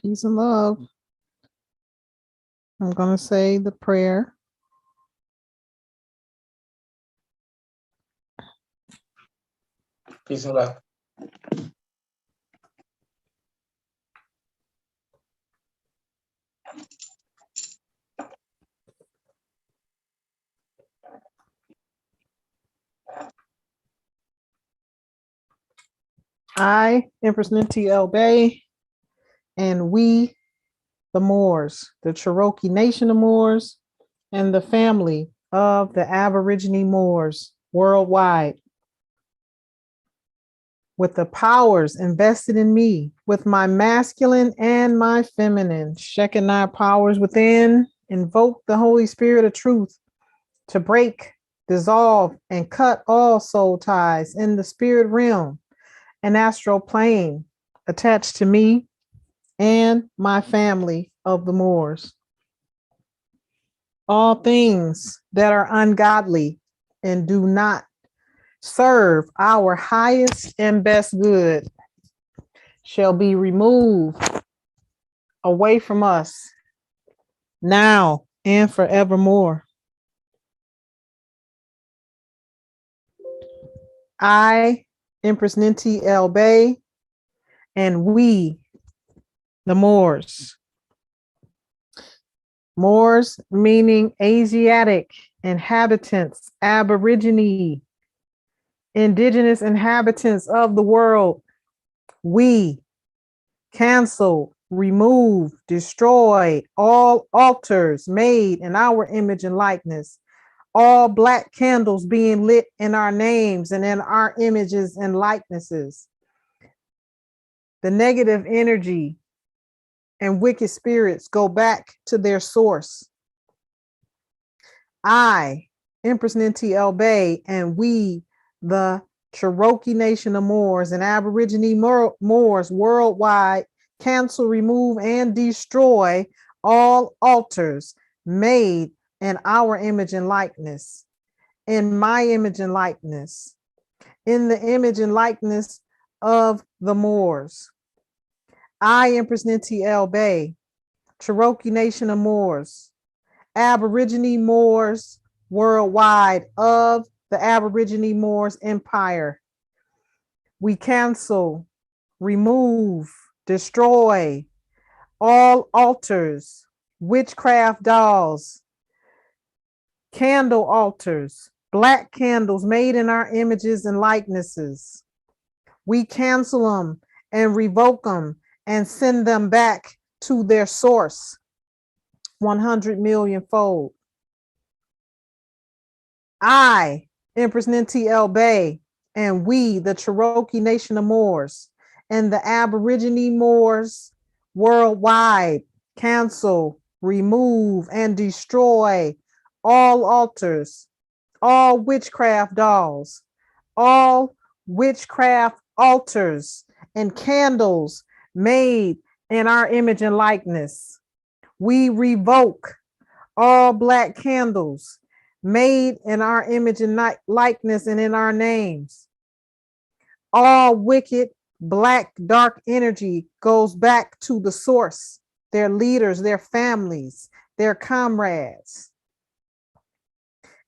Peace and love. I'm going to say the prayer. Peace and love. I, Empress Ninti El Bey, and we, the Moors, the Cherokee Nation of Moors, and the family of the Aborigine Moors worldwide, with the powers invested in me, with my masculine and my feminine Shekinah powers within, invoke the Holy Spirit of truth to break, dissolve, and cut all soul ties in the spirit realm and astral plane attached to me and my family of the Moors. All things that are ungodly and do not serve our highest and best good shall be removed away from us now and forevermore. I, Empress Ninti El Bey, and we, the Moors. Moors meaning Asiatic inhabitants, Aborigine, indigenous inhabitants of the world. We cancel, remove, destroy all altars made in our image and likeness, all black candles being lit in our names and in our images and likenesses. The negative energy and wicked spirits go back to their source. I, Empress Ninti El Bey, and we, the Cherokee Nation of Moors and Aborigine Moors worldwide, cancel, remove, and destroy all altars made in our image and likeness, in my image and likeness, in the image and likeness of the Moors. I, Empress Ninti El Bey, Cherokee Nation of Moors, Aborigine Moors worldwide of the Aborigine Moors Empire. We cancel, remove, destroy all altars, witchcraft dolls, candle altars, black candles made in our images and likenesses. We cancel them and revoke them and send them back to their source 100 million fold. I, Empress Ninti El Bey, and we, the Cherokee Nation of Moors, and the Aborigine Moors worldwide, cancel, remove, and destroy all altars, all witchcraft dolls, all witchcraft altars and candles made in our image and likeness. We revoke all black candles made in our image and likeness and in our names. All wicked, black, dark energy goes back to the source, their leaders, their families, their comrades.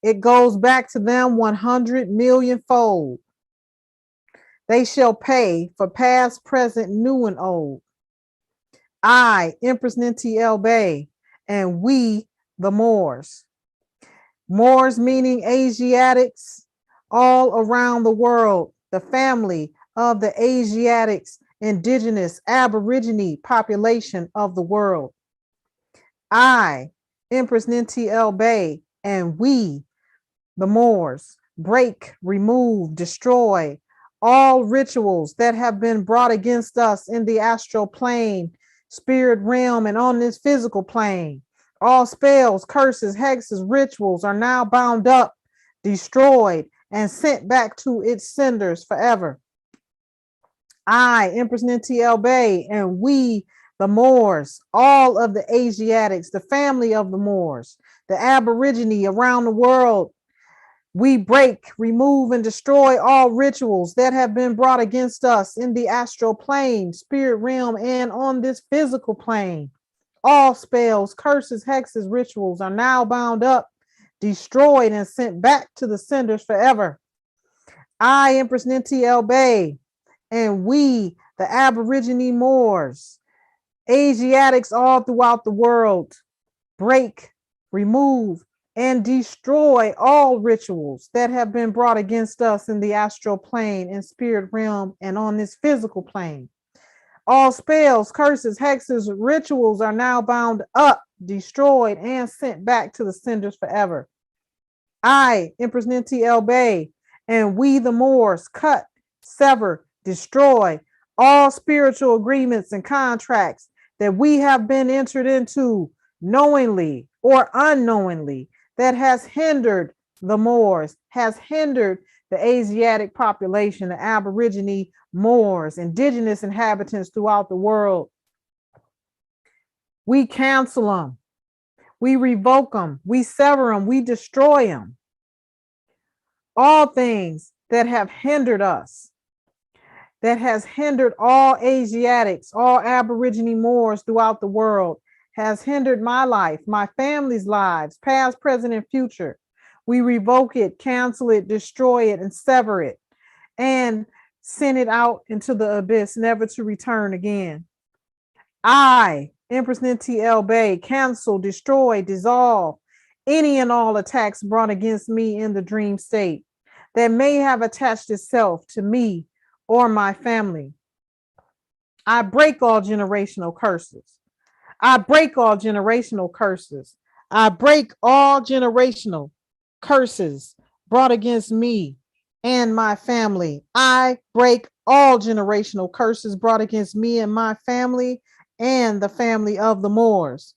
It goes back to them 100 million fold. They shall pay for past, present, new, and old. I, Empress Ninti El Bey, and we, the Moors. Moors meaning Asiatics all around the world, the family of the Asiatics, indigenous, Aborigine population of the world. I, Empress Ninti El Bey, and we, the Moors, break, remove, destroy all rituals that have been brought against us in the astral plane, spirit realm, and on this physical plane. All spells, curses, hexes, rituals are now bound up, destroyed, and sent back to its senders forever. I, Empress Ninti El Bey, and we, the Moors, all of the Asiatics, the family of the Moors, the Aborigine around the world, We break, remove, and destroy all rituals that have been brought against us in the astral plane, spirit realm, and on this physical plane. All spells, curses, hexes, rituals are now bound up, destroyed, and sent back to the senders forever. I, Empress Ninti El Bey, and we, the Aborigine Moors, Asiatics all throughout the world, break, remove, and destroy all rituals that have been brought against us in the astral plane and spirit realm and on this physical plane. All spells, curses, hexes, rituals are now bound up, destroyed, and sent back to the senders forever. I, Empress Ninti El Bey, and we the Moors cut, sever, destroy all spiritual agreements and contracts that we have been entered into knowingly or unknowingly that has hindered the Moors, has hindered the Asiatic population, the Aborigine Moors, indigenous inhabitants throughout the world. We cancel them. We revoke them. We sever them. We destroy them. All things that have hindered us, that has hindered all Asiatics, all Aborigine Moors throughout the world, has hindered my life, my family's lives, past, present, and future. We revoke it, cancel it, destroy it, and sever it, and send it out into the abyss, never to return again. I, Empress Ninti El Bey, cancel, destroy, dissolve any and all attacks brought against me in the dream state that may have attached itself to me or my family. I break all generational curses. I break all generational curses. I break all generational curses brought against me and my family. I break all generational curses brought against me and my family and the family of the Moors.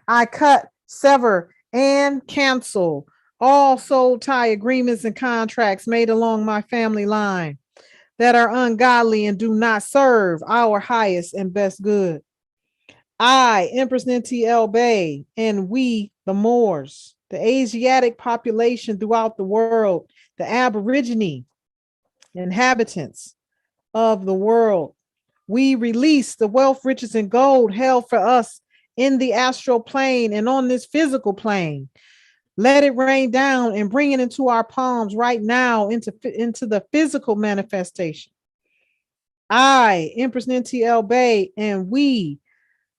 I cut, sever, and cancel all soul tie agreements and contracts made along my family line that are ungodly and do not serve our highest and best good. I, Empress Ninti El Bey, and we, the Moors, the Asiatic population throughout the world, the Aborigine inhabitants of the world, we release the wealth, riches, and gold held for us in the astral plane and on this physical plane. Let it rain down and bring it into our palms right now into the physical manifestation. I, Empress Ninti El Bey, and we,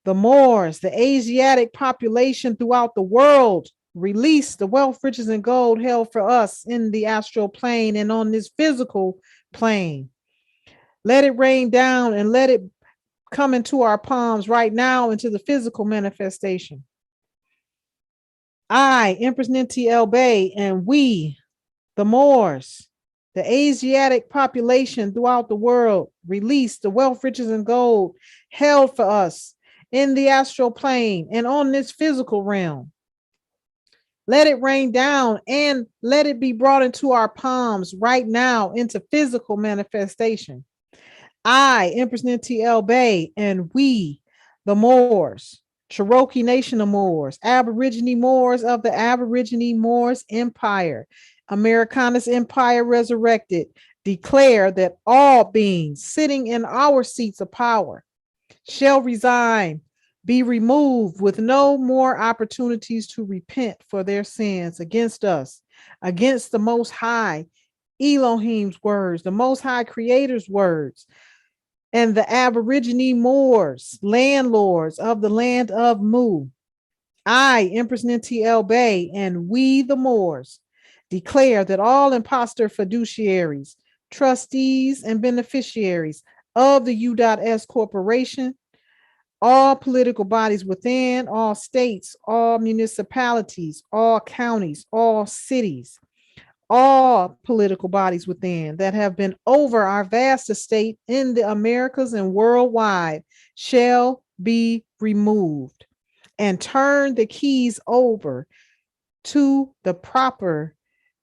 the Moors, the Asiatic population throughout the world, release the wealth, riches, and gold held for us in the astral plane and on this physical plane. Let it rain down and let it come into our palms right now into the physical manifestation. I, Empress Ninti El Bey, and we, the Moors, the Asiatic population throughout the world, release the wealth, riches, and gold held for us in the astral plane and on this physical realm. Let it rain down and let it be brought into our palms right now into physical manifestation. I, Empress Ninti El Bey, and we, the Moors, Cherokee Nation of Moors, Aborigine Moors of the Aborigine Moors Empire, Americanus Empire Resurrected, declare that all beings sitting in our seats of power shall resign, be removed with no more opportunities to repent for their sins against us, against the Most High, Elohim's words, the Most High Creator's words, and the Aborigine Moors, landlords of the land of Mu. I, Empress Ninti El Bey, and we, the Moors, declare that all imposter fiduciaries, trustees, and beneficiaries of the U.S. Corporation, all political bodies within, all states, all municipalities, all counties, all cities, all political bodies within that have been over our vast estate in the Americas and worldwide shall be removed and turn the keys over to the proper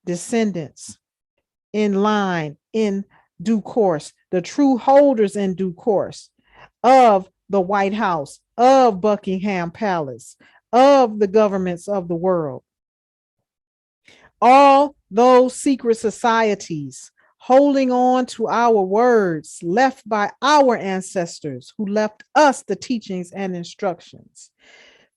descendants in line in due course, the true holders in due course of the White House, of Buckingham Palace, of the governments of the world. All those secret societies holding on to our words left by our ancestors who left us the teachings and instructions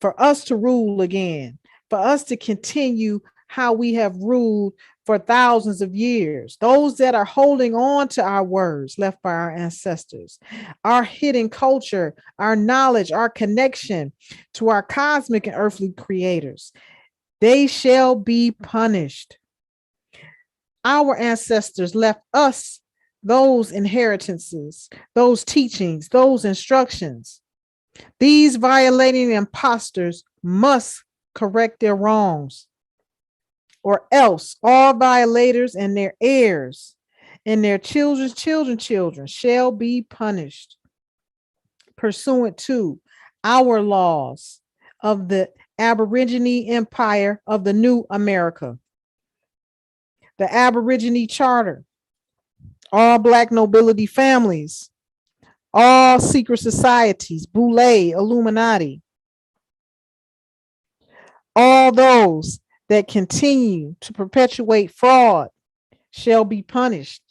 for us to rule again, for us to continue how we have ruled for thousands of years. Those that are holding on to our words left by our ancestors, our hidden culture, our knowledge, our connection to our cosmic and earthly creators, they shall be punished. Our ancestors left us those inheritances, those teachings, those instructions. These violating impostors must correct their wrongs, or else all violators and their heirs and their children shall be punished pursuant to our laws of the Aborigine Empire of the New America, the Aborigine Charter, all Black nobility families, all secret societies, Boule, Illuminati, all those that continue to perpetuate fraud shall be punished.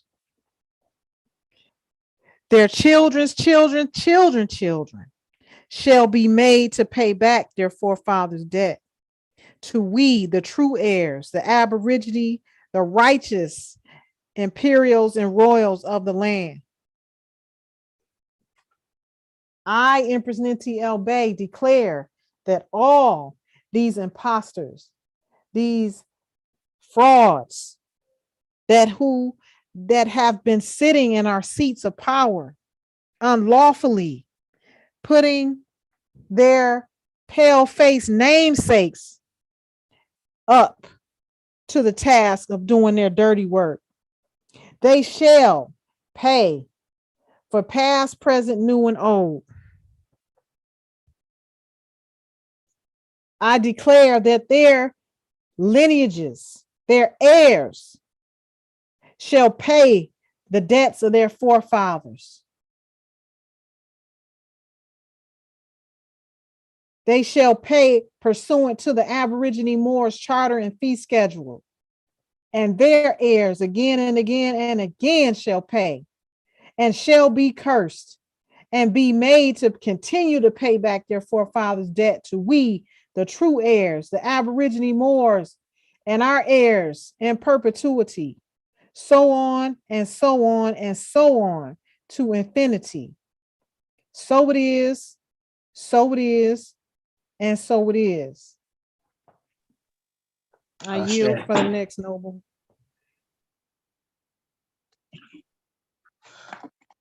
Their children's children shall be made to pay back their forefathers' debt. To we, the true heirs, the Aborigine, the righteous imperials and royals of the land. I, Empress Ninti El Bey, declare that all these imposters, these frauds that have been sitting in our seats of power unlawfully, putting their pale-faced namesakes up to the task of doing their dirty work, they shall pay for past, present, new, and old. I declare that their lineages, their heirs, shall pay the debts of their forefathers. They shall pay pursuant to the Aborigine Moors Charter and Fee Schedule. And their heirs again and again and again shall pay and shall be cursed and be made to continue to pay back their forefathers' debt to we, the true heirs, the Aborigine Moors, and our heirs in perpetuity, so on and so on and so on to infinity. So it is, so it is, and so it is. I yield for the next noble.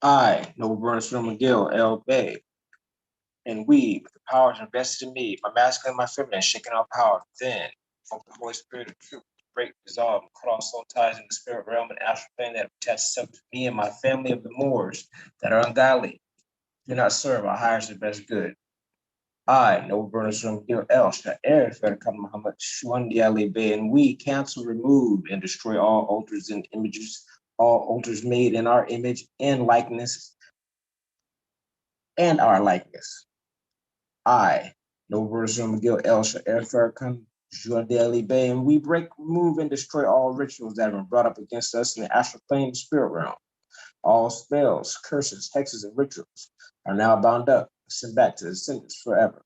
I, Noble Bernard Miguel L. Bay, and we, with the powers invested in me, my masculine and my feminine, shaking our power within, from the Holy Spirit of truth, break, dissolve, and cut off soul ties in the spirit realm and astral plane that attach itself to me and my family of the Moors that are ungodly, do not serve our highest and best good. I, Noble Bernard Miguel L. Sha'er Farrakhan Muhammad Shwandi Ali Bey, and we cancel, remove, and destroy all altars and images, all altars made in our image and likeness and our likeness. I, Noble Bernard Miguel El Sha'er Farrakhan Shwandi Ali Bey, and we break, remove, and destroy all rituals that have been brought up against us in the astral plane and spirit realm. All spells, curses, hexes, and rituals are now bound up, sent back to the descendants forever.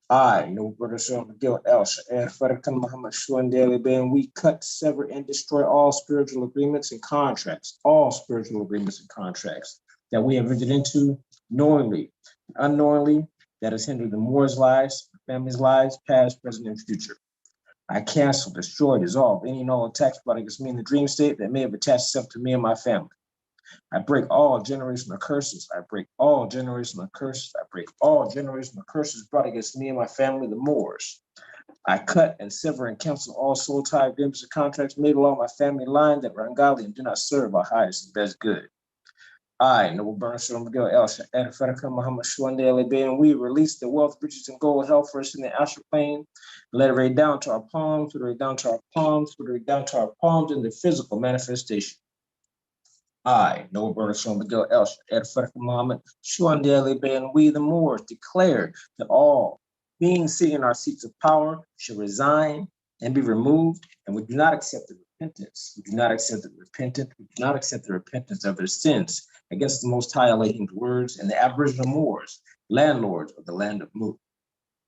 I, Noble Bernard Miguel El Sha'er Farrakhan Muhammad Shwandi Ali Bey, and we cut, sever, and destroy all spiritual agreements and contracts, all spiritual agreements and contracts that we have entered into knowingly, unknowingly, that has hindered the Moors' lives, families' lives, past, present, and future. I cancel, destroy, dissolve any and all attacks brought against me in the dream state that may have attached itself to me and my family. I break all generational curses. I break all generational curses. I break all generational curses brought against me and my family, the Moors. I cut and sever and cancel all soul tie agreements and contracts made along my family line that were ungodly and do not serve our highest and best good. I, Noble Bernard Miguel El Sha'er Farrakhan Muhammad Shwandi Ali Bey, and we release the wealth, riches, and gold health for us in the astral plane. Let it rain down to our palms, let it rain down to our palms, let it rain down to our palms in the physical manifestation. I, Noble Bernard Miguel El Sha'er Farrakhan Muhammad Shwandi Ali Bey, and we, the Moors, declare that all beings sitting in our seats of power should resign, and be removed, and we do not accept the repentance. We do not accept the repentance. We do not accept the repentance of their sins against the Most High Elohim's words and the Aboriginal Moors, landlords of the land of Mu.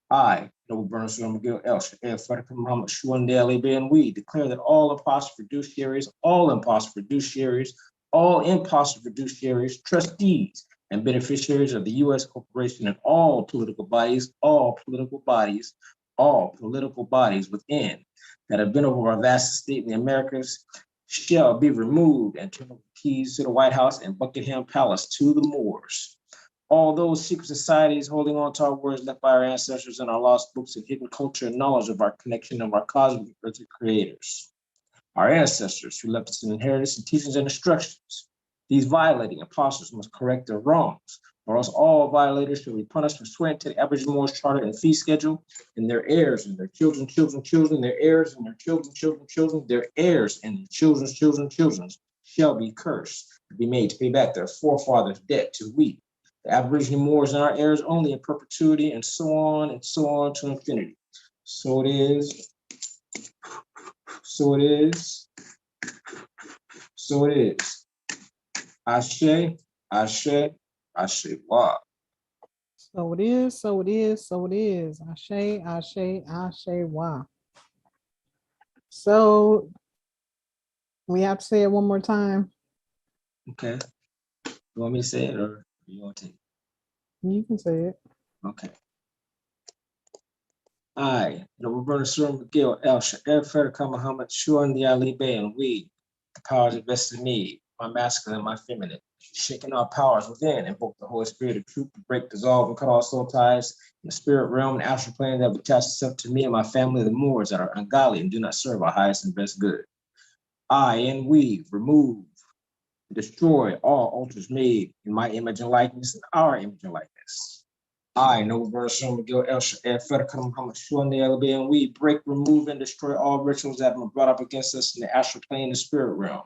I, Noble Bernard Miguel El Shaddai Muhammad Shuan de Ali Ben, we declare that all imposter fiduciaries, all imposter fiduciaries, trustees, and beneficiaries of the U.S. corporation and all political bodies within that have been over our vast estate in the Americas shall be removed and turn over the keys to the White House and Buckingham Palace to the Moors. All those secret societies holding on to our words left by our ancestors and our lost books and hidden culture and knowledge of our connection of our cosmic earthly creators. Our ancestors who left us an inheritance and teachings and instructions. These violating impostors must correct their wrongs, or else all violators shall be punished for swearing to the Aboriginal Moors Charter and fee schedule, and their heirs and their children, their heirs and their children, their heirs and their children shall be cursed to be made to pay back their forefathers' debt to we, the Aboriginal Moors and our heirs only in perpetuity, and so on to infinity. So it is. So it is. So it is. Ashe, Ashe, Ashe, wow. So it is, so it is, so it is. Ashe, Ashe, Ashe, wow. So we have to say it one more time. Okay. You want me to say it or you want to take it? You can say it. Okay. I, Noble Bernard Miguel El Shaddai Muhammad Shuan de Ali Bey, and we, the powers invested in me, my masculine and my feminine, shaking our powers within, invoke the Holy Spirit of truth to break, dissolve, and cut all soul ties in the spirit realm and astral plane that would attach itself to me and my family, the Moors that are ungodly and do not serve our highest and best good. I and we remove, destroy all altars made in my image and likeness and our image and likeness. I, Noble Bernard Miguel El Shaddai Muhammad Shuan de Ali Bey, and we break, remove, and destroy all rituals that have been brought up against us in the astral plane and the spirit realm.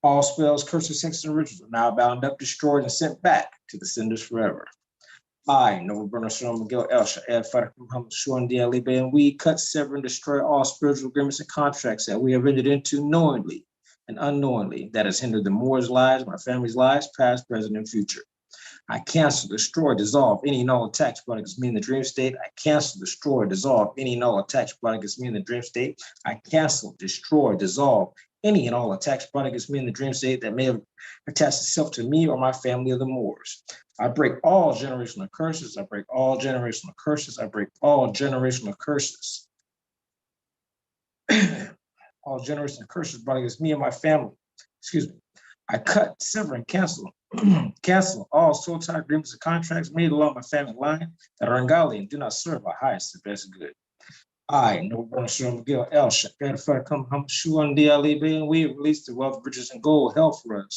All spells, curses, hexes, and rituals are now bound up, destroyed, and sent back to the senders forever. I, Noble Bernard Miguel El Shaddai Muhammad Shuan de Ali Bey, and we cut, sever, and destroy all spiritual agreements and contracts that we have entered into knowingly and unknowingly that has hindered the Moors' lives, my family's lives, past, present, and future. I cancel, destroy, dissolve any and all attacks brought against me in the dream state. I cancel, destroy, dissolve any and all attacks brought against me in the dream state. I cancel, destroy, dissolve any and all attacks brought against me in the dream state that may have attached itself to me or my family of the Moors. I break all generational curses. I break all generational curses. I break all generational curses. All generational curses brought against me and my family. Excuse me. I cut, sever, and cancel all soul tie agreements and contracts made along my family line that are ungodly and do not serve our highest and best good. I, Noble Bernard Miguel El Shaddai Muhammad Shuan de Ali Bey, and we release the wealth, riches, and gold held from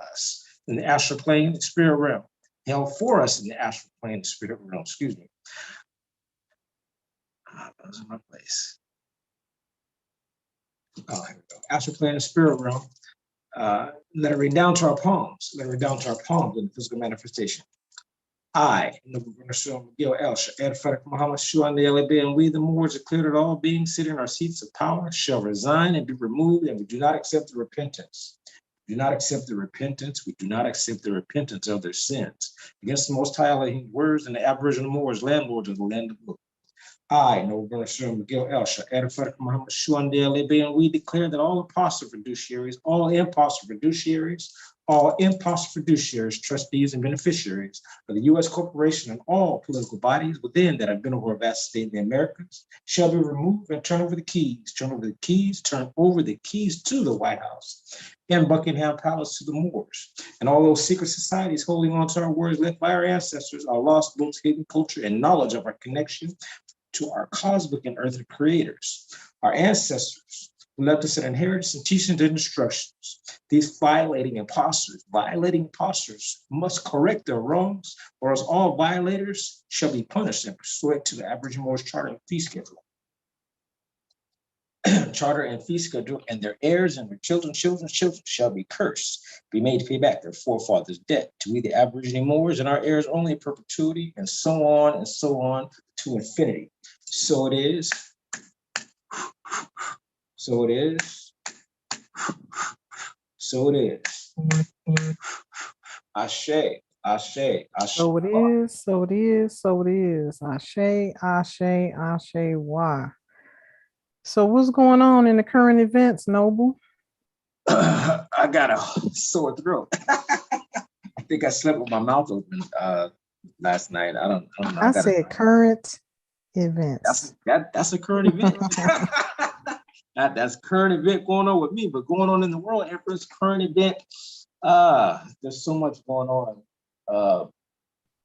us in the astral plane, the spirit realm, held for us in the astral plane, the spirit realm. Excuse me. That was in my place. Oh, here we go. Astral plane, the spirit realm. Let it rain down to our palms. Let it rain down to our palms in the physical manifestation. I, Noble Bernard Miguel El Shaddai Muhammad Shuan de Ali Bey, and we, the Moors, declare that all beings sitting in our seats of power shall resign and be removed, and we do not accept the repentance. We do not accept the repentance. We do not accept the repentance of their sins against the Most High Elohim's words and the Aboriginal Moors, landlords of the land of Boule. I, Noble Bernard Miguel El Shaddai Muhammad Shuan de Ali Bey, and we declare that all imposter fiduciaries, all imposter fiduciaries, trustees, and beneficiaries of the U.S. corporation and all political bodies within that have been over a vast state in the Americas shall be removed and turn over the keys to the White House and Buckingham Palace to the Moors. And all those secret societies holding on to our words left by our ancestors, our lost books, hidden culture, and knowledge of our connection to our cosmic and earthly creators, our ancestors who left us an inheritance and teachings and instructions. These violating imposters must correct their wrongs, or else all violators shall be punished and pursuant to the Aboriginal Moors Charter and fee schedule. Charter and fee schedule, and their heirs and their children shall be cursed, be made to pay back their forefathers' debt to we the Aboriginal Moors and our heirs only in perpetuity, and so on to infinity. So it is. So it is. So it is. Ashe, ashe, ashe. So it is, so it is, so it is. Ashe, ashe, ashe, why? So what's going on in the current events, Noble? I got a sore throat. I think I slept with my mouth open last night. I don't know. I said current events. That's a current event. That's current event going on with me, but going on in the world, Empress, current event. There's so much going on.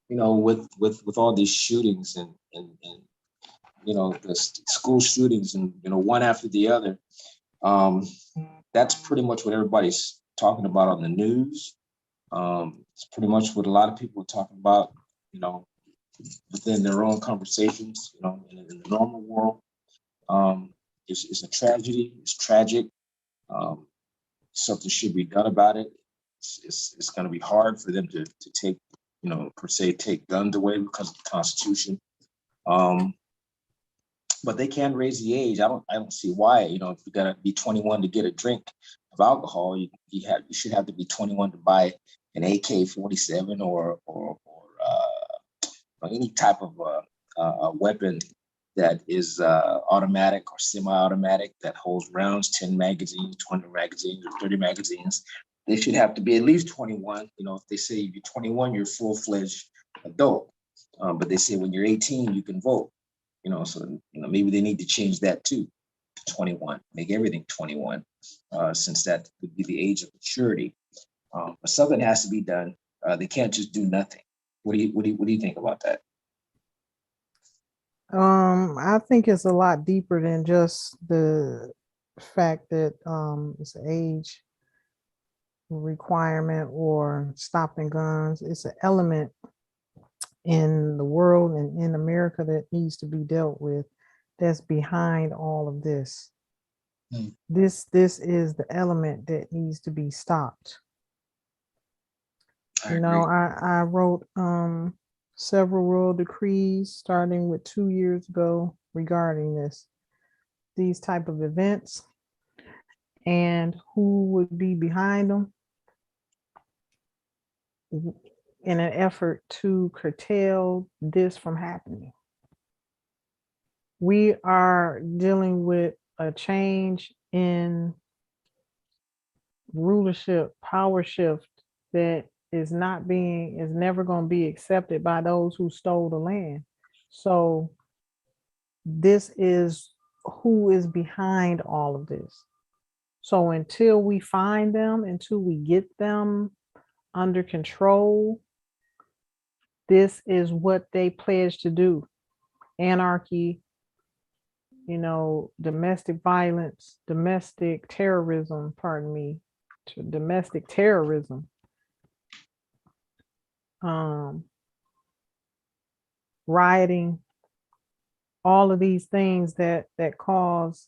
With all these shootings and the school shootings and one after the other. That's pretty much what everybody's talking about on the news. It's pretty much what a lot of people are talking about, within their own conversations, in the normal world. It's a tragedy. It's tragic. Something should be done about it. It's going to be hard for them to take, per se, take guns away because of the Constitution. But they can raise the age. I don't see why. If you gotta be 21 to get a drink of alcohol, you should have to be 21 to buy an AK-47 or any type of a weapon that is automatic or semi-automatic that holds rounds, 10 magazines, 20 magazines, or 30 magazines. They should have to be at least 21. If they say you're 21, you're a full-fledged adult. But they say when you're 18, you can vote. So maybe they need to change that too to 21, make everything 21, since that would be the age of maturity. But something has to be done. They can't just do nothing. What do you think about that? I think it's a lot deeper than just the fact that it's an age requirement or stopping guns. It's an element in the world and in America that needs to be dealt with, that's behind all of this. This is the element that needs to be stopped. I wrote several royal decrees starting with 2 years ago regarding these type of events and who would be behind them in an effort to curtail this from happening. We are dealing with a change in rulership, power shift that is never going to be accepted by those who stole the land. So this is who is behind all of this. So until we find them, until we get them under control, this is what they pledge to do. Anarchy, domestic violence, domestic terrorism, domestic terrorism, rioting, all of these things that cause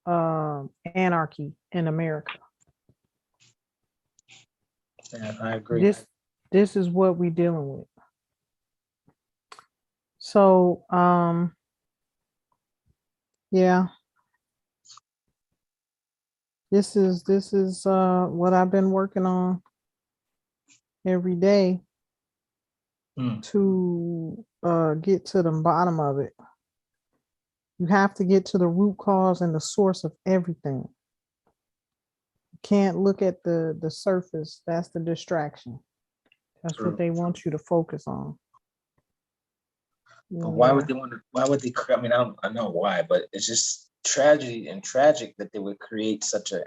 anarchy in America. Yeah, I agree. This is what we're dealing with. So yeah, this is what I've been working on every day to get to the bottom of it. You have to get to the root cause and the source of everything. You can't look at the surface. That's the distraction. That's what they want you to focus on. But why would they want to? Why would they? I mean, I know why, but it's just tragedy and tragic that they would create such a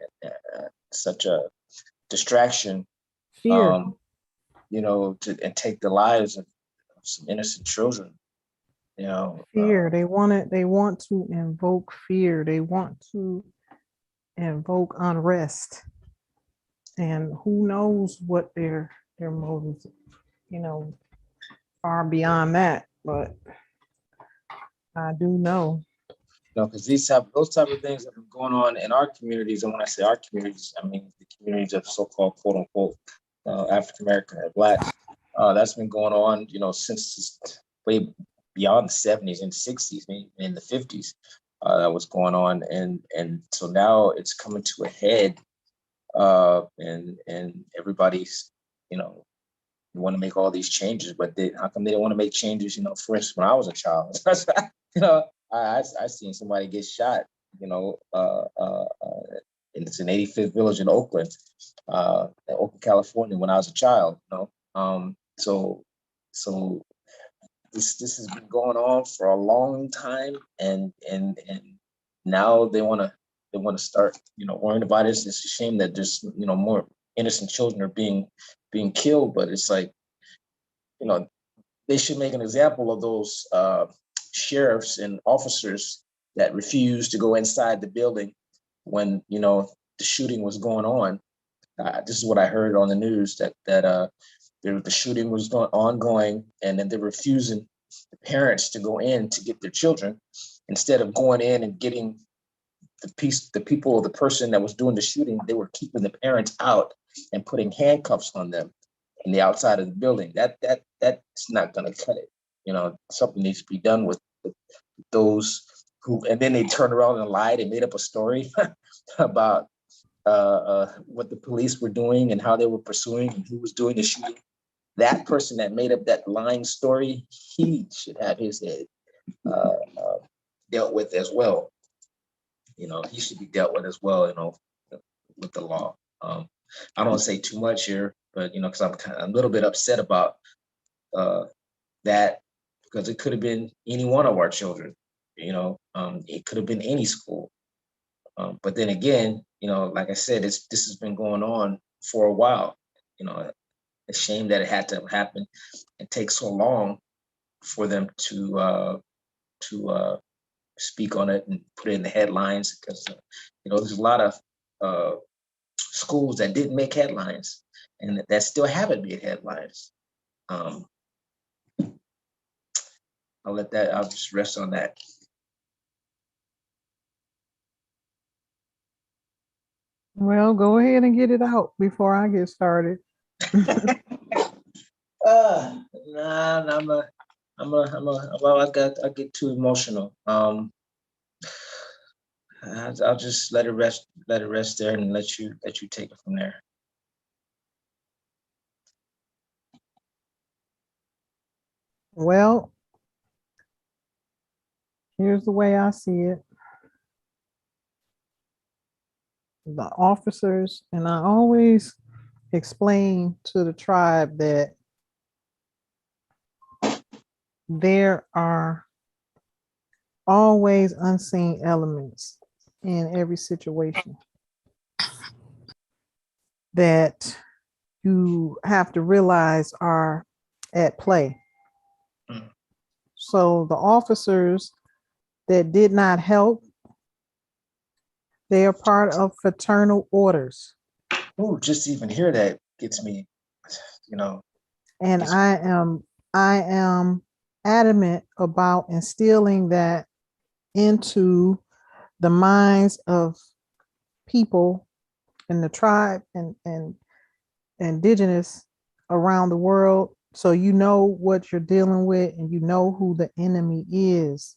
distraction. Fear. And take the lives of some innocent children. Fear. They want to invoke fear. They want to invoke unrest. And who knows what their motives, far beyond that. But I do know. Because those type of things have been going on in our communities. And when I say our communities, I mean the communities of so-called quote unquote African American or Black. That's been going on, since way beyond the 70s and 60s, maybe in the 50s. that was going on, and so now it's coming to a head, and everybody's, want to make all these changes, but how come they don't want to make changes? For instance, when I was a child, you know, I seen somebody get shot, and it's in 85th Village in Oakland, California, when I was a child. So this has been going on for a long time, and now they want to start, worrying about it. It's a shame that there's, more innocent children are being killed, but it's like, they should make an example of those sheriffs and officers that refused to go inside the building when, the shooting was going on. This is what I heard on the news, that the shooting was ongoing, and then they're refusing the parents to go in to get their children, instead of going in and getting the person that was doing the shooting. They were keeping the parents out and putting handcuffs on them in the outside of the building. That's not going to cut it. Something needs to be done with those who, and then they turned around and lied and made up a story about what the police were doing and how they were pursuing and who was doing the shooting. That person that made up that lying story, he should have his head dealt with as well. He should be dealt with as well, with the law. I don't want to say too much here, but, because I'm kind of a little bit upset about that, because it could have been any one of our children. It could have been any school. But then again, like I said, this has been going on for a while. A shame that it had to happen and take so long for them to speak on it and put it in the headlines, because there's a lot of schools that didn't make headlines and that still haven't made headlines. I'll just rest on that. Well, go ahead and get it out before I get started. Nah, well, I get too emotional. I'll just let it rest there, and let you take it from there. Well, here's the way I see it. The officers, and I always explain to the tribe that there are always unseen elements in every situation that you have to realize are at play. So the officers that did not help, they are part of fraternal orders. Oh, just to even hear that gets me, And I am adamant about instilling that into the minds of people in the tribe and indigenous around the world, so you know what you're dealing with and you know who the enemy is.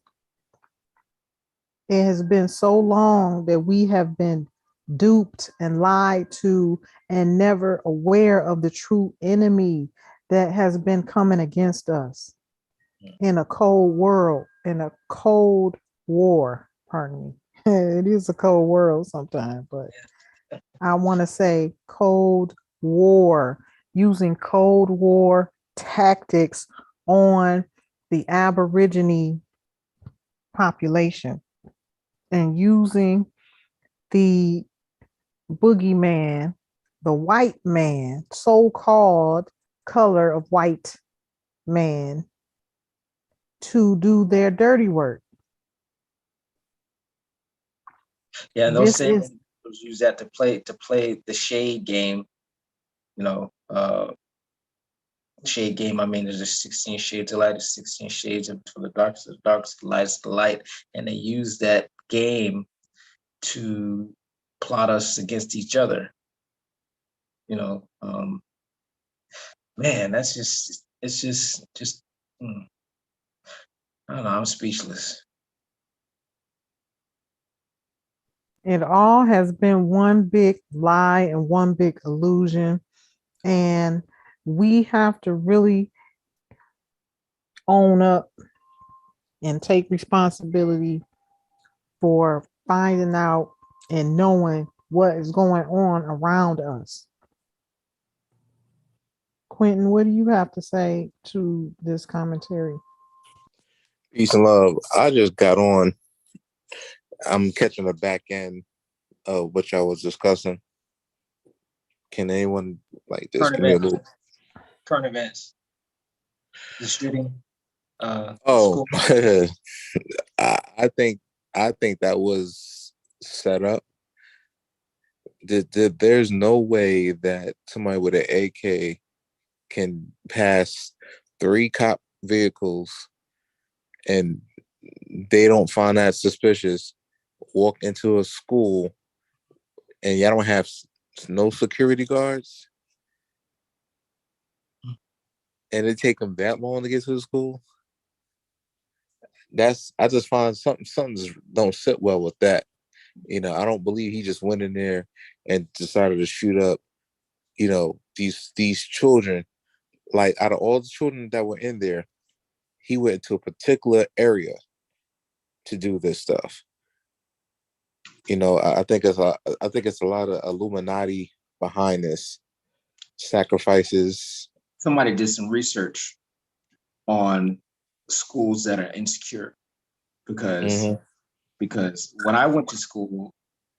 It has been so long that we have been duped and lied to and never aware of the true enemy that has been coming against us in a cold world, in a cold war. Pardon me. It is a cold world sometimes, but I want to say cold war, using cold war tactics on the Aborigine population and using the boogeyman, the white man, so-called color of white man, to do their dirty work. Yeah, and those same use that to play the shade game. Shade game. I mean, there's just 16 shades of light, there's 16 shades of the darkest, the lightest, the light, and they use that game to plot us against each other. Man, that's it's just I don't know. I'm speechless. It all has been one big lie and one big illusion. And we have to really own up and take responsibility for finding out and knowing what is going on around us. Quentin, what do you have to say to this commentary? Peace and love. I just got on. I'm catching the back end of what y'all was discussing. Can anyone like this Current give me a events. little? Current events. The shooting. Oh, School. I think that was set up. There's no way that somebody with an AK can pass 3 cop vehicles and they don't find that suspicious. Walk into a school and y'all don't have no security guards, and it take them that long to get to the school. I just find something don't sit well with that. I don't believe he just went in there and decided to shoot up, these children. Like, out of all the children that were in there, he went to a particular area to do this stuff. I think it's a lot of Illuminati behind this. Sacrifices. Somebody did some research on schools that are insecure because Mm-hmm. because when I went to school,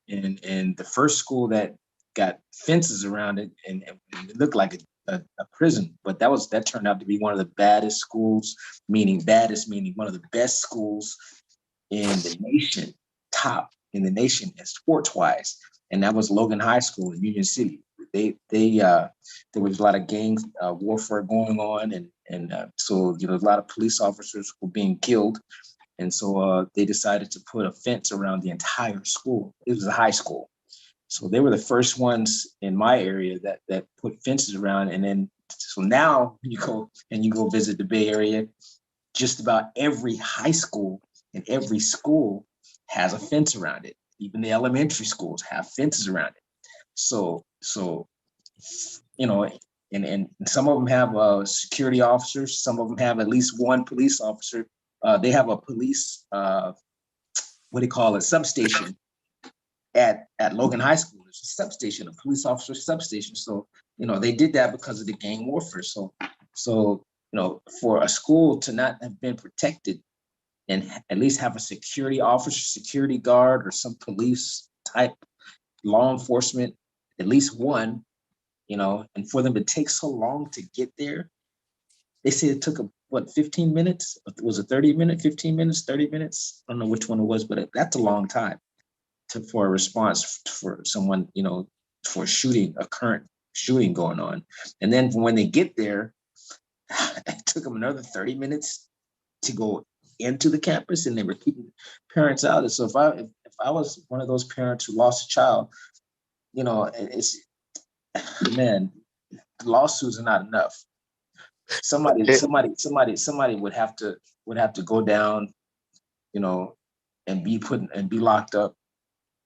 and the first school that got fences around it, and it looked like a prison, but that turned out to be one of the baddest schools, meaning one of the best schools in the nation, top in the nation as sports wise, and that was Logan High School in Union City. There was a lot of gang warfare going on, and so a lot of police officers were being killed, and so they decided to put a fence around the entire school. It was a high school, so they were the first ones in my area that put fences around, and then so now you go visit the Bay Area, just about every high school and every school has a fence around it. Even the elementary schools have fences around it. So you know, and some of them have security officers. Some of them have at least one police officer. They have a police what do you call it, substation at Logan High School. There's a substation, a police officer substation. So they did that because of the gang warfare. So for a school to not have been protected and at least have a security officer, security guard, or some police type law enforcement, at least one, and for them to take so long to get there. They say it took 15 minutes? Was it 30 minutes, 15 minutes, 30 minutes? I don't know which one it was, but that's a long time for a response for someone, for a current shooting going on. And then when they get there, it took them another 30 minutes to go into the campus, and they were keeping parents out. And so if I was one of those parents who lost a child, it's, man, lawsuits are not enough. Somebody would have to go down, and be locked up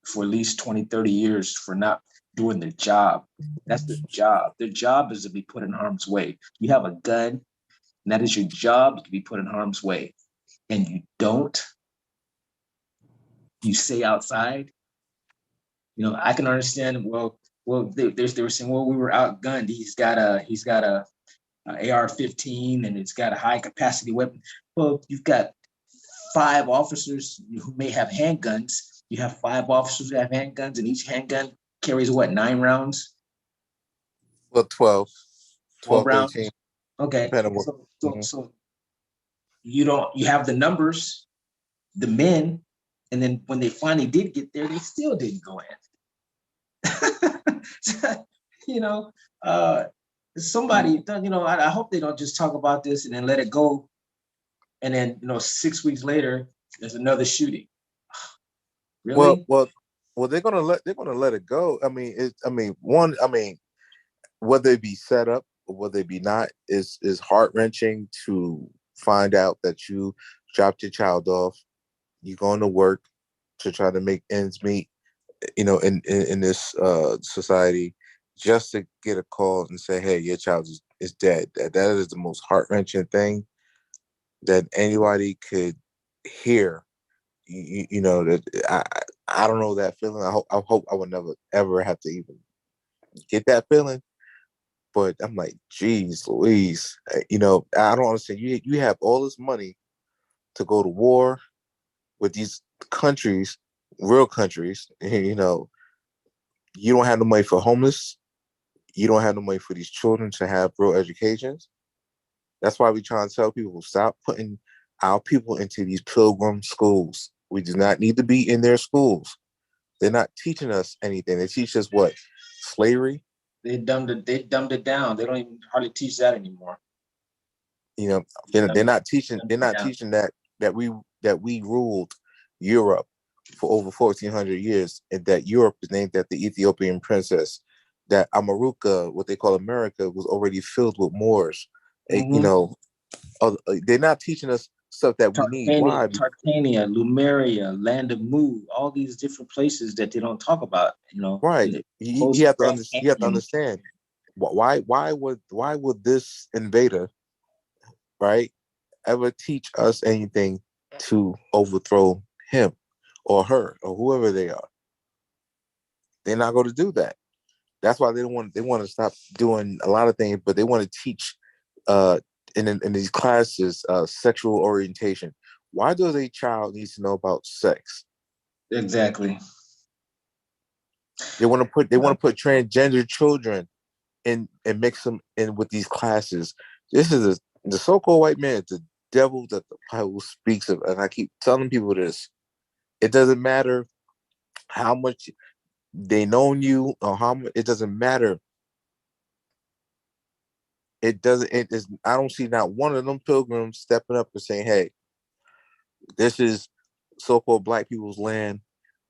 for at least 20, 30 years for not doing their job. That's their job. Their job is to be put in harm's way. You have a gun, and that is your job, to be put in harm's way. And you don't, you stay outside. I can understand. They were saying, well, we were outgunned. He's got a AR-15, and it's got a high capacity weapon. Well, you've got 5 officers who may have handguns. You have 5 officers who have handguns, and each handgun carries 9 rounds? Well, 12, 12 13. rounds. Okay. Mm-hmm. So you have the numbers, the men, and then when they finally did get there, they still didn't go in. Somebody, I hope they don't just talk about this and then let it go. And then, 6 weeks later, there's another shooting. Really? Well, they're gonna let it go. I mean, whether it be set up or whether it be not, is heart-wrenching to find out that you dropped your child off, you going to work to try to make ends meet, in this society, just to get a call and say, hey, your child is dead. That is the most heart-wrenching thing that anybody could hear. That I don't know that feeling. I hope I would never ever have to even get that feeling. But I'm like, geez, Louise, I don't understand. You have all this money to go to war with these countries, real countries. You don't have no money for homeless. You don't have no money for these children to have real educations. That's why we try to tell people, stop putting our people into these pilgrim schools. We do not need to be in their schools. They're not teaching us anything. They teach us what? Slavery. They dumbed it down. They don't even hardly teach that anymore. They're not teaching. They're not teaching that we ruled Europe for over 1,400 years, and that Europe is named after the Ethiopian princess. That Amaruka, what they call America, was already filled with Moors. They're not teaching us stuff that we need. Why? Tartania, Lumeria, Land of Mu, all these different places that they don't talk about. Right. You have to understand why would this invader, right, ever teach us anything to overthrow him or her or whoever they are? They're not going to do that. That's why they want to stop doing a lot of things, but they want to teach in these classes sexual orientation. Why does a child need to know about sex? Exactly. They want to put transgender children in and mix them in with these classes. This is the so-called white man, the devil that the Bible speaks of, and I keep telling people this. It doesn't matter how much they known you or how much. It doesn't matter. It doesn't. It is. I don't see not one of them pilgrims stepping up and saying, "Hey, this is so-called black people's land.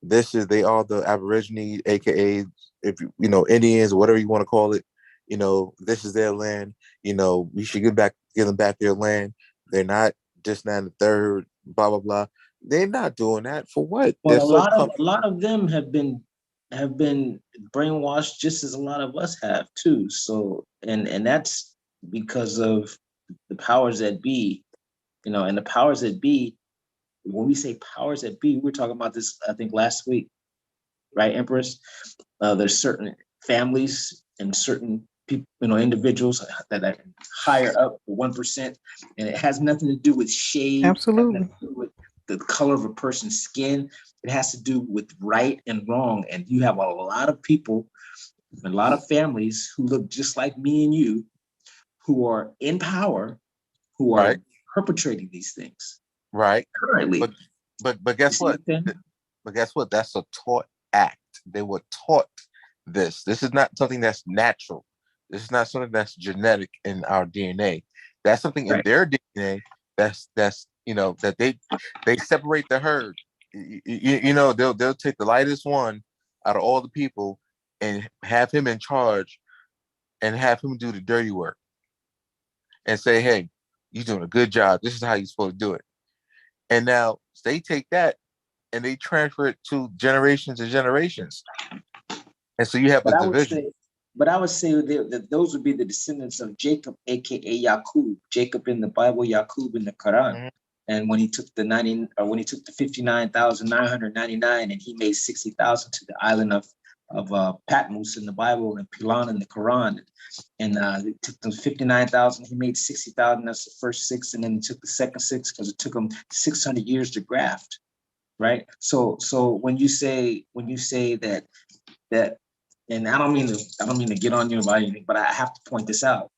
They are the Aborigine, aka if Indians or whatever you want to call it. This is their land. We should give them back their land. They're not just not the third, blah blah blah. They're not doing that for what? Well, a lot of them have been brainwashed just as a lot of us have too. So and that's because of the powers that be, and the powers that be. When we say powers that be, we were talking about this, I think, last week, right, Empress? There's certain families and certain people, individuals that are higher up, 1%, and it has nothing to do with shade. Absolutely. With the color of a person's skin. It has to do with right and wrong. And you have a lot of people, a lot of families who look just like me and you, who are in power, who are perpetrating these things. Right. Currently. But guess what? But guess what? That's a taught act. They were taught this. This is not something that's natural. This is not something that's genetic in our DNA. That's something in their DNA. That they separate the herd. They'll take the lightest one out of all the people and have him in charge and have him do the dirty work and say, hey, you're doing a good job. This is how you're supposed to do it. And now they take that and they transfer it to generations and generations. And so you have a division. I would say that those would be the descendants of Jacob, aka Yaqub. Jacob in the Bible, Yaqub in the Quran. Mm-hmm. And when he took the 59,999 and he made 60,000 to the island of Patmos in the Bible and Pilan in the Quran, and he took the 59,000, he made 60,000. That's the first 6, and then he took the second 6 because it took him 600 years to graft, right? So when you say that, and I don't mean to get on you about anything, but I have to point this out.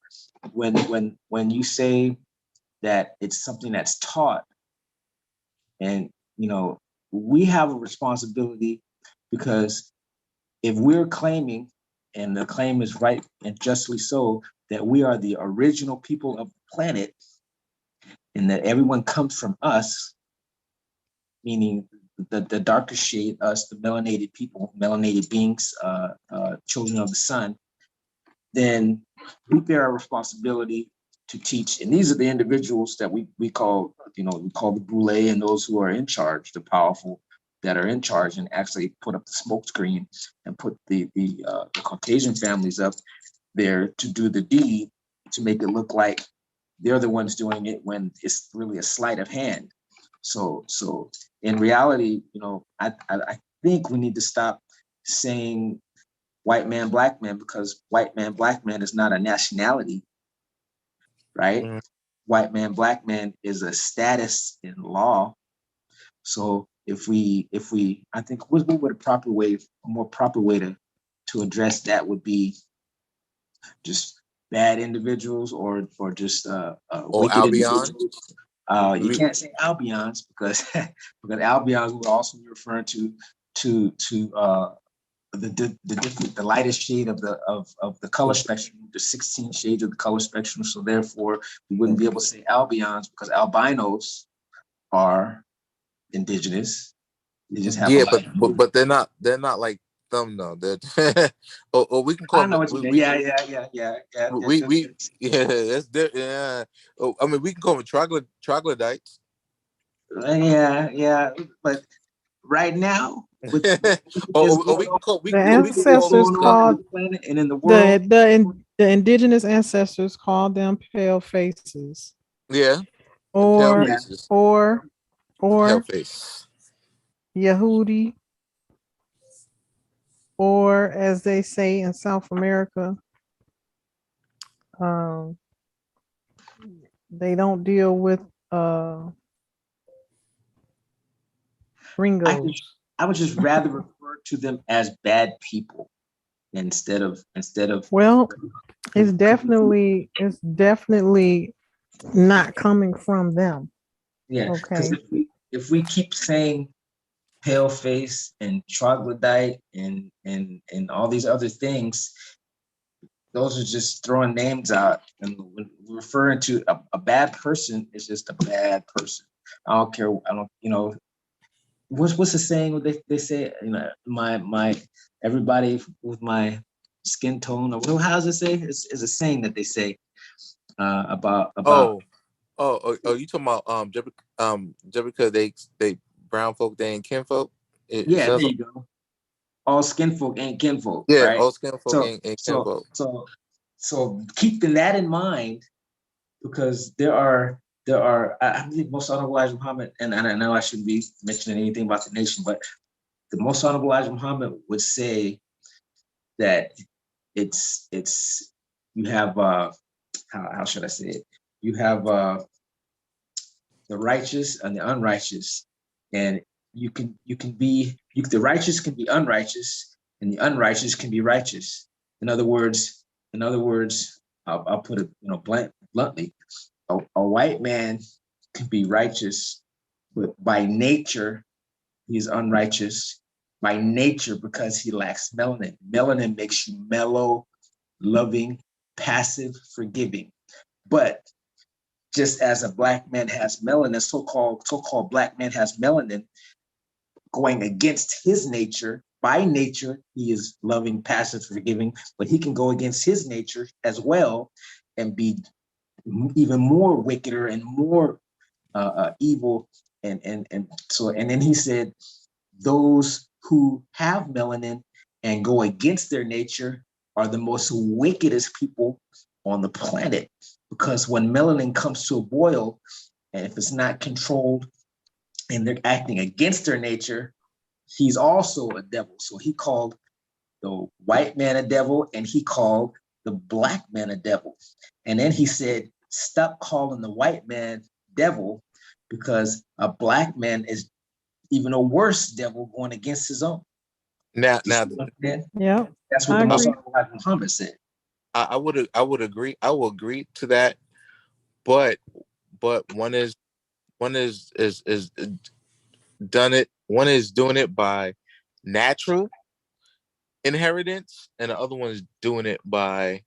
When you say that it's something that's taught, and we have a responsibility, because if we're claiming, and the claim is right and justly so, that we are the original people of the planet, and that everyone comes from us, meaning the darkest shade, us, the melanated people, melanated beings, children of the sun, then we bear a responsibility to teach. And these are the individuals that we call the Boule and those who are in charge, the powerful, that are in charge and actually put up the smoke screen and put the Caucasian families up there to do the deed, to make it look like they're the ones doing it when it's really a sleight of hand. So in reality, I think we need to stop saying white man, black man, because white man, black man is not a nationality, right? Mm. White man, black man is a status in law. So if we, I think what would a more proper way to address that would be just bad individuals or just Or wicked Albion. individuals. You can't say Albions because because Albions would also be referring to the lightest shade of the color spectrum, the 16 shades of the color spectrum. So therefore, we wouldn't be able to say Albions because albinos are indigenous. They just have a light. But they're not like them though. They're or we can call I know them. what you mean. Yeah. We yeah, that's yeah. Oh, I mean, we can call them troglodytes. Yeah. But right now, with or we can call The we can call them ancestors stuff. called the planet and in the world, the indigenous ancestors called them pale faces, Yeah, the pale or faces, or the pale or face. Yehudi, or as they say in South America, um, they don't deal with gringos. I would just rather refer to them as bad people instead of Well, it's definitely not coming from them. yeah. Because Okay. if we keep saying pale face and troglodyte and all these other things, those are just throwing names out, and when referring to a bad person is just a bad person. I don't care. I don't. What's the saying? What they say? My everybody with my skin tone, or how does it say? It's a saying that they say about. You talking about just because they brown folk, they ain't kinfolk. It Yeah, there sounds like, you go. All skin folk ain't kinfolk, yeah, right? all skin folk So ain't so kinfolk. so so keeping that in mind, because there are I believe most honorable Elijah Muhammad, and I know I shouldn't be mentioning anything about the nation, but the most honorable Elijah Muhammad would say that it's you have how should I say it? You have the righteous and the unrighteous, and the righteous can be unrighteous, and the unrighteous can be righteous. In other words, I'll put it bluntly, a white man can be righteous, but by nature he is unrighteous. By nature, because he lacks melanin. Melanin makes you mellow, loving, passive, forgiving. But just as a black man has melanin, so-called black man has melanin going against his nature. By nature, he is loving, passive, forgiving, but he can go against his nature as well and be even more wickeder and more evil. And then he said, those who have melanin and go against their nature are the most wickedest people on the planet, because when melanin comes to a boil, and if it's not controlled and they're acting against their nature, he's also a devil. So he called the white man a devil, and he called the black man a devil. And then he said, stop calling the white man devil, because a black man is even a worse devil going against his own. Now, Yeah, That's what I the agree. Most Muhammad said. I would agree. I will agree to that. But one is done it. One is doing it by natural inheritance, and the other one is doing it by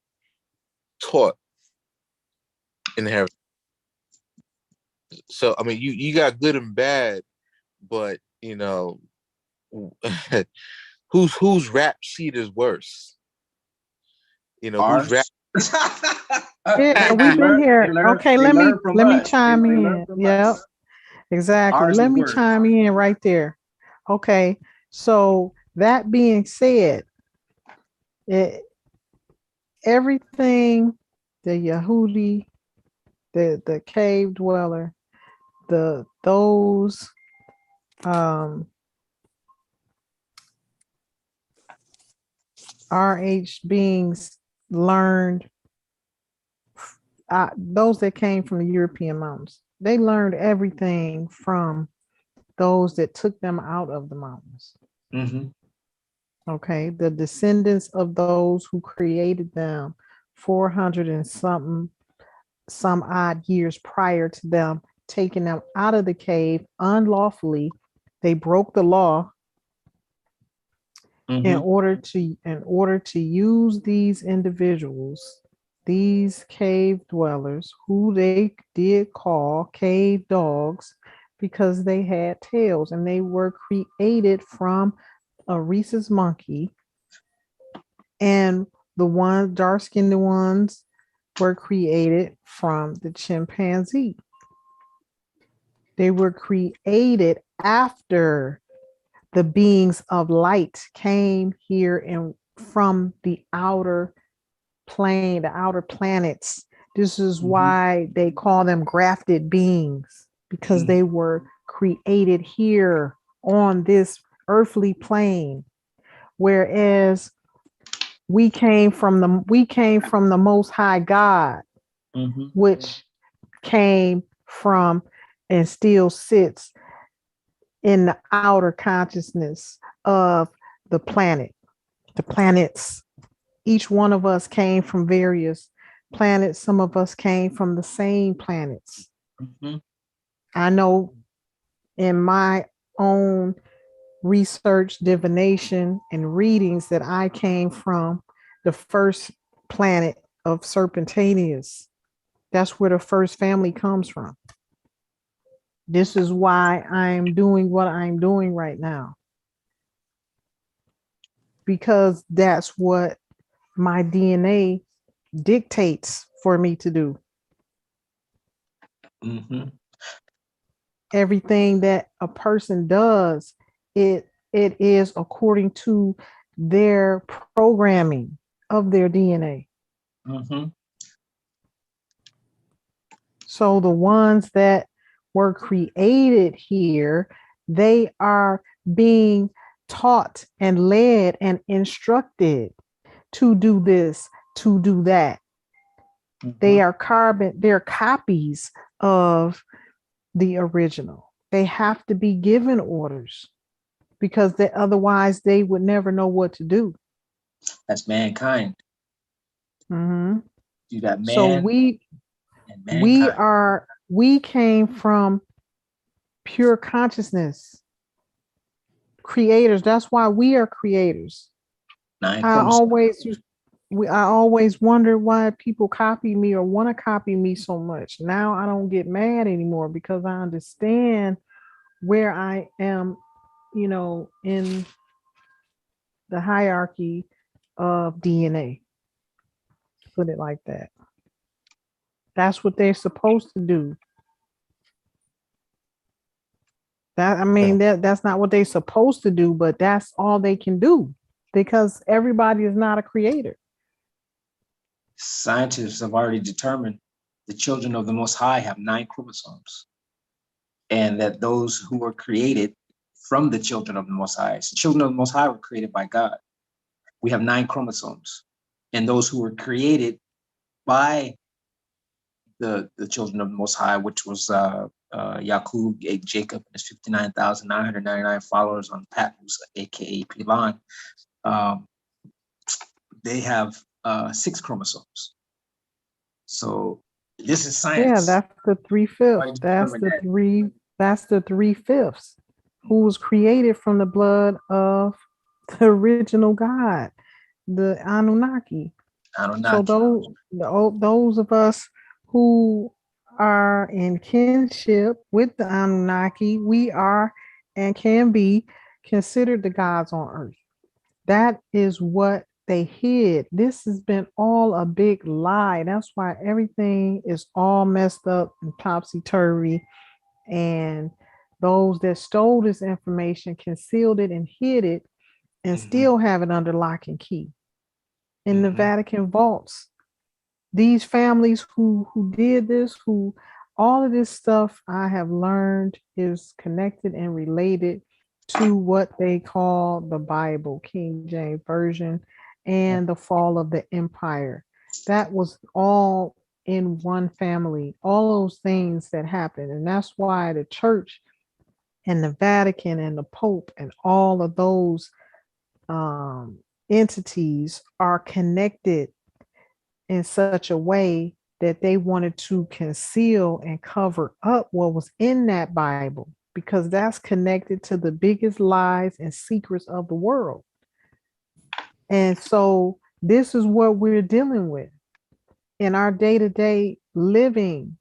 taught inheritance. So I mean, you got good and bad, but whose rap sheet is worse? Whose rap? Ours. Yeah, They we've been learn. They here. learn. Okay, They learn from let me us. They chime learn in. from Yep, us. exactly. Ours Let is me worse. chime in right there. Okay. So that being said, it, everything the Yehudi, the cave dweller, those um RH beings learned, those that came from the European mountains. They learned everything from those that took them out of the mountains. Mm-hmm. Okay, the descendants of those who created them 400 and some odd years prior to them taking them out of the cave unlawfully. They broke the law Mm-hmm. in order to use these individuals, these cave dwellers, who they did call cave dogs because they had tails and they were created from a rhesus monkey, and the one dark skinned ones were created from the chimpanzee. They were created after the beings of light came here and from the outer plane, the outer planets. This is Mm-hmm. why they call them grafted beings, because they were created here on this earthly plane. Whereas we came from the most high God, Mm-hmm. which came from and still sits in the outer consciousness of the planet, the planets. Each one of us came from various planets. Some of us came from the same planets. Mm-hmm. I know in my own research, divination, and readings that I came from the first planet of Serpentarius. That's where the first family comes from. This is why I'm doing what I'm doing right now, because that's what my DNA dictates for me to do. Mm-hmm. Everything that a person does, it is according to their programming of their DNA. Mm-hmm. So the ones that were created here, they are being taught and led and instructed to do this, to do that. Mm-hmm. They are they're copies of the original. They have to be given orders because otherwise they would never know what to do. That's mankind. Mhm. You got So man we and we mankind. are we came from pure consciousness, creators. That's why we are creators. Nine I chromosomes. always I always wonder why people copy me or want to copy me so much. Now I don't get mad anymore because I understand where I am, in the hierarchy of DNA. Put it like that. That's what they're supposed to do. Yeah. That's not what they're supposed to do, but that's all they can do because everybody is not a creator. Scientists have already determined the children of the Most High have nine chromosomes, and that those who were created from the children of the Most High, so children of the Most High were created by God. We have nine chromosomes, and those who were created by the children of the Most High, which was Yaqub, Jacob, and his 59,999 followers on Patmos, aka Pilon. Um, they have six chromosomes. So this is Yeah, science. that's the three fifths. Already determined that. That's the three fifths who was created from the blood of the original God, the Anunnaki. So Anunnaki. those of us who are in kinship with the Anunnaki, we are and can be considered the gods on earth. That is what they hid. This has been all a big lie. That's why everything is all messed up and topsy turvy. And those that stole this information, concealed it and hid it, and still have it under lock and key in the Vatican vaults. These families who did this, who all of this stuff I have learned is connected and related to what they call the Bible, King James Version, and the fall of the empire. That was all in one family, all those things that happened. And that's why the church and the Vatican and the Pope and all of those entities are connected in such a way that they wanted to conceal and cover up what was in that Bible, because that's connected to the biggest lies and secrets of the world. And so this is what we're dealing with in our day-to-day living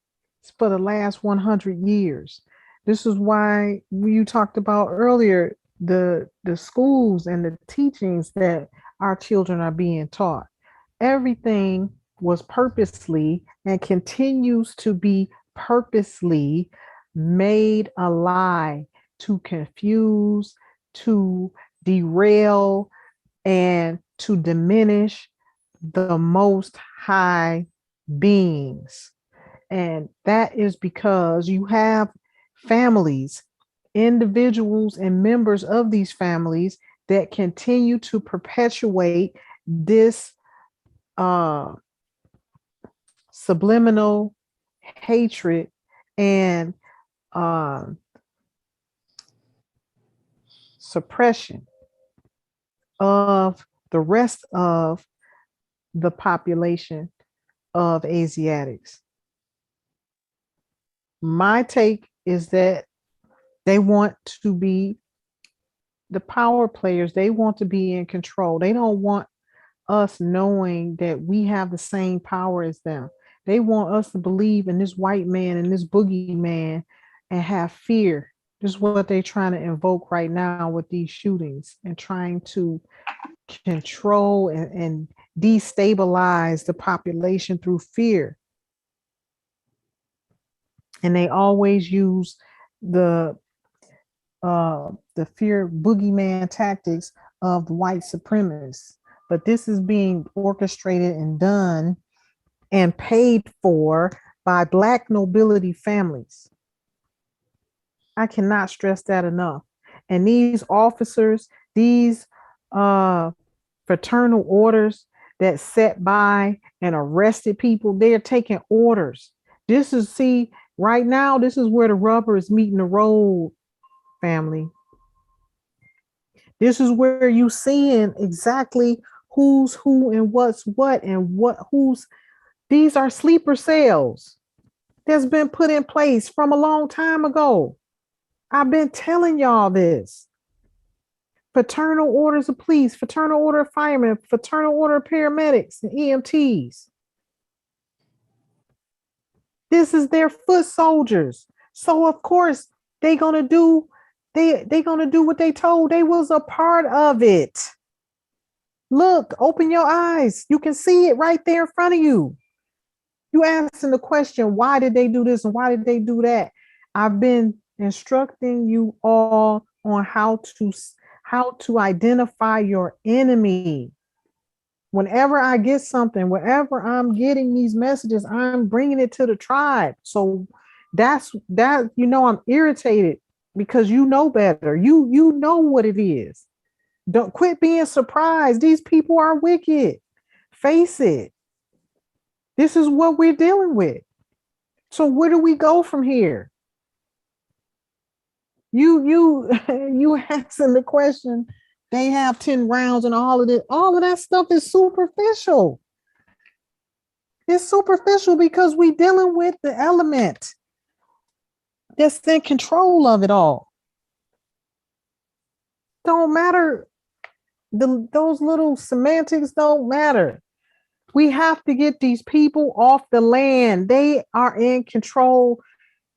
for the last 100 years. This is why you talked about earlier, the schools and the teachings that our children are being taught. Everything was purposely and continues to be purposely made a lie to confuse, to derail, and to diminish the most high beings. And that is because you have families, individuals, and members of these families that continue to perpetuate this subliminal hatred and suppression of the rest of the population of Asiatics. My take is that they want to be the power players. They want to be in control. They don't want us knowing that we have the same power as them. They want us to believe in this white man and this boogeyman and have fear. This is what they're trying to invoke right now with these shootings and trying to control and destabilize the population through fear. And they always use the fear boogeyman tactics of the white supremacists. But this is being orchestrated and done and paid for by Black nobility families. I cannot stress that enough. And these officers, these fraternal orders that sat by and arrested people, they're taking orders. This is, see, right now, this is where the rubber is meeting the road, family. This is where you seeing exactly who's who and what's what and who's. These are sleeper cells that's been put in place from a long time ago. I've been telling y'all this. Fraternal orders of police, fraternal order of firemen, fraternal order of paramedics and EMTs. This is their foot soldiers. So of course they're gonna do what they told. They was a part of it. Look, open your eyes. You can see it right there in front of you. You asking the question, why did they do this and why did they do that? I've been instructing you all on how to identify your enemy. Whenever I get something, wherever I'm getting these messages, I'm bringing it to the tribe. So that's that, I'm irritated because you know better. You know what it is. Don't quit being surprised. These people are wicked. Face it. This is what we're dealing with. So where do we go from here? You asking the question, they have 10 rounds and all of that stuff is superficial. It's superficial because we're dealing with the element that's in control of it all. Don't matter. Those little semantics don't matter. We have to get these people off the land. They are in control.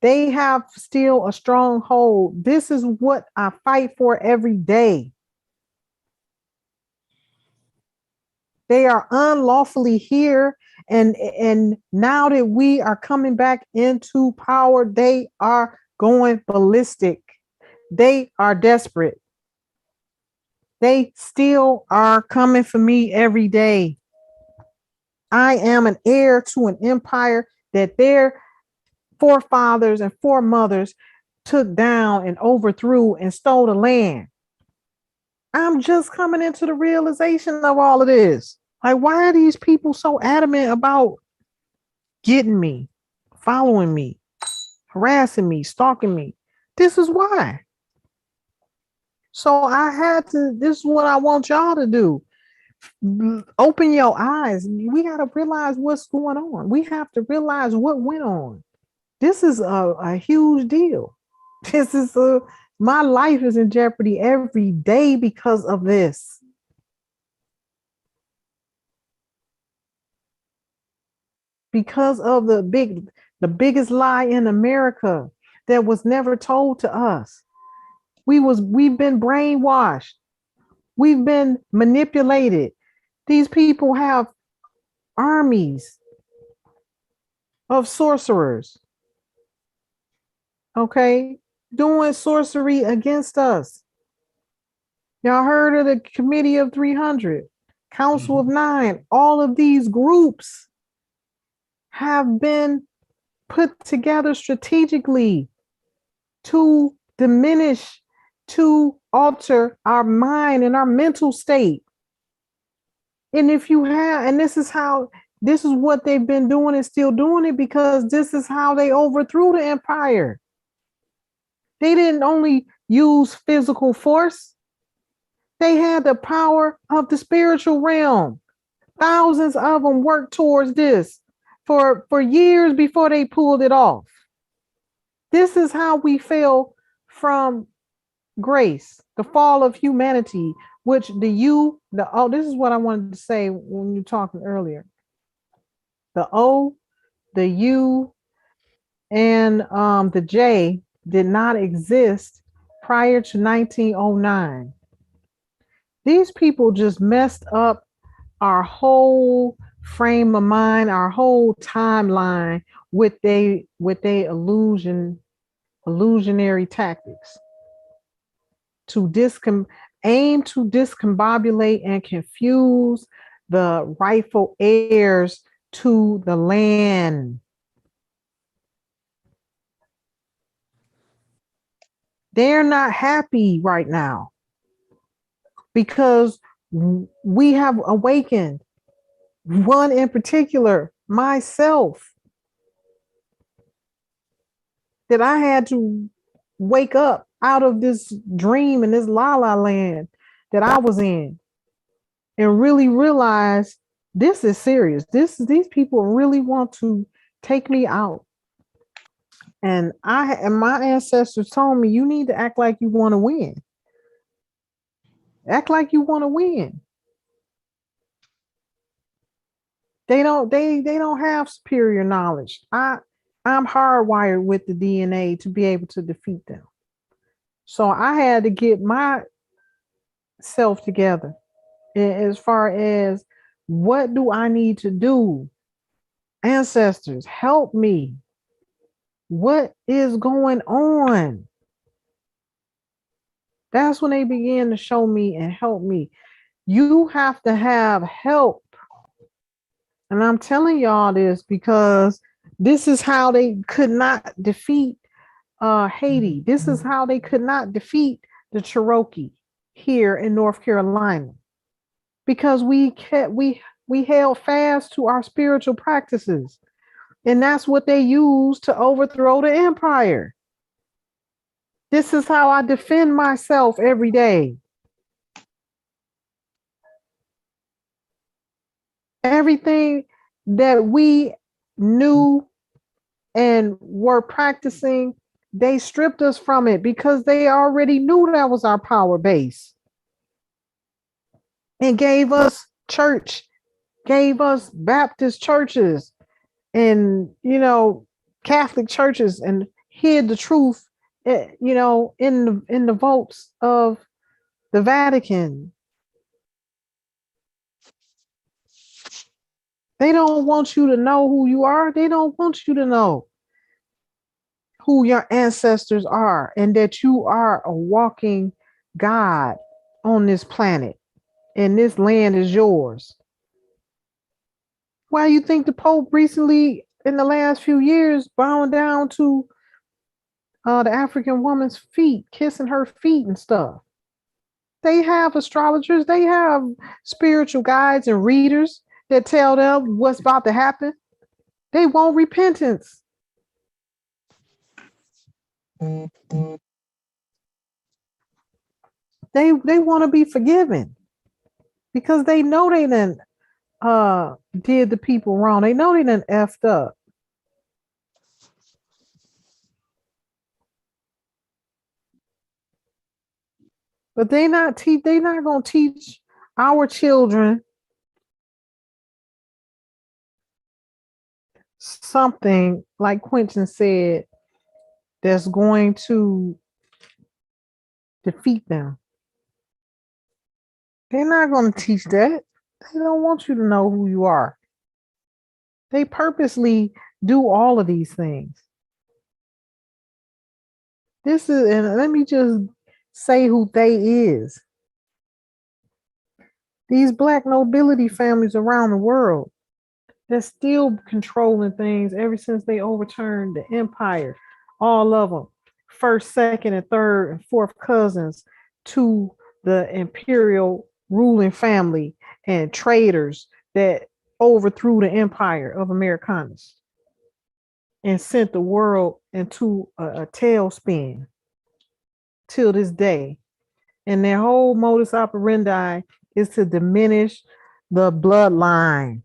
They have still a stronghold. This is what I fight for every day. They are unlawfully here. And now that we are coming back into power, they are going ballistic. They are desperate. They still are coming for me every day. I am an heir to an empire that their forefathers and foremothers took down and overthrew and stole the land. I'm just coming into the realization of all of this. Like, why are these people so adamant about getting me, following me, harassing me, stalking me? This is why. So I had to, this is what I want y'all to do. Open your eyes. We got to realize what's going on. We have to realize what went on. This is a huge deal. This is my life is in jeopardy every day because of this. Because of the biggest lie in America that was never told to us. We've been brainwashed. We've been manipulated. These people have armies of sorcerers, okay, doing sorcery against us. Y'all heard of the Committee of 300, Council of Nine? All of these groups have been put together strategically to diminish, to alter our mind and our mental state. And if you have, and this is what they've been doing and still doing it, because this is how they overthrew the empire. They didn't only use physical force, they had the power of the spiritual realm. Thousands of them worked towards this for years before they pulled it off. This is how we fell from grace, the fall of humanity, which this is what I wanted to say when you were talking earlier. The O, the U, and the J did not exist prior to 1909. These people just messed up our whole frame of mind, our whole timeline with illusionary tactics to aim to discombobulate and confuse the rightful heirs to the land. They're not happy right now because we have awakened. One in particular, myself, that I had to wake up out of this dream and this la la land that I was in and really realize this is serious. These people really want to take me out. And my ancestors told me, you need to act like you want to win. Act like you want to win. They don't have superior knowledge. I'm hardwired with the DNA to be able to defeat them. So I had to get myself together as far as what do I need to do? Ancestors, help me. What is going on? That's when they began to show me and help me. You have to have help. And I'm telling y'all this because this is how they could not defeat Haiti. This is how they could not defeat the Cherokee here in North Carolina, because we held fast to our spiritual practices, and that's what they used to overthrow the empire. This is how I defend myself every day. Everything that we knew and were practicing, they stripped us from it because they already knew that was our power base and gave us church, gave us Baptist churches and, Catholic churches, and hid the truth, in the vaults of the Vatican. They don't want you to know who you are. They don't want you to know who your ancestors are and that you are a walking God on this planet and this land is yours. Why you think the Pope recently in the last few years bowing down to the African woman's feet, kissing her feet and stuff? They have astrologers, they have spiritual guides and readers that tell them what's about to happen. They want repentance. They want to be forgiven because they know they done did the people wrong. They know they done effed up. But they not gonna teach our children something like Quentin said that's going to defeat them. They're not going to teach that. They don't want you to know who you are. They purposely do all of these things. This is, and let me just say who they is. These black nobility families around the world that's still controlling things ever since they overturned the empire. All of them, first, second, and third, and fourth cousins to the imperial ruling family and traders that overthrew the empire of Americanus and sent the world into a tailspin till this day. And their whole modus operandi is to diminish the bloodline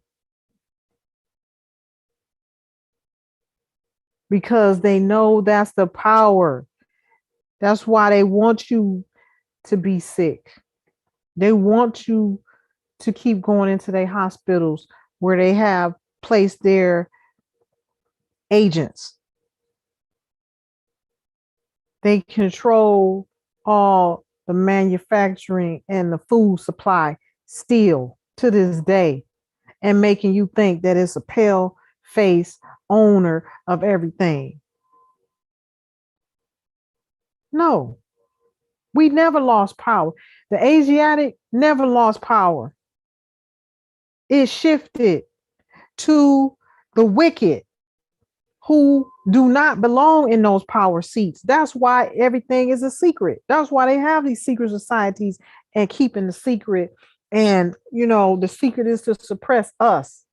because they know that's the power. That's why they want you to be sick. They want you to keep going into their hospitals where they have placed their agents. They control all the manufacturing and the food supply still to this day, and making you think that it's a pale face owner of everything. No, we never lost power. The Asiatic never lost power. It shifted to the wicked who do not belong in those power seats. That's why everything is a secret. That's why they have these secret societies and keeping the secret. And, you know, the secret is to suppress us.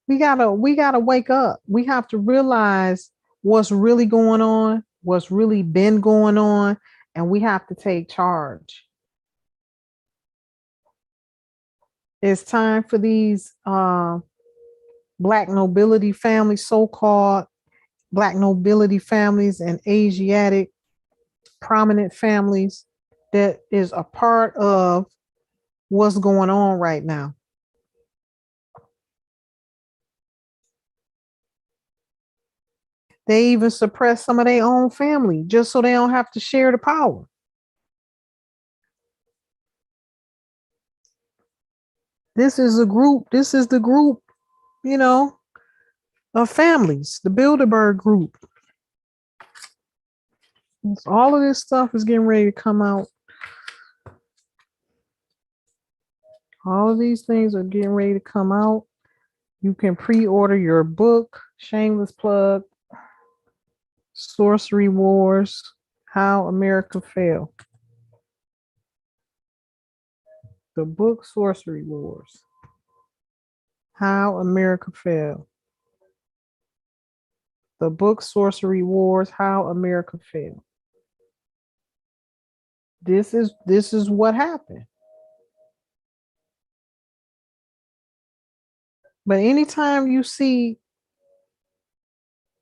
We gotta wake up. We have to realize what's really going on, what's really been going on, and we have to take charge. It's time for these black nobility families, so-called black nobility families and Asiatic prominent families that is a part of what's going on right now. They even suppress some of their own family just so they don't have to share the power. This is a group, this is the group, you know, of families, the Bilderberg group. All of this stuff is getting ready to come out. All of these things are getting ready to come out. You can pre-order your book, shameless plug, Sorcery Wars, How America Fell. The book Sorcery Wars, How America Fell. The book Sorcery Wars, How America Fell. This is what happened. But anytime you see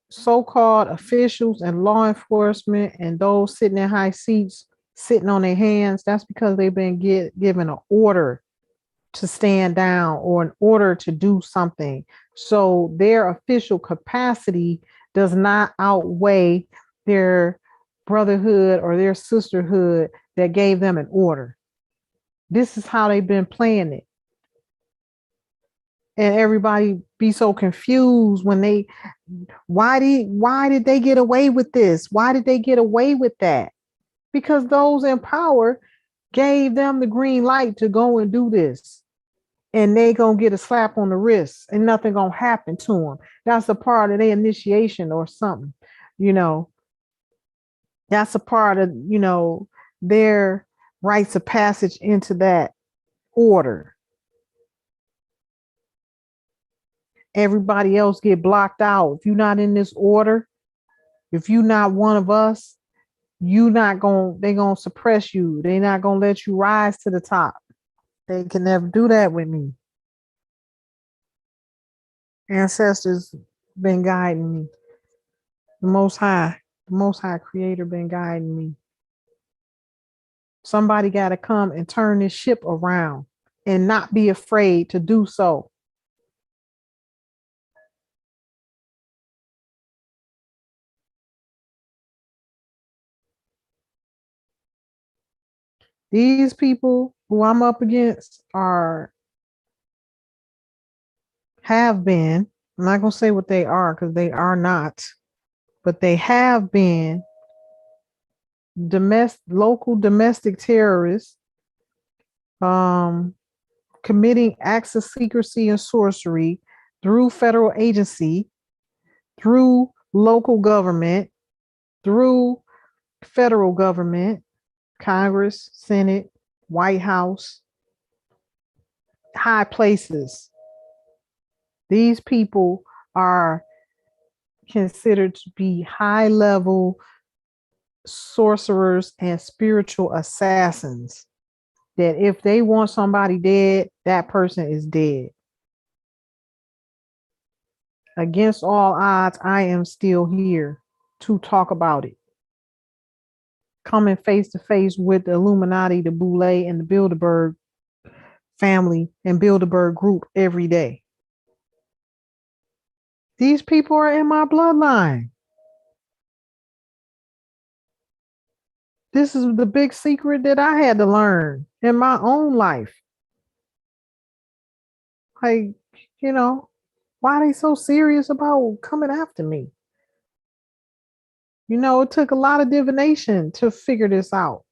so-called officials and law enforcement and those sitting in high seats sitting on their hands, that's because they've been given an order to stand down or an order to do something. So their official capacity does not outweigh their brotherhood or their sisterhood that gave them an order. This is how they've been playing it. And everybody be so confused when they why did they get away with this? Why did they get away with that? Because those in power gave them the green light to go and do this. And they gonna get a slap on the wrist and nothing gonna happen to them. That's a part of their initiation or something, you know. That's a part of, their rites of passage into that order. Everybody else get blocked out. If you're not in this order, if you're not one of us, they gonna suppress you. They not gonna let you rise to the top. They can never do that with me. Ancestors been guiding me. The most high creator been guiding me. Somebody got to come and turn this ship around and not be afraid to do so. These people who I'm up against have been, I'm not going to say what they are because they are not, but they have been local domestic terrorists, committing acts of secrecy and sorcery through federal agency, through local government, through federal government, Congress, Senate, White House, high places. These people are considered to be high level sorcerers and spiritual assassins. That if they want somebody dead, that person is dead. Against all odds, I am still here to talk about it. Coming face to face with the Illuminati, the Boule, and the Bilderberg family and Bilderberg group every day. These people are in my bloodline. This is the big secret that I had to learn in my own life. Like, why are they so serious about coming after me? It took a lot of divination to figure this out.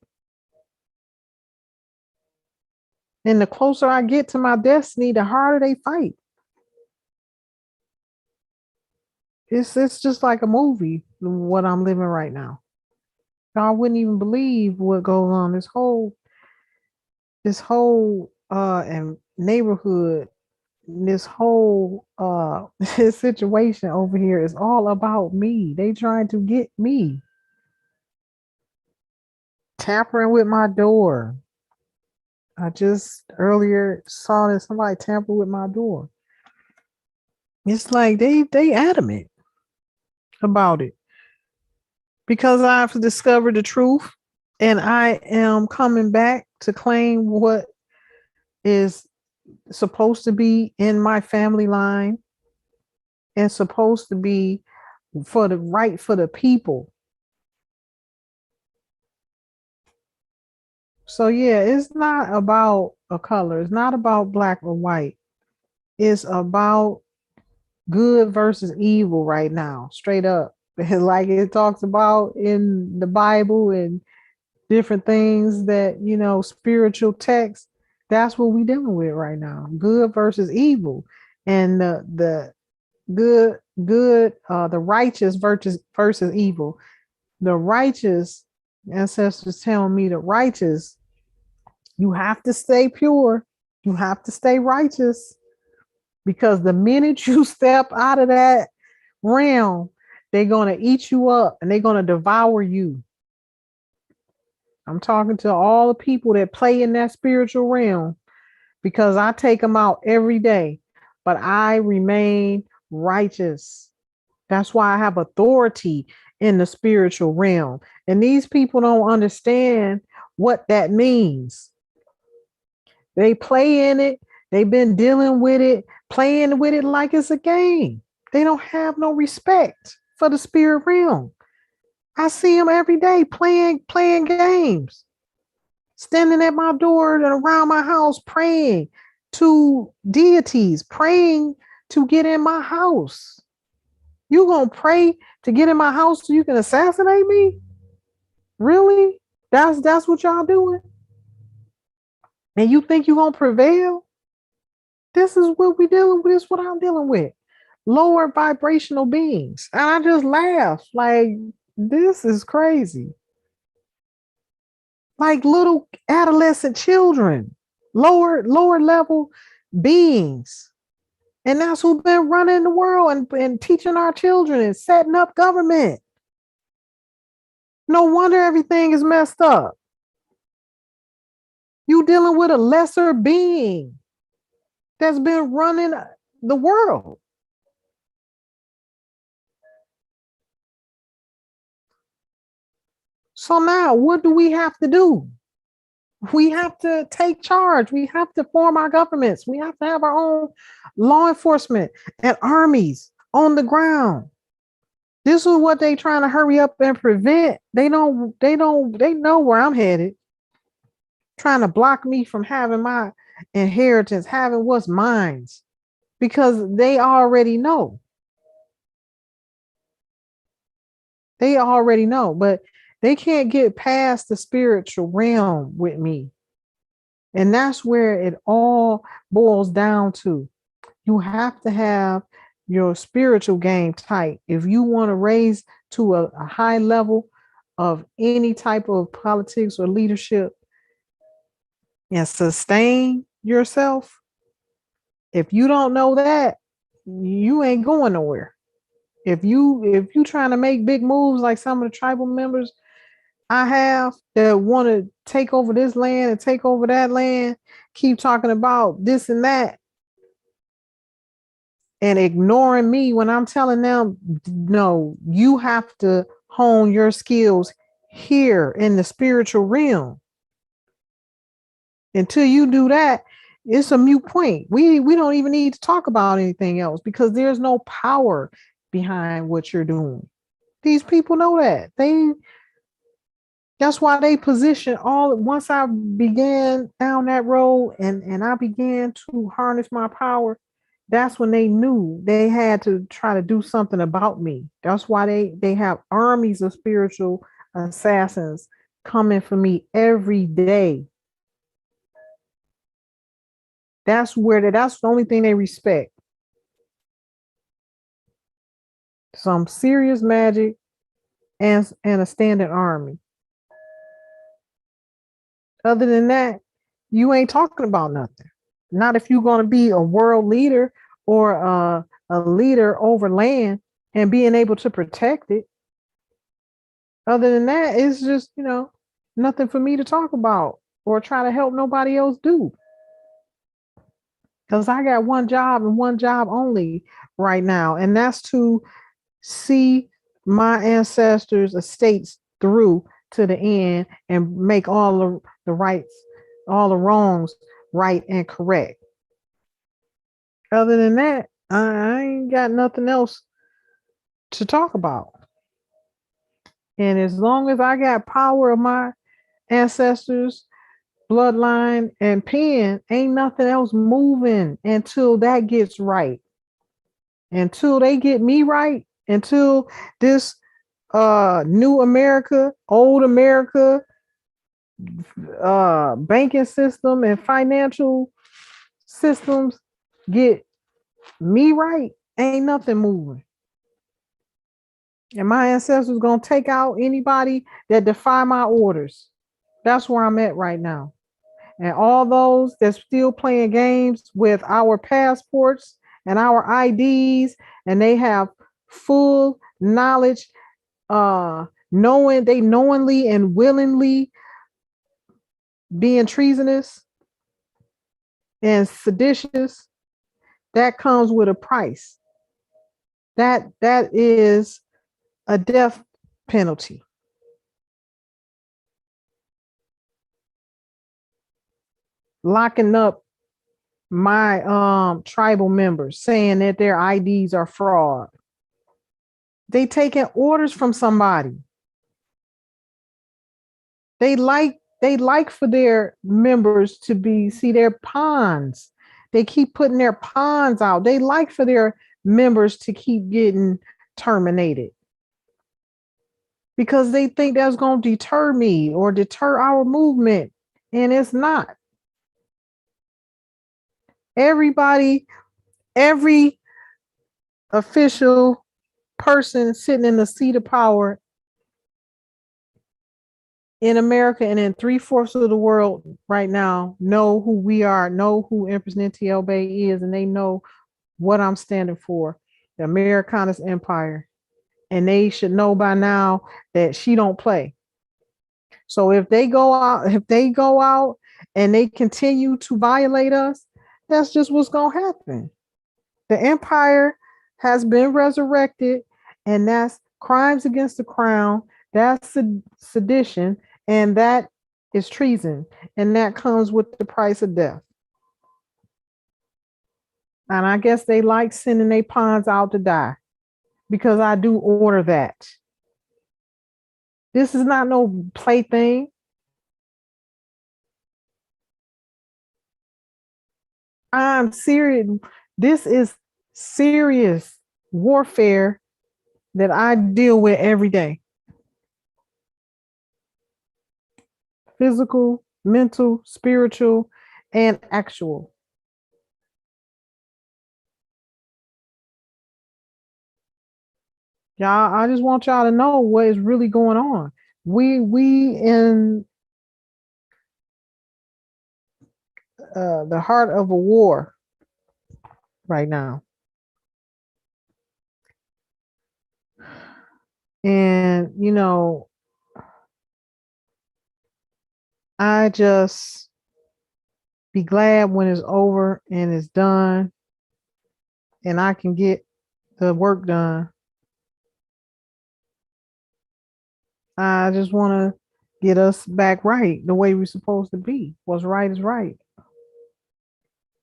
And the closer I get to my destiny, the harder they fight. It's just like a movie, what I'm living right now. I wouldn't even believe what goes on. This whole and neighborhood, this whole this situation over here is all about me. They trying to get me. Tampering with my door. I just earlier saw that somebody tampered with my door. It's like they adamant about it. Because I've discovered the truth and I am coming back to claim what is supposed to be in my family line and supposed to be for the people. So yeah, it's not about a color. It's not about black or white. It's about good versus evil right now, straight up. Like it talks about in the Bible and different things that, spiritual texts. That's what we're dealing with right now. Good versus evil. And the the righteous versus evil. The righteous, ancestors telling me the righteous, you have to stay pure. You have to stay righteous. Because the minute you step out of that realm, they're going to eat you up and they're going to devour you. I'm talking to all the people that play in that spiritual realm because I take them out every day, but I remain righteous. That's why I have authority in the spiritual realm. And these people don't understand what that means. They play in it. They've been dealing with it, playing with it like it's a game. They don't have no respect for the spirit realm. I see them every day playing games, standing at my door and around my house praying. to deities, praying to get in my house. You gonna pray to get in my house so you can assassinate me? Really? That's what y'all doing? And you think you gonna prevail? This is what we dealing with. This is what I'm dealing with. Lower vibrational beings. And I just laugh. Like, this is crazy. Like little adolescent children, lower level beings. And that's who've been running the world and teaching our children and setting up government. No wonder everything is messed up. You dealing with a lesser being that's been running the world. So now what do we have to do? We have to take charge. We have to form our governments. We have to have our own law enforcement and armies on the ground. This is what they trying to hurry up and prevent. They know where I'm headed. Trying to block me from having my inheritance, having what's mine, because they already know. They already know, but they can't get past the spiritual realm with me. And that's where it all boils down to. You have to have your spiritual game tight. If you want to raise to a high level of any type of politics or leadership and sustain yourself, if you don't know that, you ain't going nowhere. If you trying to make big moves like some of the tribal members I have that want to take over this land and take over that land, keep talking about this and that, and ignoring me when I'm telling them, no, you have to hone your skills here in the spiritual realm. Until you do that, it's a moot point. We don't even need to talk about anything else because there's no power behind what you're doing. These people know that. That's why they position all. Once I began down that road and I began to harness my power, that's when they knew they had to try to do something about me. That's why they have armies of spiritual assassins coming for me every day. That's the only thing they respect. Some serious magic and a standing army. Other than that, you ain't talking about nothing. Not if you're going to be a world leader or a leader over land and being able to protect it. Other than that, it's just, nothing for me to talk about or try to help nobody else do. Because I got one job and one job only right now, and that's to see my ancestors' estates through to the end and make all the rights, all the wrongs right and correct. Other than that, I ain't got nothing else to talk about. And as long as I got power of my ancestors, bloodline, and pen, ain't nothing else moving until that gets right. Until they get me right, until this new America, old America, banking system and financial systems get me right, ain't nothing moving. And my ancestors gonna take out anybody that defy my orders. That's where I'm at right now. And all those that's still playing games with our passports and our IDs, and they have full knowledge, they knowingly and willingly being treasonous and seditious, that comes with a price. That is a death penalty. Locking up my tribal members, saying that their IDs are fraud. They taking orders from somebody. They like for their members to see their pawns, They keep putting their pawns out. They like for their members to keep getting terminated because they think that's going to deter me or deter our movement. And it's not. Everybody, every official person sitting in the seat of power in America and in 3/4 of the world right now know who we are, know who Empress Ninti El Bey is, and they know what I'm standing for, the Americanist Empire. And they should know by now that she don't play. So if they go out and they continue to violate us, that's just what's gonna happen. The empire has been resurrected, and that's crimes against the crown, that's sedition, and that is treason, and that comes with the price of death. And I guess they like sending their pawns out to die because I do order that. This is not no plaything. I'm serious. This is serious warfare that I deal with every day. Physical, mental, spiritual, and actual. Y'all, I just want y'all to know what is really going on. We in the heart of a war right now. And, you know, I just be glad when it's over and it's done and I can get the work done. I just want to get us back right the way we're supposed to be. What's right is right.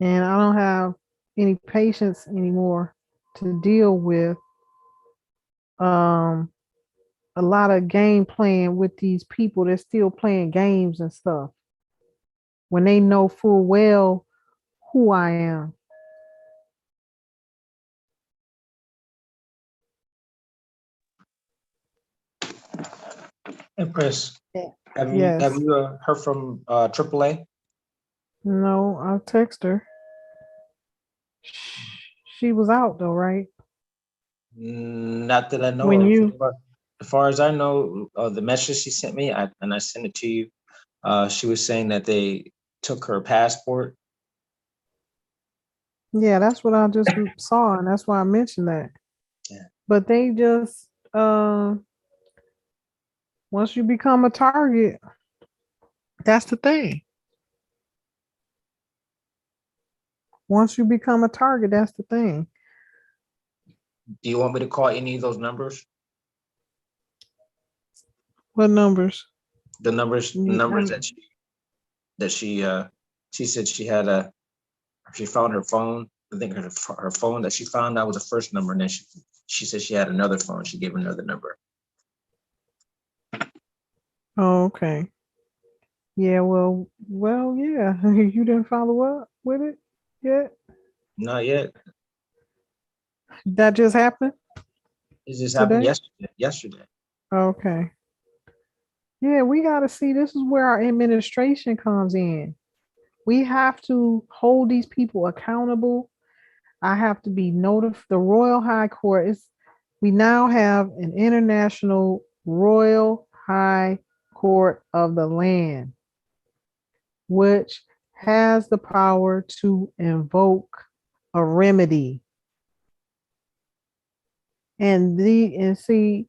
And I don't have any patience anymore to deal with a lot of game playing with these people that's still playing games and stuff when they know full well who I am. Empress, have Yes. you heard from AAA? No, I'll text her. She was out though, right? Not that I know When of. you, But as far as I know, the message she sent me, and I sent it to you. She was saying that they took her passport. yeah, that's what I just saw, and that's why I mentioned that. Yeah. But they just, once you become a target, that's the thing. Once you become a target, that's the thing. Do you want me to call any of those numbers? What numbers? The numbers Um, that she said she had she found her phone. I think her phone that she found out was the first number, and then she said she had another phone. She gave another number. oh, okay. Yeah, yeah. You didn't follow up with it yet? Not yet. That just happened It just happened today? yesterday. Yesterday. Okay. Yeah, we got to see. This is where our administration comes in. We have to hold these people accountable. I have to be notified. The Royal High Court is, we now have an international Royal High Court of the land, which has the power to invoke a remedy. And see,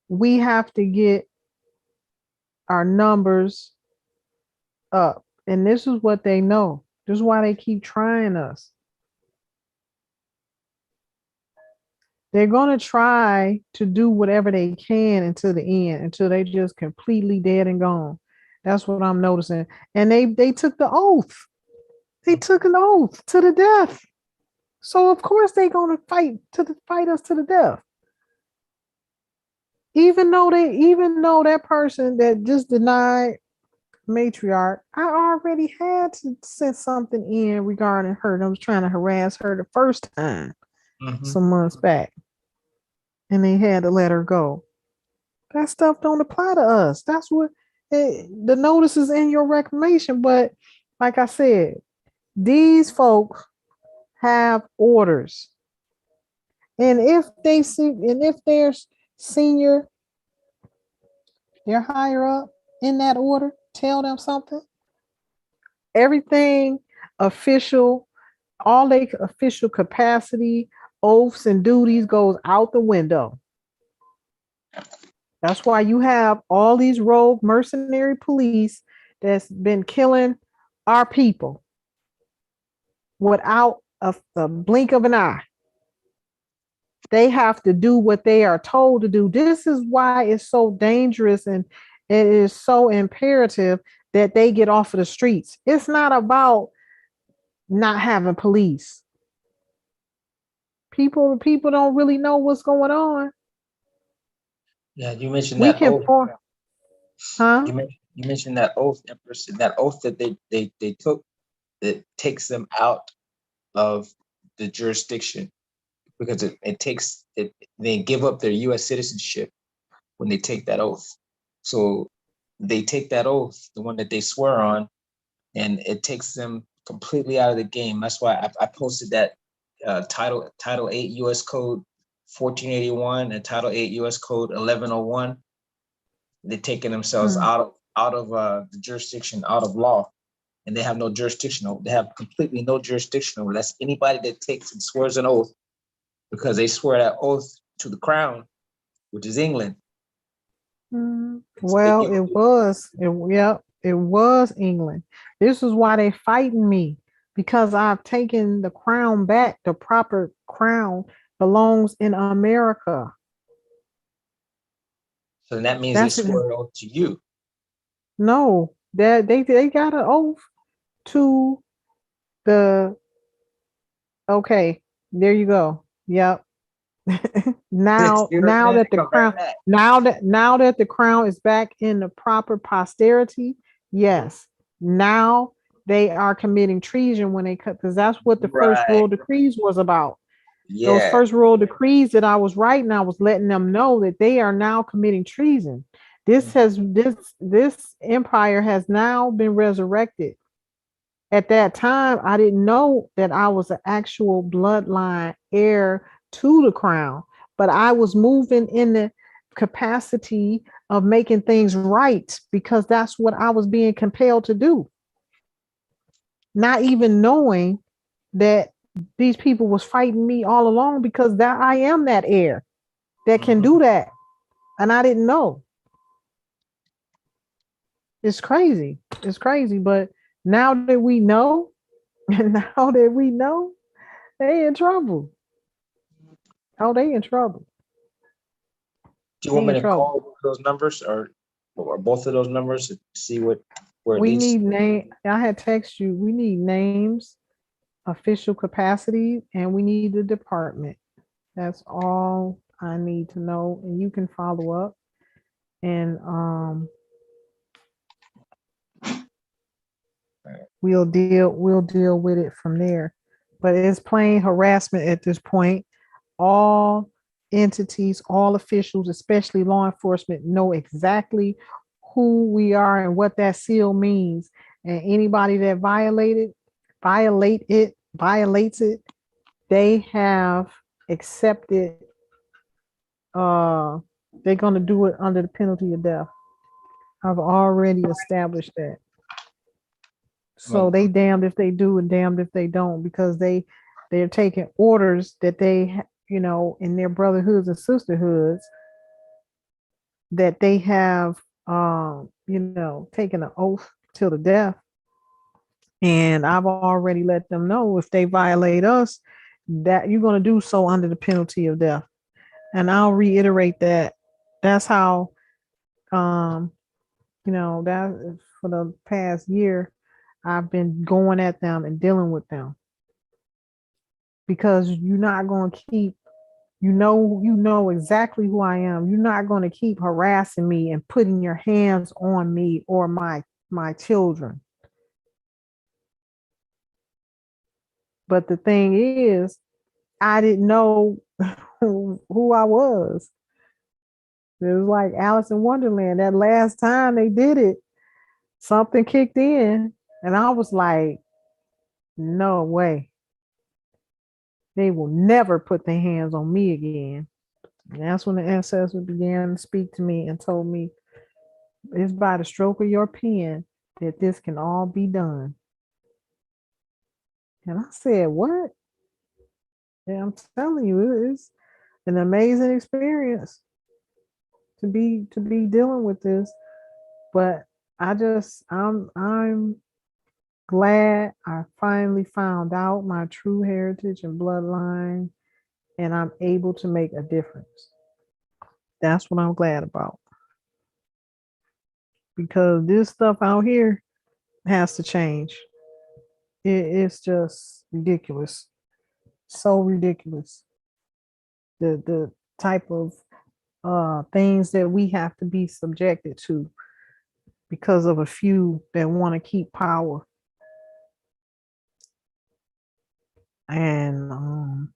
we have to get our numbers up. And this is what they know. This is why they keep trying us. They're going to try to do whatever they can until the end, until they just completely dead and gone. That's what I'm noticing. And they took the oath. They took an oath to the death. So of course they're going to fight us to the death. Even though that person that just denied matriarch, I already had to send something in regarding her. I was trying to harass her the first time some months back, and they had to let her go. That stuff don't apply to us. That's what the notice is in your reclamation. But like I said, these folks have orders, and if they see, and if they're senior, they're higher up in that order, tell them something. Everything official, all their official capacity, oaths and duties goes out the window. That's why you have all these rogue mercenary police that's been killing our people without a blink of an eye. They have to do what they are told to do. This is why it's so dangerous and it is so imperative that they get off of the streets. It's not about not having police. People don't really know what's going on. Yeah, you mentioned We that can oath. form, huh? You mentioned that oath, Empress, and that oath that they took that takes them out of the jurisdiction because it takes it. They give up their U.S. citizenship when they take that oath. So they take that oath, the one that they swear on, and it takes them completely out of the game. That's why I posted that Title 8 U.S. Code 1481 and Title 8 U.S. Code 1101. They're taking themselves out of the jurisdiction, out of law, and they have no jurisdiction over. They have completely no jurisdiction over. That's anybody that takes and swears an oath because they swear that oath to the crown, which is England. Well, it was. It was England. This is why they fighting me because I've taken the crown back. The proper crown belongs in America. So that means they That's it. swear an oath to you. No, that they got an oath to the. Okay, there you go. Yep. now You know what I'm now saying? that They the come right crown back. now that the crown is back in the proper posterity, yes, now they are committing treason when they cut, because that's what the first Right. royal decrees was about. Those Yeah. first royal decrees that I was writing, I was letting them know that they are now committing treason. This empire has now been resurrected. At that time, I didn't know that I was an actual bloodline heir to the crown, but I was moving in the capacity of making things right because that's what I was being compelled to do. Not even knowing that these people was fighting me all along because that I am that heir that can do that. And I didn't know. It's crazy. It's crazy. But now that we know, and now that we know, they in trouble. Oh, they in trouble. Do you They want me in to trouble. call those numbers or both of those numbers to see where it We leads? need name. I had text you. We need names, official capacity, and we need the department. That's all I need to know. And you can follow up and we'll deal with it from there. But it's plain harassment at this point. All entities, all officials, especially law enforcement, know exactly who we are and what that seal means. And anybody that violates it, they have accepted uh they're gonna do it under the penalty of death. I've already established that. So they damned if they do and damned if they don't, because they're taking orders that they in their brotherhoods and sisterhoods that they have taken an oath till the death. And I've already let them know if they violate us, that you're going to do so under the penalty of death. And I'll reiterate that. That's how that for the past year I've been going at them and dealing with them, because you're not going to keep, you know exactly who I am. You're not going to keep harassing me and putting your hands on me or my my children. But the thing is, I didn't know who I was. It was like Alice in Wonderland. That last time they did it, something kicked in, and I was like, no way. They will never put their hands on me again. And that's when the ancestors began to speak to me and told me it's by the stroke of your pen that this can all be done. And I said, what? Yeah, I'm telling you, it's an amazing experience to be dealing with this. But I'm glad I finally found out my true heritage and bloodline, and I'm able to make a difference. That's what I'm glad about. Because this stuff out here has to change. It's just ridiculous. So ridiculous. The type of things that we have to be subjected to because of a few that want to keep power. And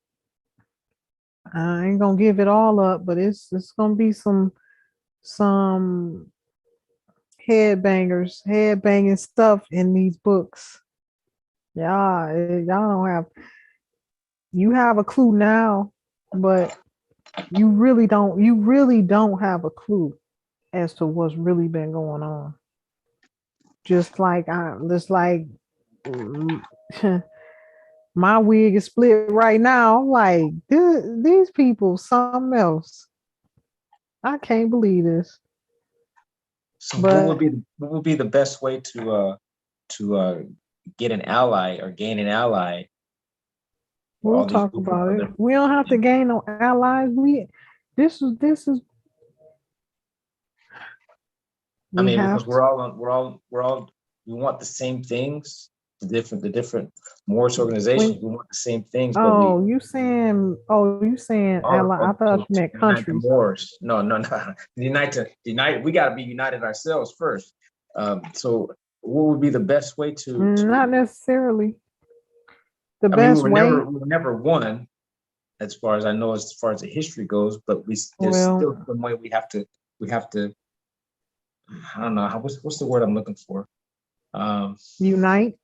I ain't gonna give it all up, but it's gonna be some head banging stuff in these books. Y'all don't have, you have a clue now, but you really don't have a clue as to what's really been going on. Just like my wig is split right now. I'm like, these people, something else. I can't believe this. So But what would be the best way to get an ally or gain an ally? For we'll all these talk different about it. other, We don't have to gain no allies. This is I we mean, have because we want the same things. The different Morris when organizations, we want the same things, but we you saying are ally. I thought you meant unite the countries. Moors. No, no, no. Unite. We got to be united ourselves first. So, what would be the best way to? Not necessarily. The I mean, best way, we were never one, as far as I know, as far as the history goes. But there's still well, some way we have to. I don't know what's the word I'm looking for. Um, unite,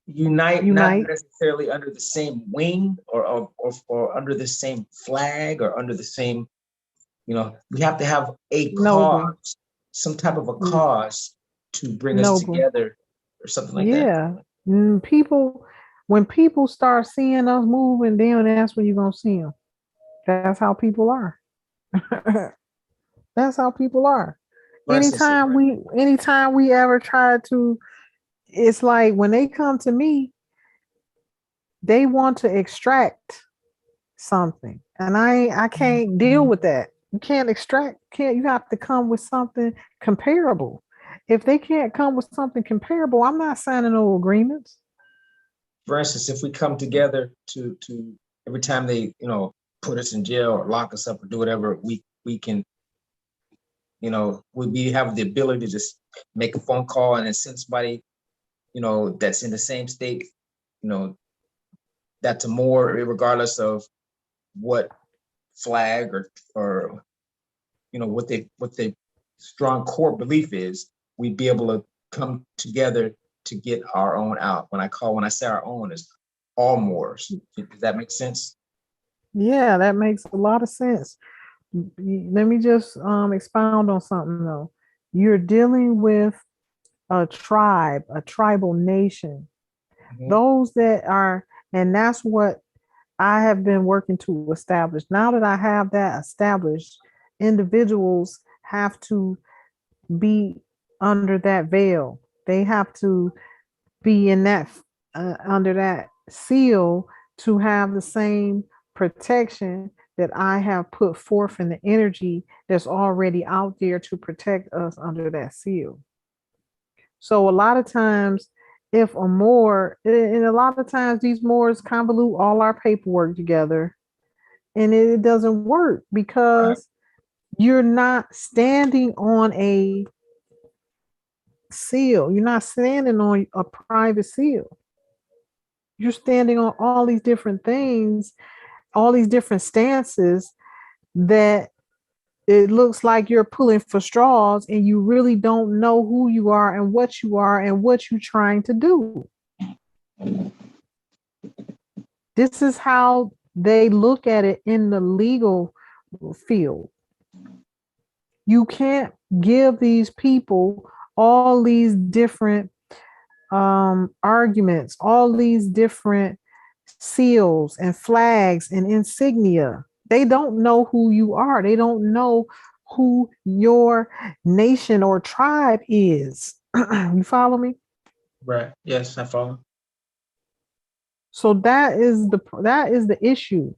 Unite, not unite. necessarily under the same wing or under the same flag or under the same, we have to have a Noble. cause, some type of a Mm, cause to bring us noble. together or something like that. Yeah. People, when people start seeing us moving, then that's when you're gonna see them. That's how people are. That's how people are. For instance, Anytime we ever try to, it's like when they come to me, they want to extract something. And I can't deal with that. You can't extract, can't you have to come with something comparable. If they can't come with something comparable, I'm not signing no agreements. if we come together to every time they, put us in jail or lock us up or do whatever, we can, we have the ability to just make a phone call and then send somebody, that's in the same state, you know, that's a more, regardless of what flag or what they strong core belief is, we'd be able to come together to get our own out. When I say our own, is all Moors. Does that make sense? Yeah, that makes a lot of sense. Let me just expound on something though. You're dealing with a tribe, a tribal nation. Mhm. Those that are, and that's what I have been working to establish. Now that I have that established, individuals have to be under that veil. They have to be in that under that seal to have the same protection that I have put forth in the energy that's already out there to protect us under that seal. So a lot of times, if a Moor, and a lot of times these Moors convolute all our paperwork together, and it doesn't work Right. because you're not standing on a seal. You're not standing on a private seal. You're standing on all these different things, all these different stances that it looks like you're pulling for straws and you really don't know who you are and what you're trying to do. This is how they look at it in the legal field. You can't give these people all these different arguments, all these different seals and flags and insignia. They don't know who you are. They don't know who your nation or tribe is. You follow me? Right. Yes, I follow. So that is the issue.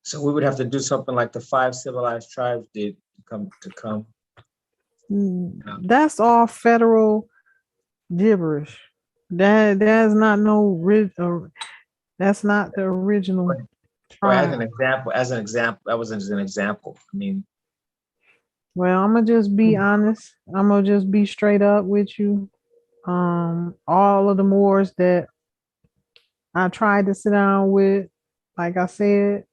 So we would have to do something like the 5 civilized tribes did to come. That's all federal gibberish. That's not that's not the original Or tribe. as an example, that was an example. I mean, Well, I'm gonna just be honest. I'm gonna just be straight up with you. All of the Moors that I tried to sit down with, like I said,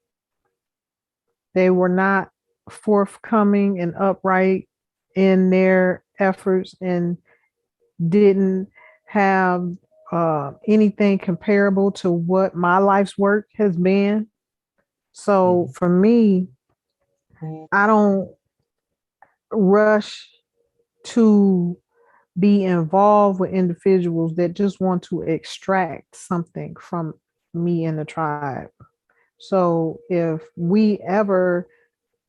they were not forthcoming and upright in their efforts and didn't have anything comparable to what my life's work has been. So for me, I don't rush to be involved with individuals that just want to extract something from me and the tribe. So if we ever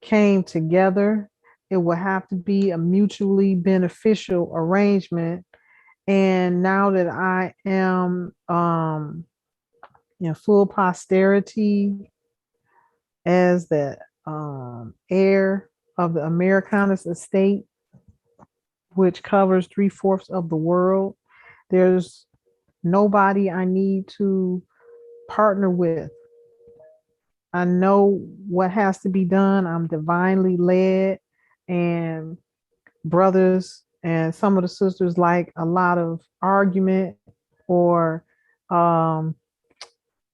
came together, it would have to be a mutually beneficial arrangement. And now that I am in full posterity as the heir of the Americanus estate, which covers 3/4 of the world, there's nobody I need to partner with. I know what has to be done. I'm divinely led, and brothers and some of the sisters like a lot of argument or um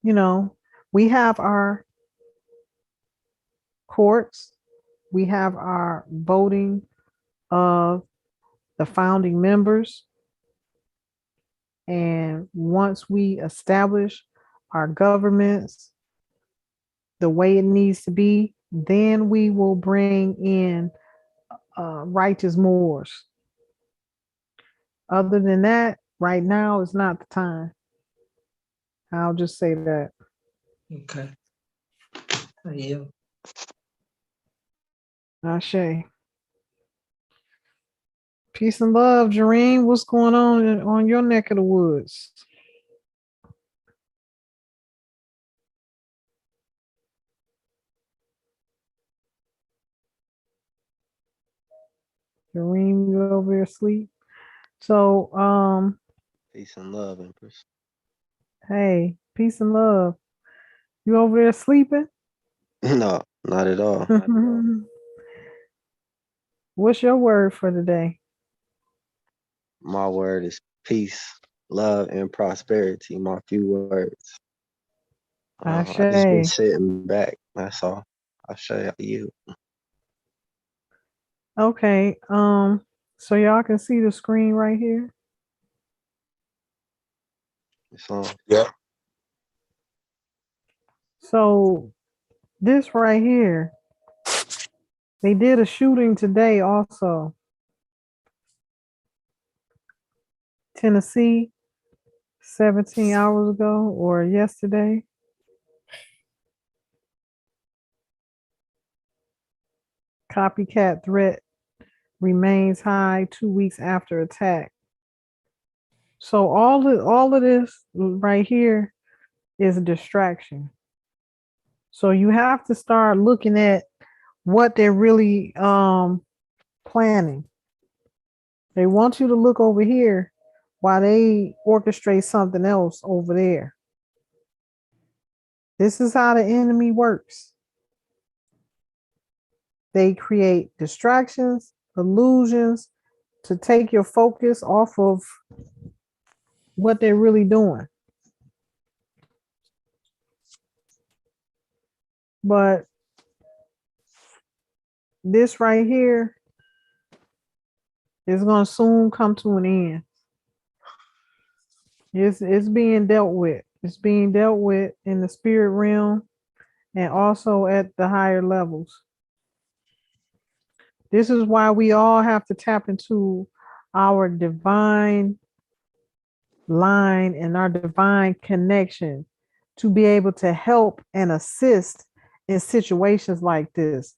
you know, we have our courts, we have our voting of the founding members, and once we establish our governments the way it needs to be, then we will bring in righteous Moors. Other than that, right now is not the time. I'll just say that. okay. Yeah. Ashe. Peace and love, Jareen. What's going on your neck of the woods? Jareen, you over there asleep? So, Peace and love, Empress. hey, peace and love. You over there sleeping? No, not at all. What's your word for today? My word is peace, love, and prosperity. My few words. I just been Ashe. sitting back. That's all. I'll show you. Okay. So y'all can see the screen right here. It's on. Yeah. So this right here, they did a shooting today also. Tennessee, 17 hours ago or yesterday. Copycat threat remains high 2 weeks after attack. So all of this right here is a distraction. So you have to start looking at what they're really planning. They want you to look over here while they orchestrate something else over there. This is how the enemy works. They create distractions, illusions, to take your focus off of what they're really doing. But this right here is going to soon come to an end. It's being dealt with. It's being dealt with in the spirit realm and also at the higher levels. This is why we all have to tap into our divine line and our divine connection to be able to help and assist in situations like this.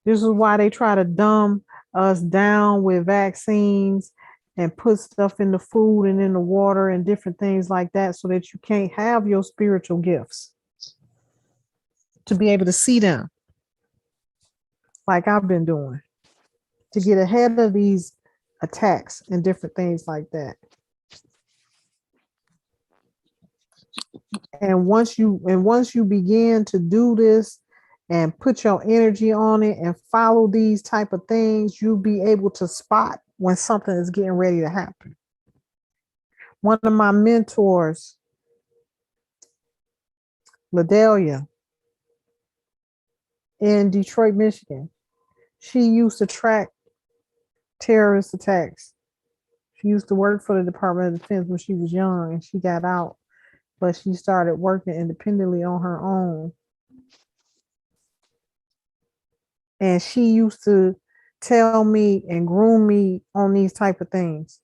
This is why they try to dumb us down with vaccines and put stuff in the food and in the water and different things like that so that you can't have your spiritual gifts to be able to see them like I've been doing to get ahead of these attacks and different things like that. And once you begin to do this and put your energy on it and follow these type of things, you'll be able to spot when something is getting ready to happen. One of my mentors, LaDelia, in Detroit, Michigan, she used to track terrorist attacks. She used to work for the Department of Defense when she was young and she got out, but she started working independently on her own. And she used to tell me and groom me on these type of things.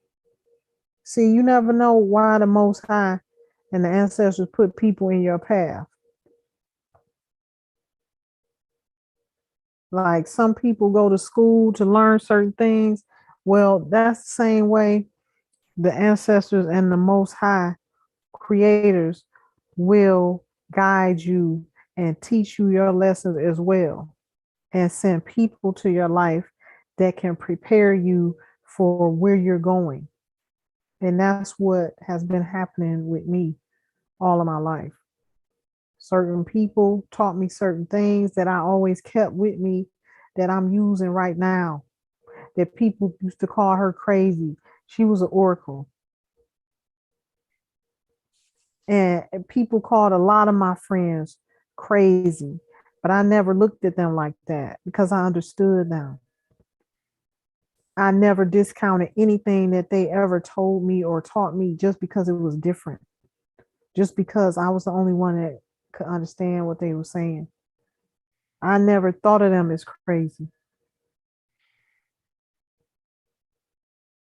See, you never know why the Most High and the ancestors put people in your path. Like some people go to school to learn certain things. Well, that's the same way the ancestors and the Most High creators will guide you and teach you your lessons as well, and send people to your life that can prepare you for where you're going. And that's what has been happening with me all of my life. Certain people taught me certain things that I always kept with me that I'm using right now. That people used to call her crazy. She was an oracle. And people called a lot of my friends crazy, but I never looked at them like that because I understood them. I never discounted anything that they ever told me or taught me just because it was different, just because I was the only one that could understand what they were saying. I never thought of them as crazy.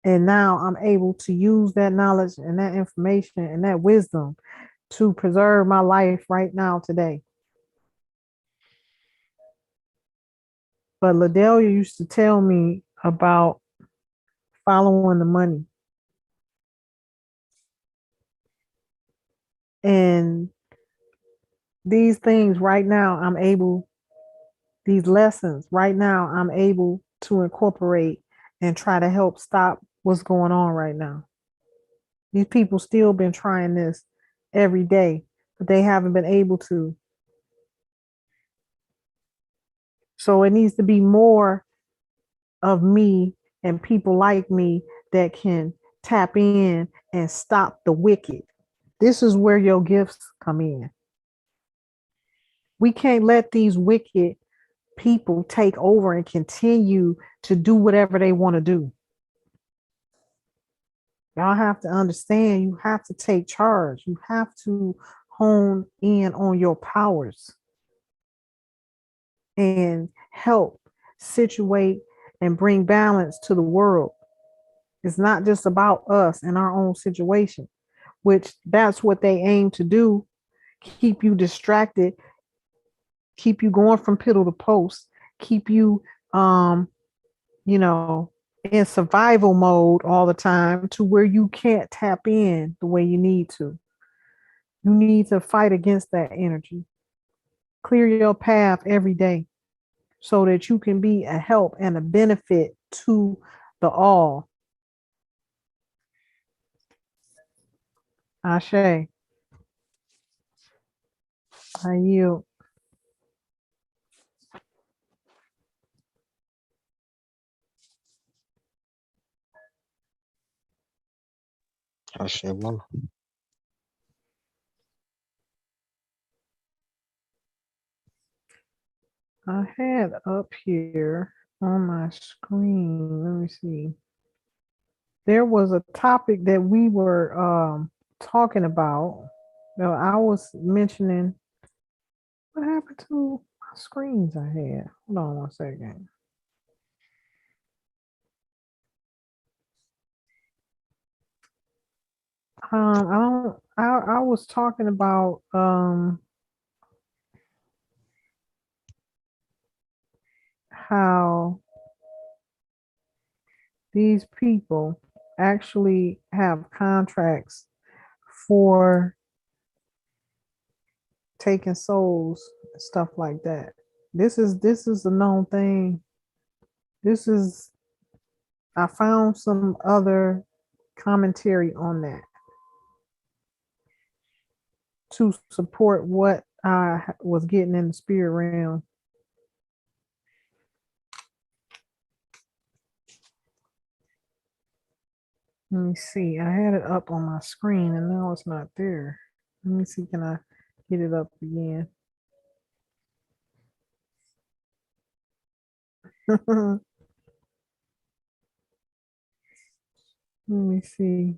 And now I'm able to use that knowledge and that information and that wisdom to preserve my life right now today. But LaDelia used to tell me about following the money. And these things right now, these lessons right now, I'm able to incorporate and try to help stop what's going on right now. These people still been trying this every day, but they haven't been able to. So it needs to be more of me and people like me that can tap in and stop the wicked. This is where your gifts come in. We can't let these wicked people take over and continue to do whatever they want to do. Y'all have to understand, you have to take charge. You have to hone in on your powers and help situate and bring balance to the world. It's not just about us and our own situation, which that's what they aim to do. Keep you distracted, keep you going from pillar to post, keep you you know, in survival mode all the time to where you can't tap in the way you need to. You need to fight against that energy. Clear your path every day so that you can be a help and a benefit to the all. Ashe. I yield. I said, well, I had up here on my screen, let me see. There was a topic that we were talking about. No, I was mentioning what happened to my screens I had. Hold on one second. I don't I was talking about how these people actually have contracts for taking souls, stuff like that. This is a known thing. This is I found some other commentary on that to support what I was getting in the spirit realm. Let me see. I had it up on my screen and now it's not there. Let me see. Can I get it up again? Let me see.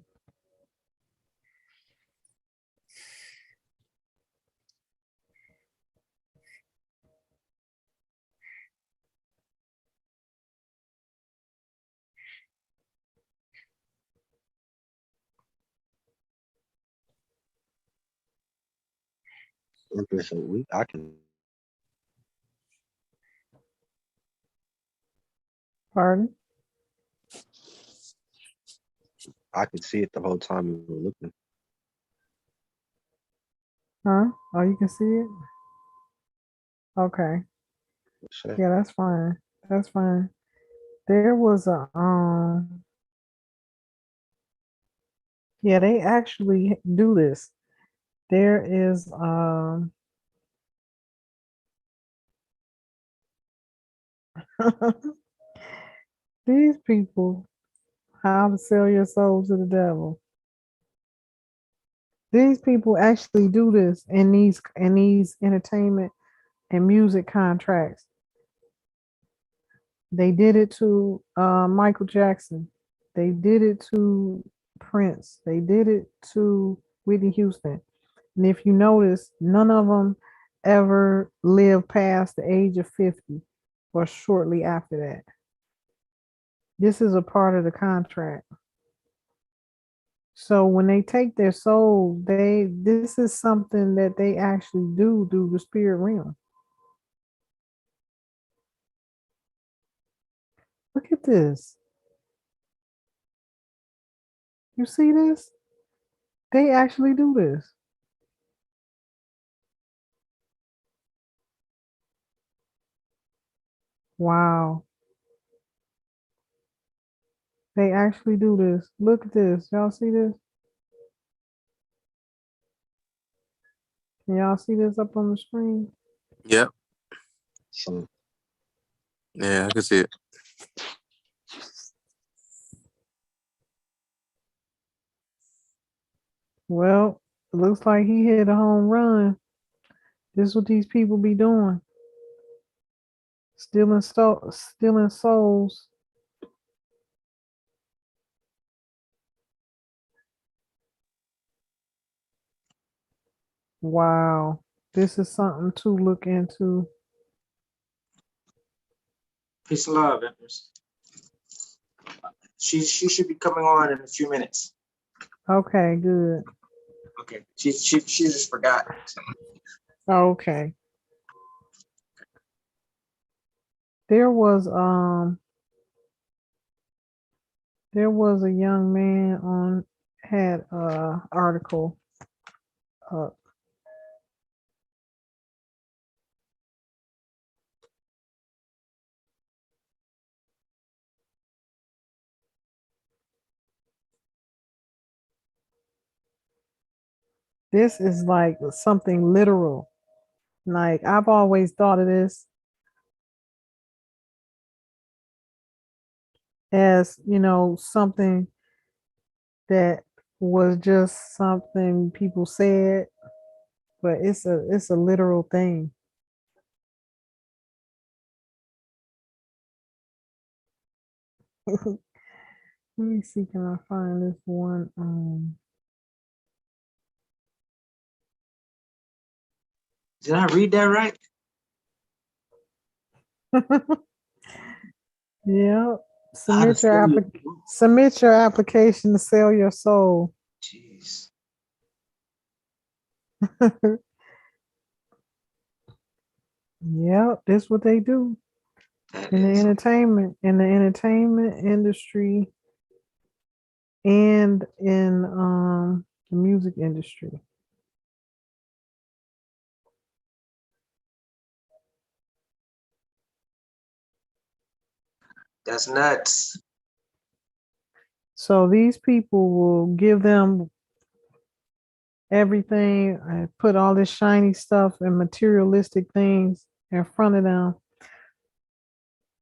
Empress, Pardon? I could see it the whole time you were looking. Huh? Oh, you can see it? Okay. Shit. Yeah, that's fine. That's fine. There was a yeah, they actually do this. There is these people, how to sell your soul to the devil. These people actually do this in these entertainment and music contracts. They did it to Michael Jackson. They did it to Prince. They did it to Whitney Houston. And if you notice, none of them ever lived past the age of 50 or shortly after that. This is a part of the contract. So when they take their soul, this is something that they actually do the spirit realm. Look at this. You see this? They actually do this. Wow. They actually do this. Look at this. Y'all see this? Can y'all see this up on the screen? Yep. So Yeah, I can see it. Well, it looks like he hit a home run. This is what these people be doing. Stealing souls. Wow. This is something to look into. Peace and love, Empress. She should be coming on in a few minutes. Okay, good. Okay. She just forgot. Okay. There was a young man on had a article up. This is like something literal. Like I've always thought of this as, something that was just something people said, but it's a literal thing. Let me see, can I find this one? Did I read that right? Yeah. How to sell your Submit your application to sell your soul. Jeez. Yep, that's what they do That in the is entertainment industry and in the music industry. that's nuts. So these people will give them everything and put all this shiny stuff and materialistic things in front of them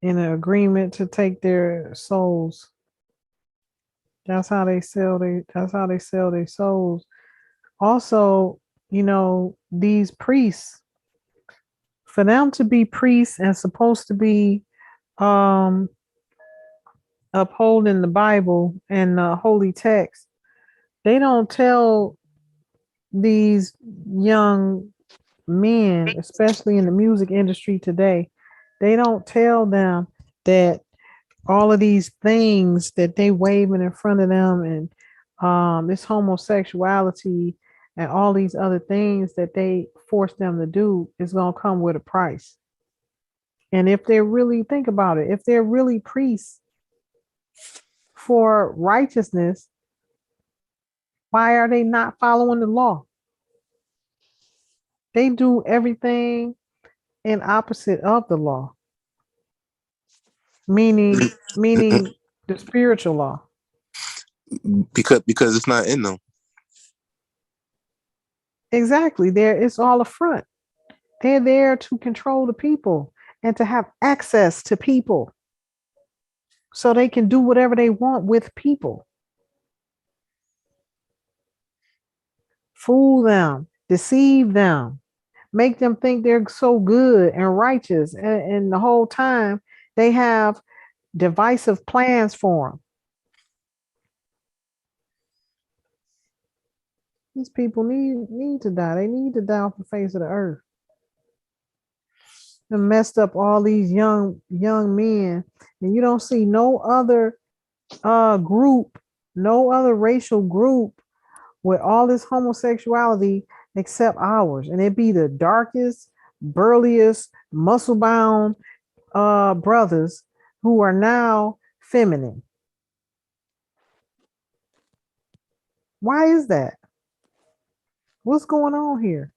in an agreement to take their souls. That's how they sell their souls. Also, these priests, for them to be priests and supposed to be um upholding the Bible and the holy text, they don't tell these young men, especially in the music industry today, they don't tell them that all of these things that they waving in front of them and this homosexuality and all these other things that they force them to do is going to come with a price. And if they're really, think about it, if they're really priests for righteousness, why are they not following the law? They do everything in opposite of the law, meaning the spiritual law. because it's not in them. Exactly. It's all a front. They're there to control the people and to have access to people so they can do whatever they want with people. Fool them, deceive them, make them think they're so good and righteous. And the whole time they have divisive plans for them. These people need to die. They need to die off the face of the earth. And messed up all these young men, and you don't see no other group, no other racial group with all this homosexuality except ours, and it be the darkest, burliest, muscle bound brothers who are now feminine. Why is that? What's going on here?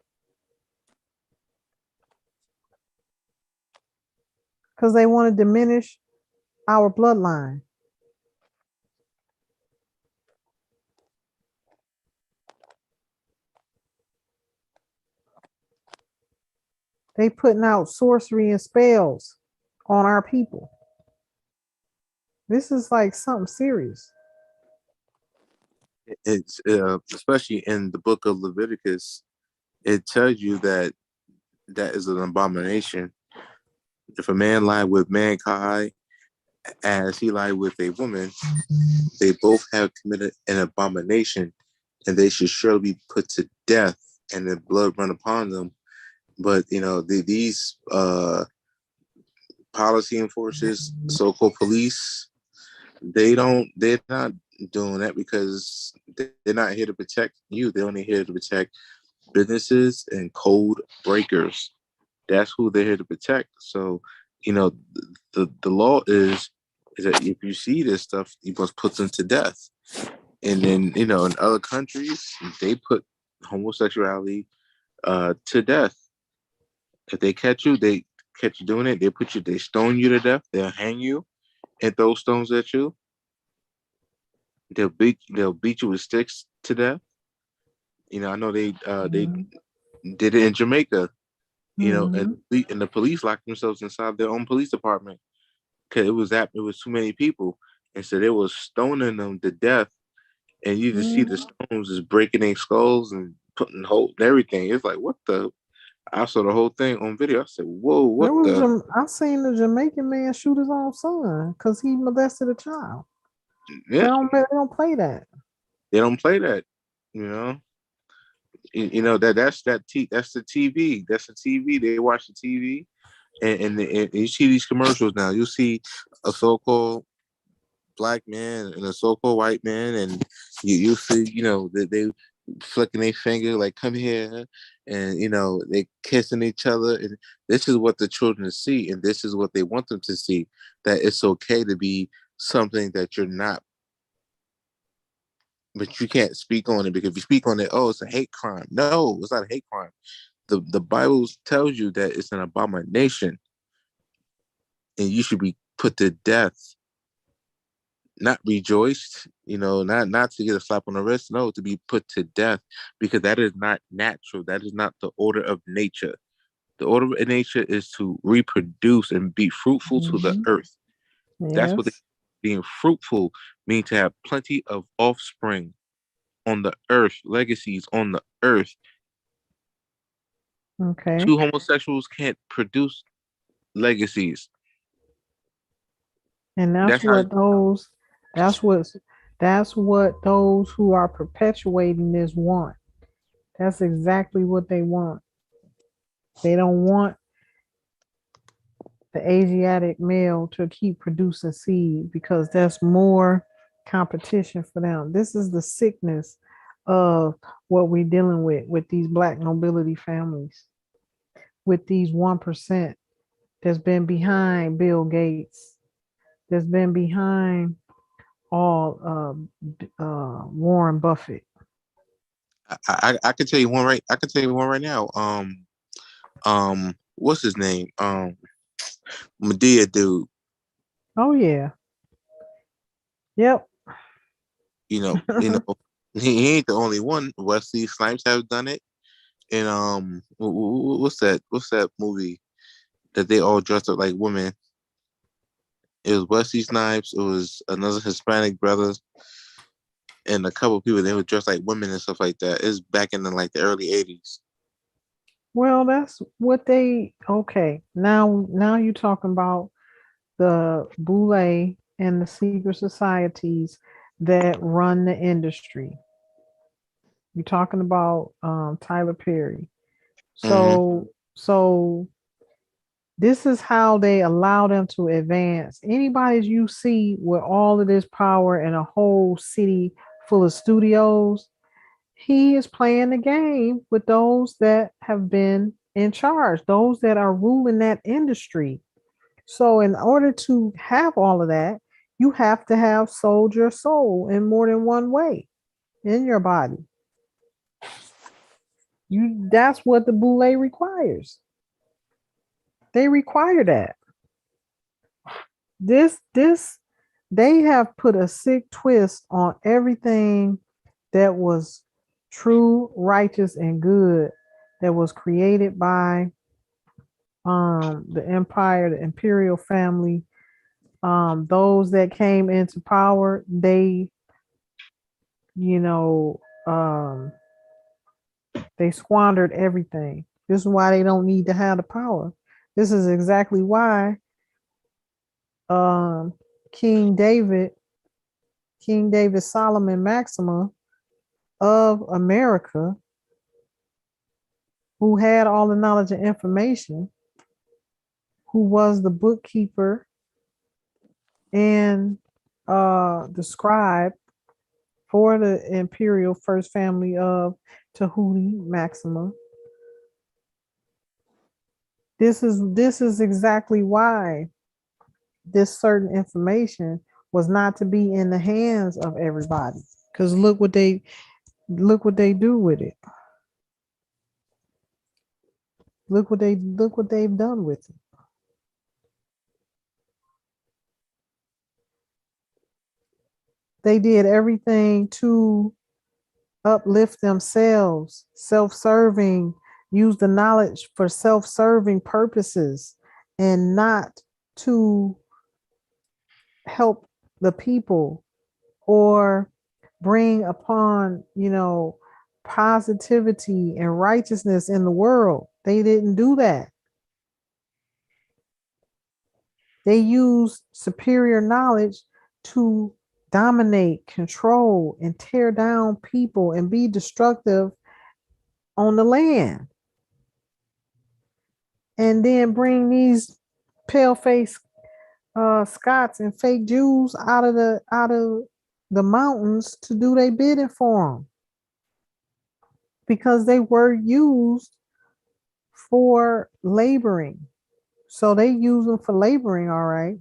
Because they want to diminish our bloodline. They putting out sorcery and spells on our people. This is like something serious. It's especially in the book of Leviticus, it tells you that is an abomination. If a man lie with mankind as he lied with a woman, they both have committed an abomination, and they should surely be put to death, and the blood run upon them. But these policy enforcers, so-called police, they're not doing that because they're not here to protect you. They're only here to protect businesses and code breakers. That's who they're here to protect. So, the law is that if you see this stuff, you must put them to death. And then, in other countries, they put homosexuality to death. If they catch you doing it, they stone you to death, they'll hang you and throw stones at you. They'll beat you with sticks to death. I know they did it in Jamaica. Mm-hmm. And the police locked themselves inside their own police department because it was too many people, and so they was stoning them to death and you just see the Mhm. stones just breaking their skulls and putting holes and everything. It's like, what the? I saw the whole thing on video. I said, whoa, what the? I seen the Jamaican man shoot his own son because he molested a child. Yeah, They don't play that. they don't play that. You know, that's the TV. That's the TV. They watch the TV, and you see these commercials now. You see a so-called black man and a so-called white man, and you see, they flicking their finger like, come here, and they kissing each other, and this is what the children see, and this is what they want them to see, that it's okay to be something that you're not, but you can't speak on it, because if you speak on it, oh, it's a hate crime. No, it's not a hate crime. The Bible tells you that it's an abomination, and you should be put to death, not rejoiced, not to get a slap on the wrist, no, to be put to death, because that is not natural. That is not the order of nature. The order of nature is to reproduce and be fruitful to the Mhm. earth. That's what Yes. being fruitful means, to have plenty of offspring on the earth, legacies on the earth. Okay. Two homosexuals can't produce legacies. And That's how. that's what that's what those who are perpetuating this want. That's exactly what they want. They don't want the Asiatic male to keep producing seed because that's more competition for them. This is the sickness of what we're dealing with these black nobility families, with these 1% that's been behind Bill Gates, that's been behind all Warren Buffett. I can tell you one right. I can tell you one right now. What's his name? Medea dude. Oh yeah. Yep. He ain't the only one. Wesley Snipes have done it. And what's that? What's that movie that they all dressed up like women? It was Wesley Snipes. It was another Hispanic brother and a couple of people. They were dressed like women and stuff like that. It's back in the early '80s. Well, that's what they okay. Now you're talking about the Boule and the secret societies that run the industry. You're talking about Tyler Perry. Mm-hmm. So this is how they allow them to advance. Anybody you see with all of this power and a whole city full of studios, he is playing the game with those that have been in charge, those that are ruling that industry. So, in order to have all of that, you have to have sold your soul in more than one way in your body. That's what the Boule requires. They require that. This they have put a sick twist on everything that was true, righteous, and good that was created by the empire, the imperial family. Those that came into power, you know, um, they squandered everything. This is why they don't need to have the power. This is exactly why um, King David, King David Solomon Maxima of America, who had all the knowledge and information, who was the bookkeeper and the scribe for the imperial first family of Tahuti Maxima. This is exactly why this certain information was not to be in the hands of everybody. Because look what they do with it. Look what they've done with it. They did everything to uplift themselves, self-serving, use the knowledge for self-serving purposes and not to help the people or bring upon, positivity and righteousness in the world. They didn't do that. They used superior knowledge to dominate, control, and tear down people and be destructive on the land. And then bring these pale-faced Scots and fake Jews out of the mountains to do their bidding for them, because they were used for laboring. So they use them for laboring, all right,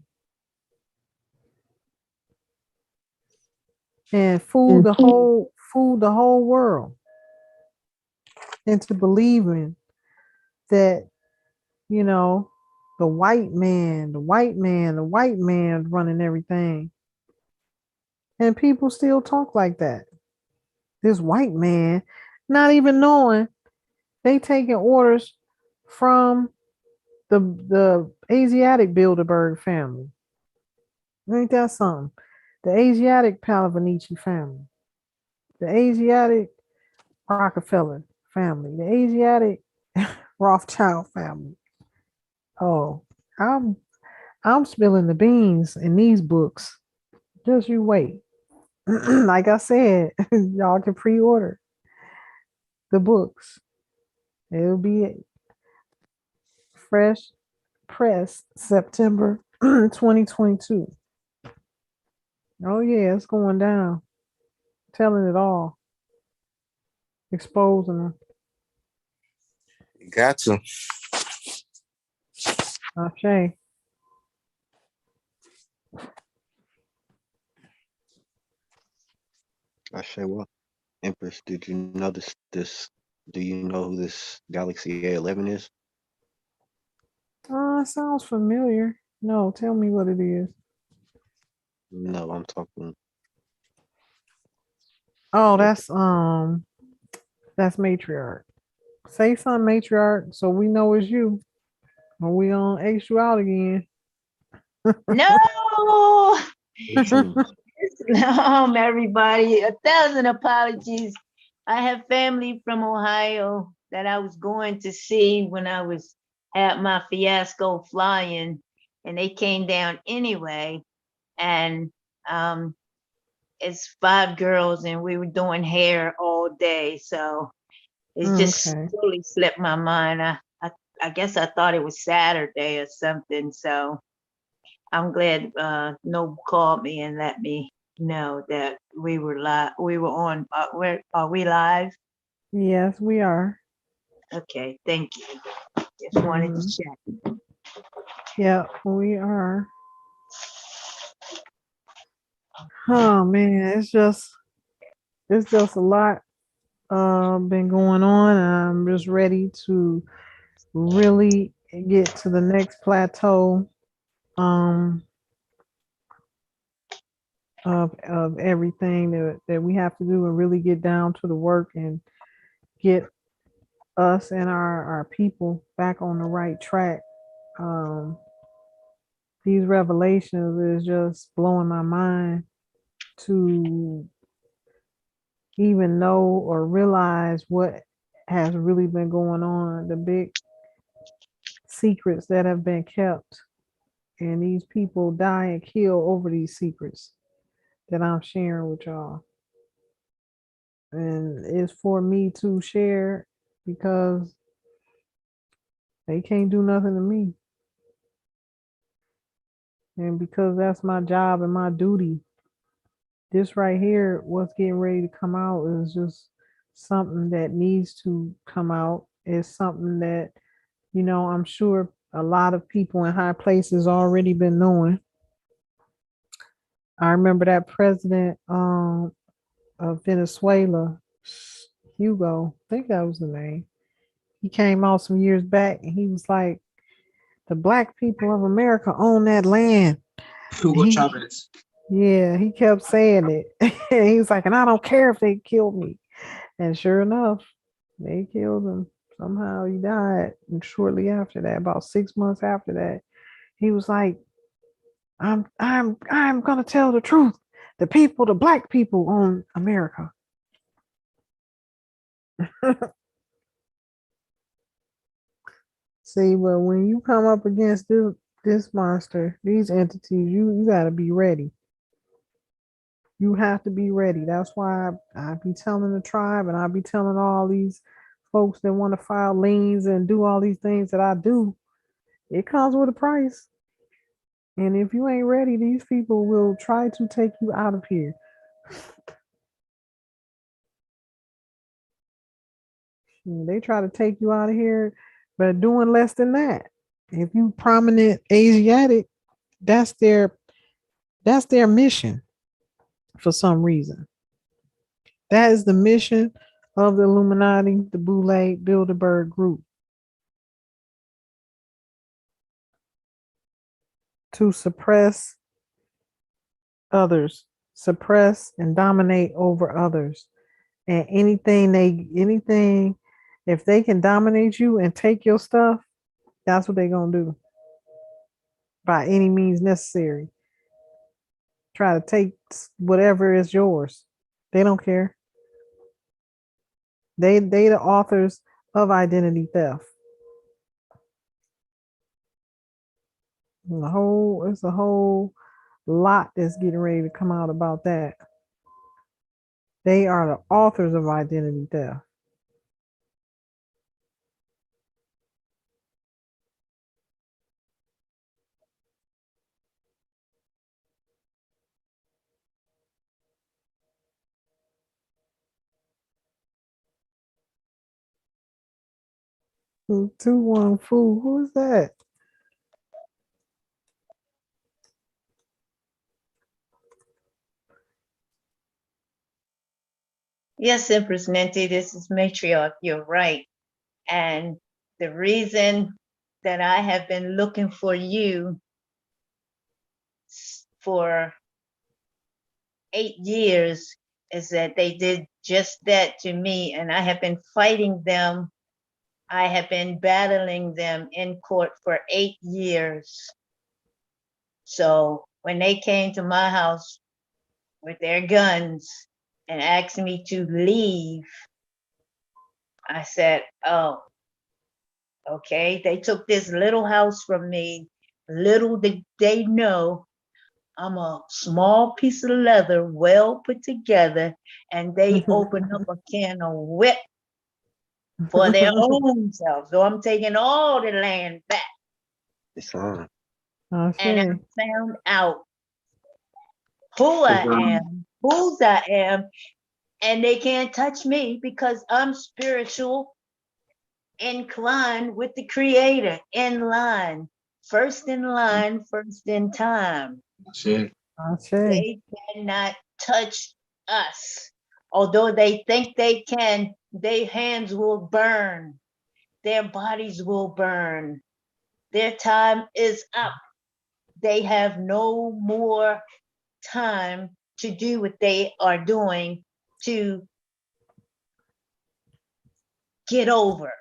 and fool the whole world into believing that, the white man running everything. And people still talk like that. This white man, not even knowing they taking orders from the Asiatic Bilderberg family. Ain't that something? The Asiatic Palavanici family, the Asiatic Rockefeller family, the Asiatic Rothschild family. Oh, I'm spilling the beans in these books. Just you wait. Like I said, y'all can pre-order the books. It'll be fresh press September 2022. Oh yeah, it's going down. Telling it all. Exposing them. Got to. Okay. I say what? Empress, did you know this do you know who this Galaxy A11 is? Sounds familiar. No, tell me what it is. No, I'm talking. Oh, that's matriarch. Say something, matriarch, so we know it's you. Or we gonna X you out again. No, Mhm. everybody. 1,000 apologies. I have family from Ohio that I was going to see when I was at my fiasco flying, and they came down anyway. And it's 5 girls, and we were doing hair all day. So it just Okay. totally slipped my mind. I guess I thought it was Saturday or something. So I'm glad Noble called me and let me know that we were live. We were on. Where are we live? Yes, we are. Okay, thank you. Just wanted to check. Yeah, we are. Oh man, it's just a lot been going on, and I'm just ready to really get to the next plateau um of everything that we have to do, and really get down to the work and get us and our people back on the right track. Um these revelations is just blowing my mind to even know or realize what has really been going on, the big secrets that have been kept, and these people die and kill over these secrets that I'm sharing with y'all. And it's for me to share because they can't do nothing to me. And because that's my job and my duty. This right here, what's getting ready to come out, is just something that needs to come out. It's something that, I'm sure a lot of people in high places already been knowing. I remember that president of Venezuela, Hugo, I think that was the name. He came out some years back and he was like, the black people of America own that land. Hugo He, Chavez. yeah, he kept saying it. And he was like, and I don't care if they kill me. And sure enough, they killed him. Somehow he died. And shortly after that, about 6 months after that, he was like, I'm gonna tell the truth. the people, the black people own America. See, but when you come up against this monster, these entities, you gotta be ready. You have to be ready. That's why I be telling the tribe and I be telling all these folks that want to file liens and do all these things that I do. It comes with a price. And if you ain't ready, these people will try to take you out of here. They try to take you out of here, but doing less than that. If you prominent Asiatic, that's their mission for some reason. That is the mission of the Illuminati, the Boule, Bilderberg group. To suppress others, suppress and dominate over others. And anything, if they can dominate you and take your stuff, that's what they're gonna do. By any means necessary. Try to take whatever is yours. They don't care. They the authors of identity theft. And it's a whole lot that's getting ready to come out about that. They are the authors of identity theft. Two one fool. Who is that? Yes, Empress Ninti, this is Matriarch. You're right. And the reason that I have been looking for you for 8 years is that they did just that to me. And I have been fighting them. I have been battling them in court for 8 years. So when they came to my house with their guns and asked me to leave, I said, oh, okay. They took this little house from me. Little did they know I'm a small piece of leather, well put together, and they opened up a can of whip for their own self. So I'm taking all the land back. It's on. And I found out who I am, whose I am, and they can't touch me because I'm spiritual, inclined with the Creator, in line, first in line, first in time. They cannot touch us. Although they think they can, their hands will burn. Their bodies will burn. Their time is up. They have no more time to do what they are doing to get over.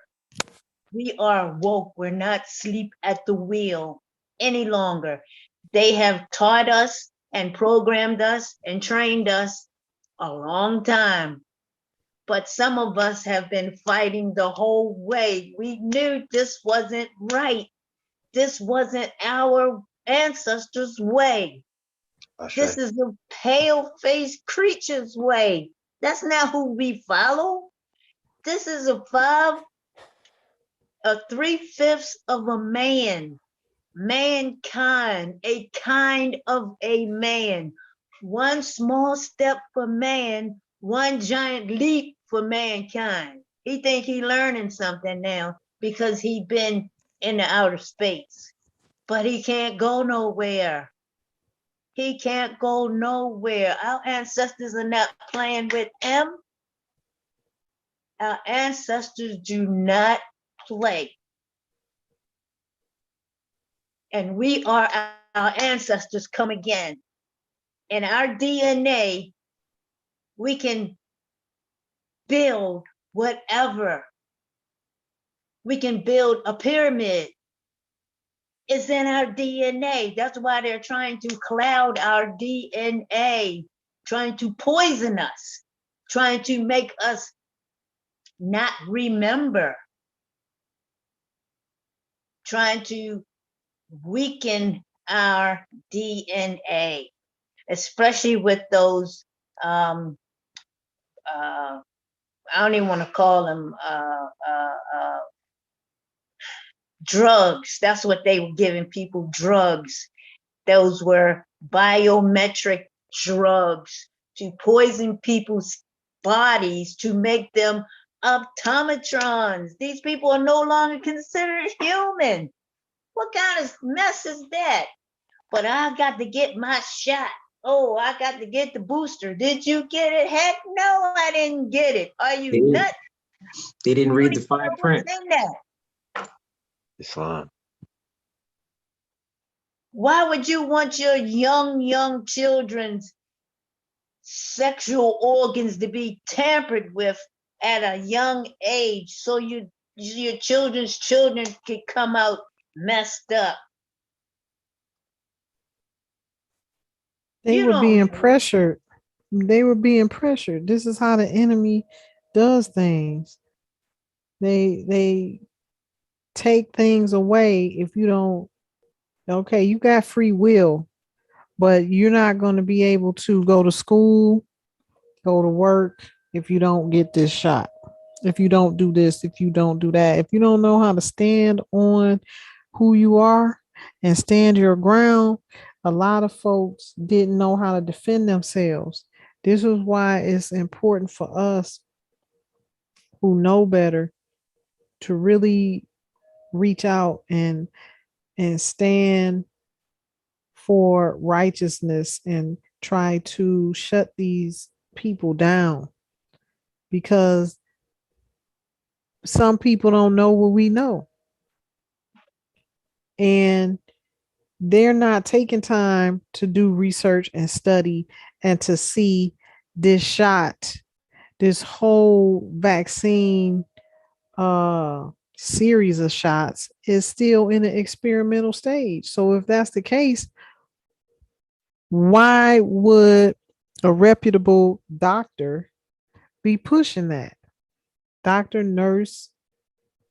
We are woke. We're not asleep at the wheel any longer. They have taught us and programmed us and trained us a long time. But some of us have been fighting the whole way. We knew this wasn't right. This wasn't our ancestors' way. This is the pale-faced creature's way. That's not who we follow. This is a 3/5 of a man, mankind, a kind of a man. One small step for man, one giant leap for mankind. He think he learning something now because he been in the outer space, but he can't go nowhere. He can't go nowhere. Our ancestors are not playing with him. Our ancestors do not play. And we are our ancestors come again. In our DNA, we can build whatever. We can build a pyramid. It's in our DNA. That's why they're trying to cloud our DNA. trying to poison us, trying to make us not remember, trying to weaken our DNA, especially with those, I don't even want to call them drugs. That's what they were giving people, drugs. Those were biometric drugs to poison people's bodies to make them optometrons. These people are no longer considered human. What kind of mess is that? But I got to get my shot. Oh, I got to get the booster. Did you get it? Heck no, I didn't get it. Are you nuts? They didn't You read don't the even know fine what's print. in that. Islam. Why would you want your young children's sexual organs to be tampered with at a young age so your children's children could come out messed up? They You were don't being know. pressured. They were being pressured. This is how the enemy does things. They take things away if you don't. Okay, you got free will, but you're not going to be able to go to school, go to work if you don't get this shot. If you don't do this, if you don't do that, if you don't know how to stand on who you are and stand your ground, a lot of folks didn't know how to defend themselves. This is why it's important for us who know better to really reach out and stand for righteousness and try to shut these people down, because some people don't know what we know, and they're not taking time to do research and study and to see this shot, this whole vaccine series of shots is still in the experimental stage. So if that's the case, why would a reputable doctor be pushing that? Doctor, nurse,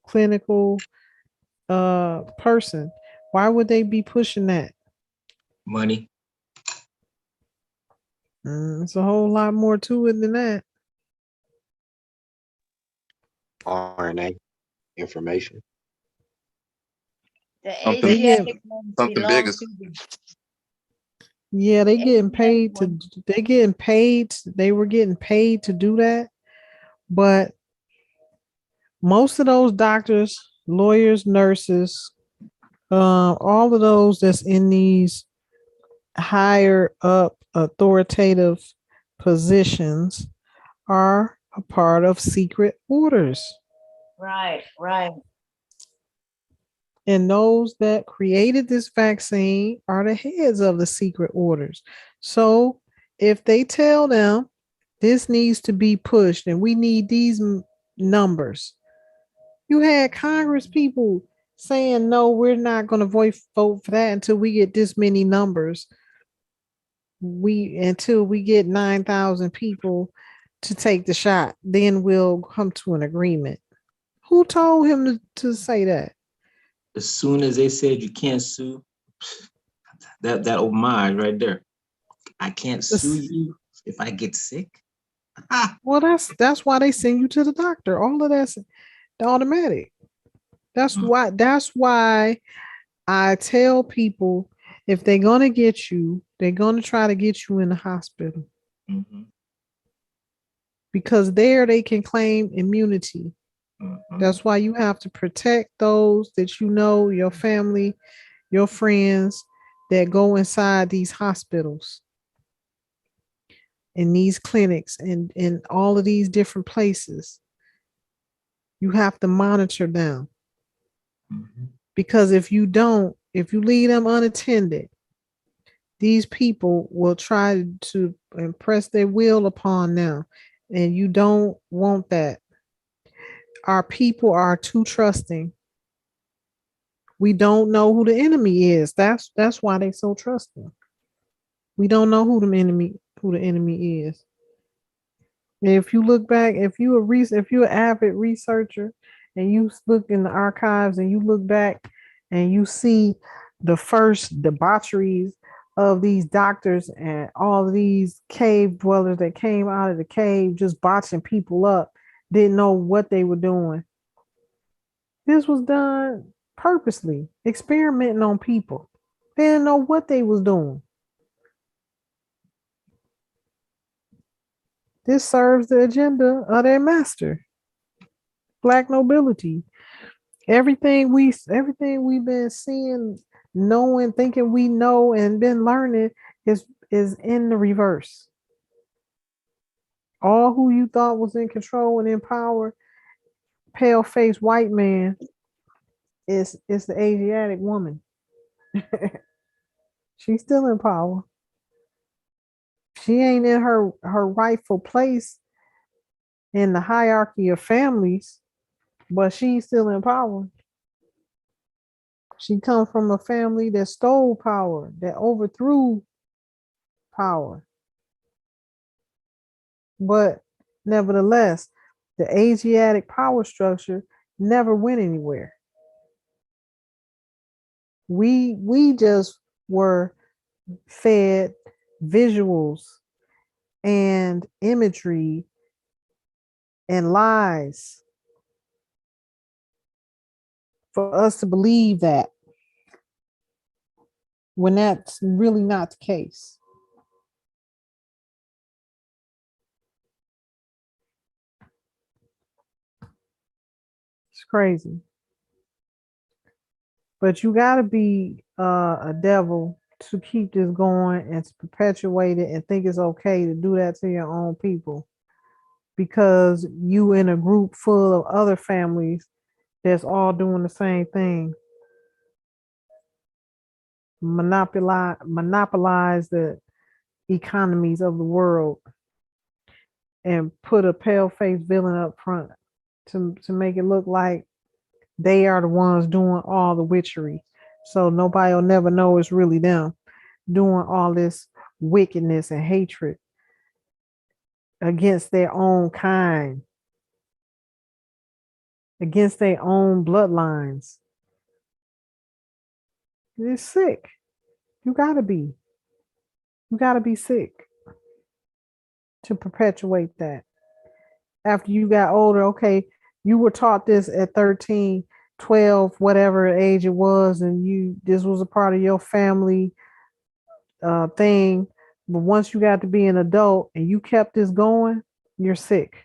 clinical person, why would they be pushing that? Money. It's a whole lot more to it than that. RNA information. The Something, They get, Asiatic ones something big belong is to the yeah, they getting Asiatic paid to, ones. they were getting paid to do that. But most of those doctors, lawyers, nurses, all of those that's in these higher up authoritative positions are a part of secret orders. Right, right. And those that created this vaccine are the heads of the secret orders. So if they tell them this needs to be pushed and we need these numbers, you had Congress people saying, no, we're not going to vote for that until we get this many numbers. Until we get 9,000 people to take the shot, then we'll come to an agreement. Who told him to say that? As soon as they said you can't sue, that homage right there. I can't sue you if I get sick. Well, that's why they send you to the doctor. All of that's automatic. That's why I tell people, if they're gonna get you, they're gonna try to get you in the hospital, Mhm, because there they can claim immunity. mhm. That's why you have to protect those that you know, your family, your friends that go inside these hospitals and these clinics and in all of these different places. You have to monitor them, Mhm. because if you don't, if you leave them unattended, these people will try to impress their will upon them. And you don't want that. Our people are too trusting. We don't know who the enemy is. That's why they so trusting. We don't know who the enemy is. And if you look back, if you're an avid researcher and you look in the archives and you look back and you see the first debaucheries of these doctors and all of these cave dwellers that came out of the cave just botching people up, didn't know what they were doing. This was done purposely, experimenting on people. They didn't know what they was doing. This serves the agenda of their master, black nobility. Everything we've been seeing, knowing, thinking we know, and been learning is in the reverse. All who you thought was in control and in power, pale faced white man, is the Asiatic woman. She's still in power. She ain't in her rightful place in the hierarchy of families, but she's still in power. She comes from a family that stole power, that overthrew power. But nevertheless, the Asiatic power structure never went anywhere. We just were fed visuals and imagery and lies for us to believe that, when that's really not the case. It's crazy. But you got to be a devil to keep this going and to perpetuate it and think it's okay to do that to your own people, because you in a group full of other families that's all doing the same thing. Monopolize the economies of the world and put a pale faced villain up front to make it look like they are the ones doing all the witchery. So nobody will never know it's really them doing all this wickedness and hatred against their own kind, against their own bloodlines. It's sick. You gotta be. You gotta be sick to perpetuate that. After you got older, okay, you were taught this at 13, 12, whatever age it was, and this was a part of your family thing. But once you got to be an adult and you kept this going, you're sick.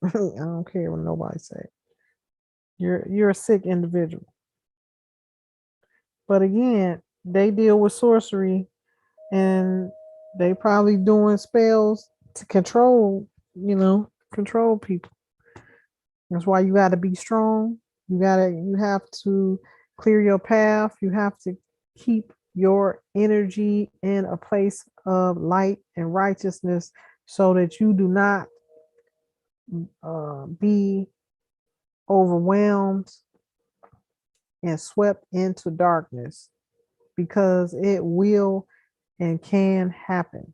I don't care what nobody say. You're a sick individual. But again, they deal with sorcery and they probably doing spells to control people. That's why you got to be strong. You have to clear your path. You have to keep your energy in a place of light and righteousness so that you do not be overwhelmed and swept into darkness, because it will and can happen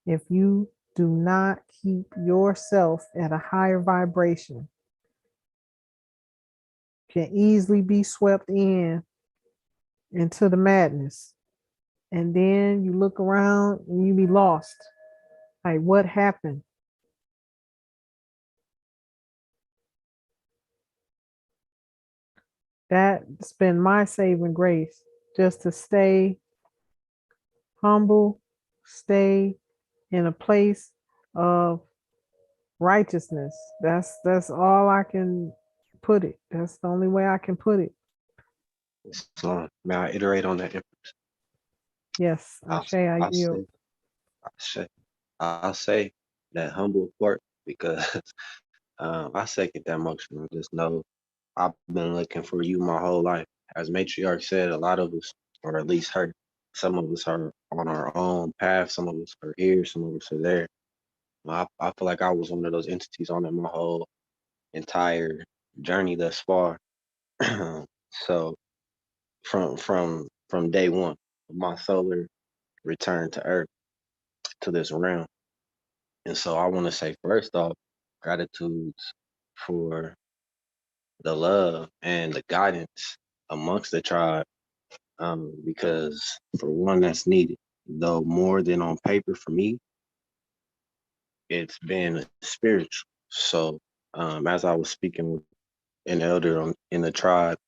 if you do not keep yourself at a higher vibration. You can easily be swept into the madness, and then you look around and you be lost. Like, what happened? That's been my saving grace, just to stay humble, stay in a place of righteousness. That's all I can put it. That's the only way I can put it. May I iterate on that? Yes, I yield. I'll say that humble part, because I second that motion. Just know I've been looking for you my whole life. As Matriarch said, a lot of us, or at least her, some of us are on our own path. Some of us are here. Some of us are there. I feel like I was one of those entities on it my whole entire journey thus far. So from day one of my solar return to Earth, to this realm. And so I want to say first off, gratitudes for the love and the guidance amongst the tribe, because for one, that's needed. Though more than on paper for me, it's been spiritual. So as I was speaking with an elder in the tribe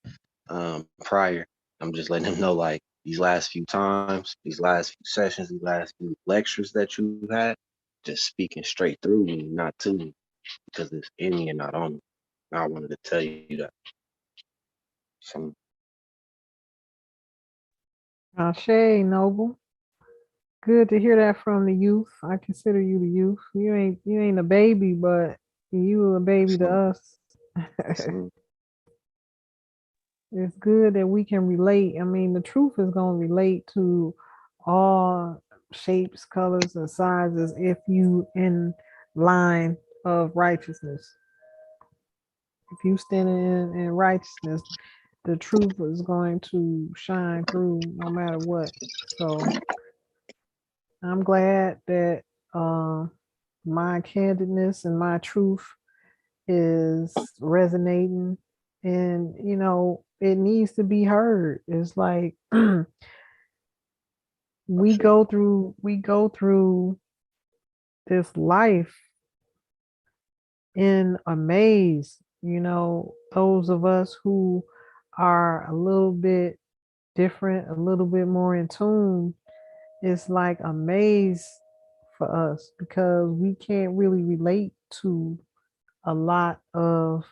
prior, I'm just letting him know like these last few times, these last few sessions, these last few lectures that you had, just speaking straight through me, not to me, because it's in me and not on me. I wanted to tell you that. So, Ashe, Noble. Good to hear that from the youth. I consider you the youth. You ain't a baby, but you a baby to so, us. so, It's good that we can relate. I mean, the truth is going to relate to all shapes, colors, and sizes if you in line of righteousness. If you stand in righteousness, the truth is going to shine through no matter what. So I'm glad that my candidness and my truth is resonating, and it needs to be heard. It's like we sure. go through this life in a maze. Those of us who are a little bit different, a little bit more in tune, it's like a maze for us because we can't really relate to a lot of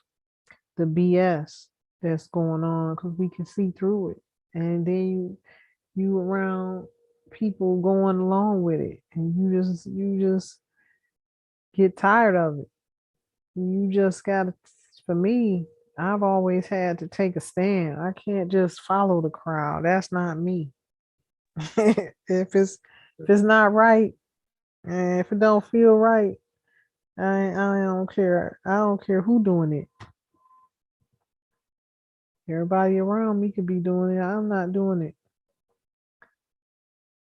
the BS that's going on because we can see through it. And then you around people going along with it, and you just get tired of it. You just gotta. For me, I've always had to take a stand. I can't just follow the crowd. That's not me. If it's not right, and if it don't feel right, I don't care. I don't care who doing it. Everybody around me could be doing it. I'm not doing it.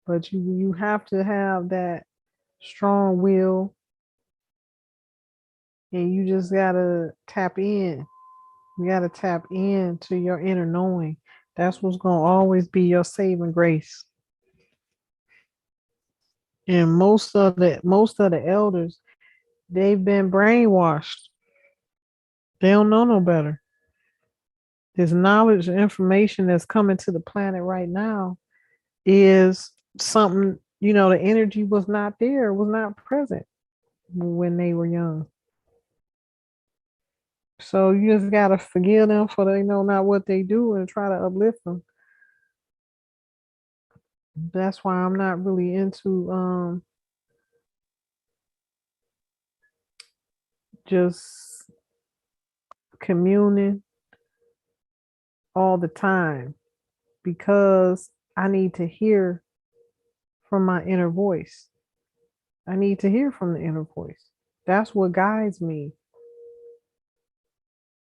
But you have to have that strong will, and you just gotta tap in. You gotta tap in to your inner knowing. That's what's gonna always be your saving grace. And most of the elders, they've been brainwashed. They don't know no better. This knowledge and information that's coming to the planet right now is something, the energy was not there, was not present when they were young. So you just gotta forgive them for they know not what they do and try to uplift them. That's why I'm not really into just communing all the time, because I need to hear from my inner voice. I need to hear from the inner voice. That's what guides me.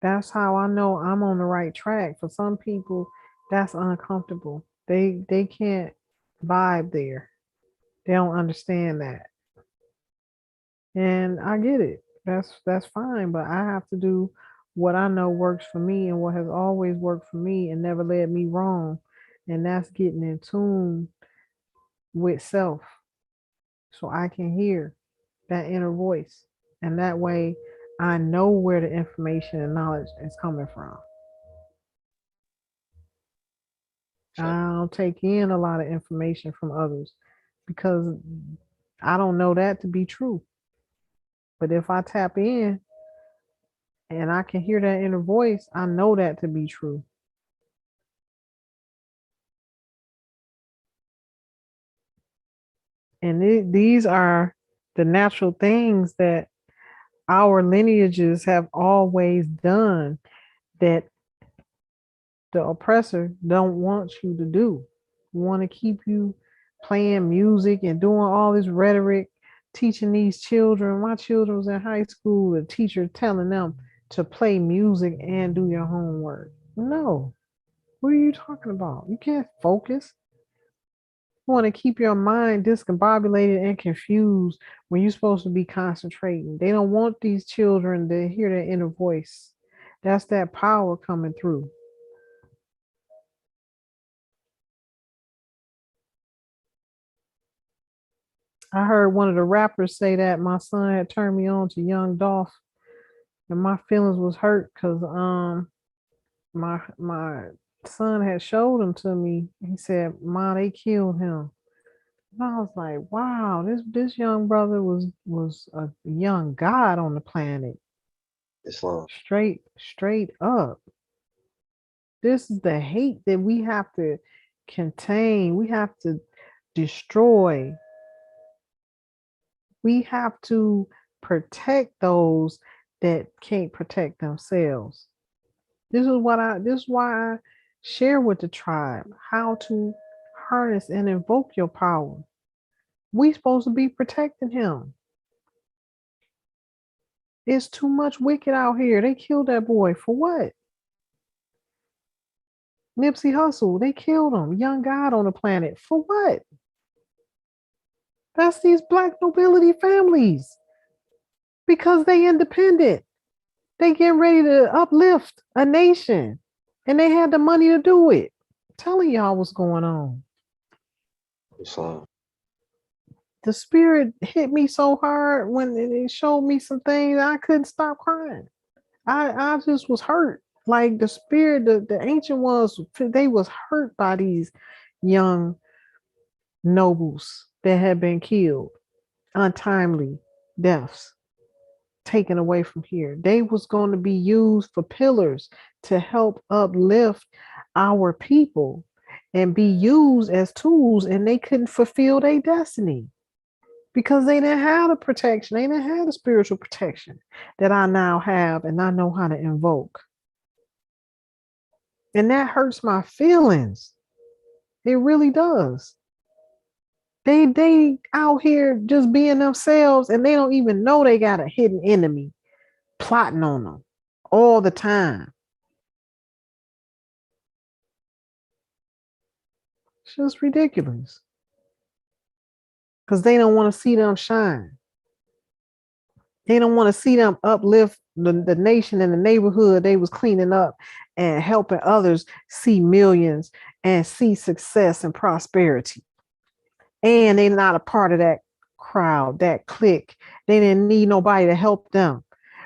That's how I know I'm on the right track. For some people, that's uncomfortable. They can't vibe there. They don't understand that. And I get it. That's fine, but I have to do what I know works for me and what has always worked for me and never led me wrong. And that's getting in tune with self so I can hear that inner voice. And that way I know where the information and knowledge is coming from. So, I don't take in a lot of information from others because I don't know that to be true. But if I tap in and I can hear that inner voice, I know that to be true. And these are the natural things that our lineages have always done that the oppressor don't want you to do. Want to keep you playing music and doing all this rhetoric, teaching these children. My children was in high school, the teacher telling them to play music and do your homework. No. What are you talking about? You can't focus. want to keep your mind discombobulated and confused when you're supposed to be concentrating. They don't want these children to hear their inner voice. That's that power coming through. I heard one of the rappers say that my son had turned me on to Young Dolph, and my feelings was hurt because my son had showed him to me. He said, "Ma, they killed him." And I was like, "Wow, this young brother was a young god on the planet, Islam. straight up." This is the hate that we have to contain. We have to destroy. We have to protect those that can't protect themselves. This is why I share with the tribe how to harness and invoke your power. We supposed to be protecting him. It's too much wicked out here. They killed that boy for what? Nipsey Hussle, they killed him. Young God on the planet for what? That's these black nobility families because they independent. They getting ready to uplift a nation, and they had the money to do it. I'm telling y'all what's going on. Islam. The spirit hit me so hard when it showed me some things I couldn't stop crying. I just was hurt. Like the spirit, the ancient ones, they was hurt by these young nobles that had been killed, untimely deaths taken away from here. They was going to be used for pillars to help uplift our people and be used as tools, and they couldn't fulfill their destiny because they didn't have the protection. They didn't have the spiritual protection that I now have, and I know how to invoke. And that hurts my feelings. It really does. They out here just being themselves, and they don't even know they got a hidden enemy plotting on them all the time. It's just ridiculous. Because they don't want to see them shine. They don't want to see them uplift the nation and the neighborhood they was cleaning up and helping others see millions and see success and prosperity. And they're not a part of that crowd, that clique. They didn't need nobody to help them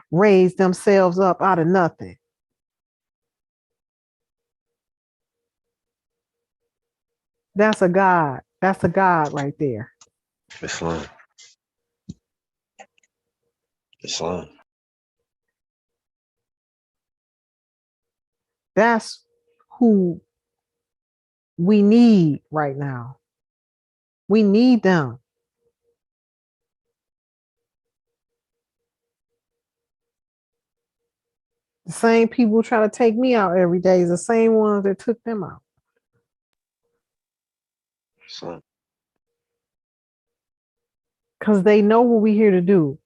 raise themselves up out of nothing. That's a God. That's a God right there. Islam. Islam. That's who we need right now. We need them. The same people try to take me out every day is the same ones that took them out. Islam. Because they know what we're here to do.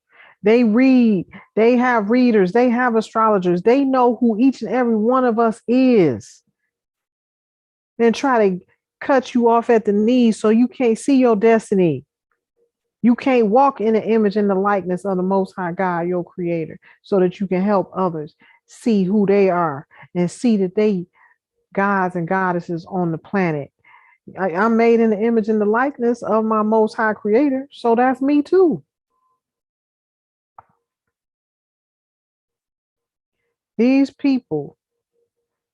They read, they have readers, they have astrologers, they know who each and every one of us is. Then try to cut you off at the knees so you can't see your destiny. You can't walk in the image and the likeness of the Most High God, your creator, so that you can help others see who they are and see that they gods and goddesses on the planet. I'm made in the image and the likeness of my Most High creator, so that's me too. These people,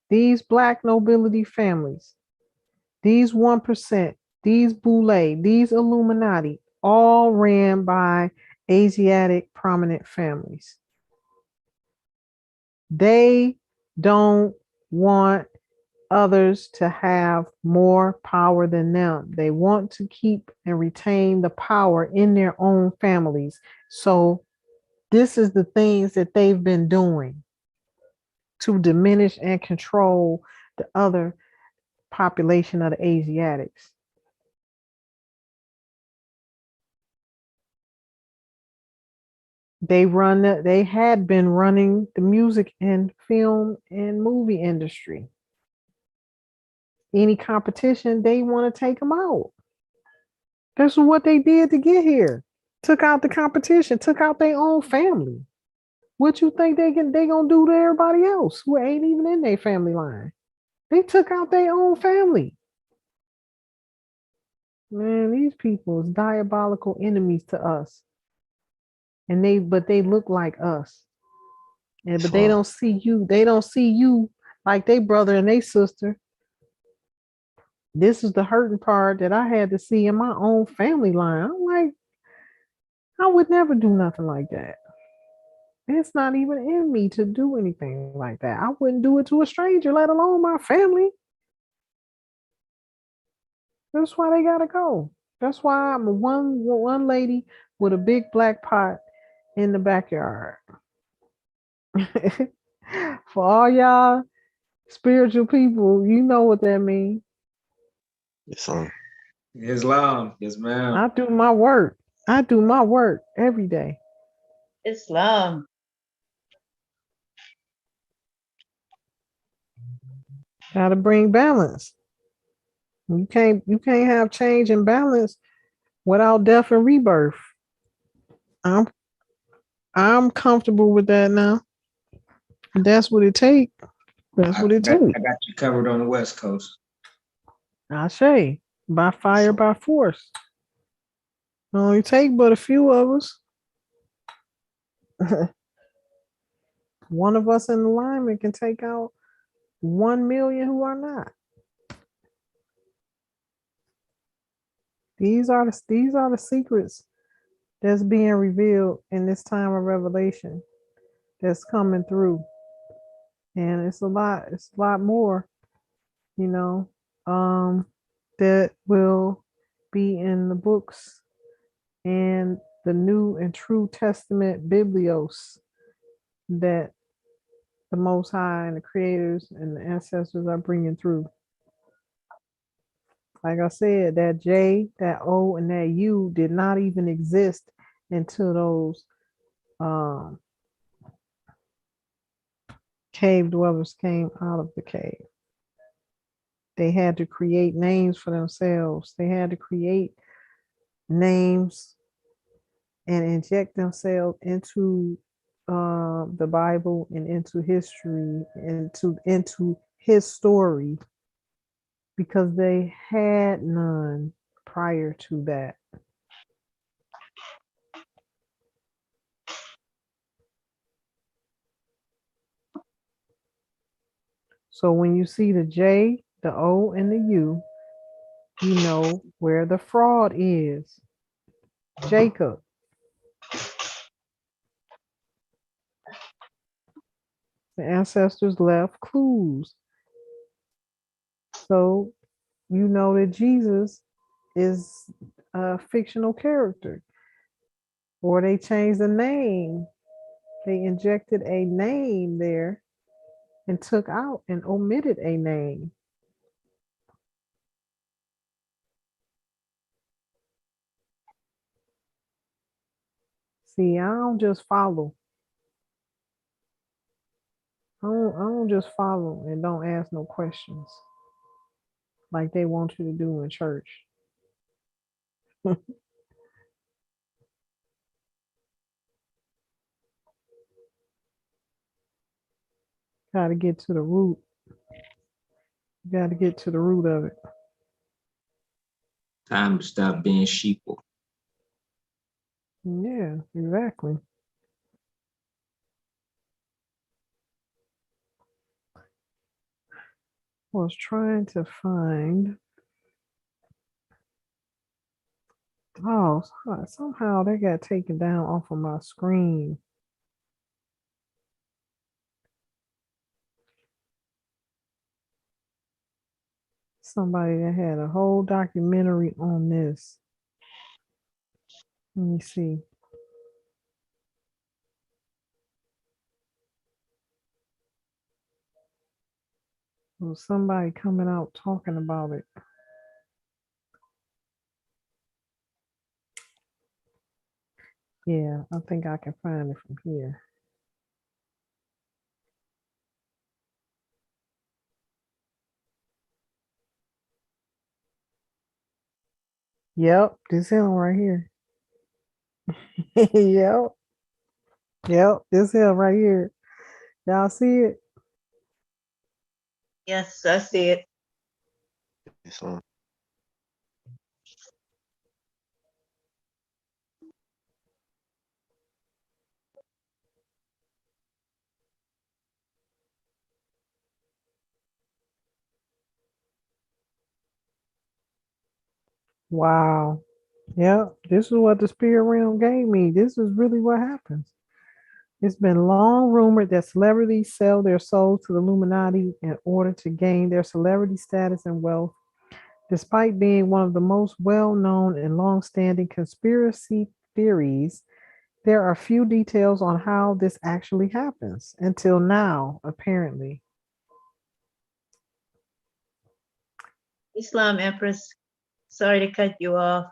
these black nobility families, these 1%, these Boule, these Illuminati, all ran by Asiatic prominent families. They don't want others to have more power than them. They want to keep and retain the power in their own families. So this is the things that they've been doing to diminish and control the other population of the Asiatics. They had been running the music and film and movie industry. Any competition, they want to take them out. That's what they did to get here. Took out the competition, took out their own family. What you think they gonna do to everybody else who ain't even in their family line? They took out their own family. Man, these people is diabolical enemies to us. And they look like us. And but they So, don't see you. They don't see you like they brother and they sister. This is the hurting part that I had to see in my own family line. I'm like, I would never do nothing like that. It's not even in me to do anything like that. I wouldn't do it to a stranger, let alone my family. That's why they gotta go. That's why I'm one lady with a big black pot in the backyard. For all y'all spiritual people, you know what that means. it's Islam, yes, ma'am. I do my work. I do my work every day. Islam. Gotta bring balance. You can't have change and balance without death and rebirth. I'm I'm comfortable with that now. That's what it take. That's what it take. I got you covered on the West Coast. I say by fire, by force. It only take but a few of us. One of us in alignment can take out 1 million who are not. These are the secrets that's being revealed in this time of revelation that's coming through. And it's a lot more, you know, that will be in the books and the New and True Testament Biblios that the Most High and the creators and the ancestors are bringing through. Like I said, that J, that O, and that U did not even exist until those um, cave dwellers came out of the cave. They had to create names for themselves. They had to create names and inject themselves into the Bible and into history, into his story, because they had none prior to that. So when you see the J, the O, and the U, you know where the fraud is. Jacob. The ancestors left clues. So you know that Jesus is a fictional character. Or they changed the name. They injected a name there and took out and omitted a name. See, I don't just follow. I don't just follow and don't ask no questions like they want you to do in church. Got to get to the root. You got to get to the root of it. Time to stop being sheeple. Yeah, exactly. Was trying to find. Oh, somehow they got taken down off of my screen. Somebody that had a whole documentary on this. Let me see. There was somebody coming out talking about it. Yeah, I think I can find it from here. Yep, this him right here. Yep, yep, this him right here. Y'all see it? Yes, I see it. So Wow. Yep, this is what the spirit realm gave me. This is really what happens. It's been long rumored that celebrities sell their souls to the Illuminati in order to gain their celebrity status and wealth. Despite being one of the most well known and long standing conspiracy theories, there are few details on how this actually happens until now, apparently. Islam Empress, sorry to cut you off,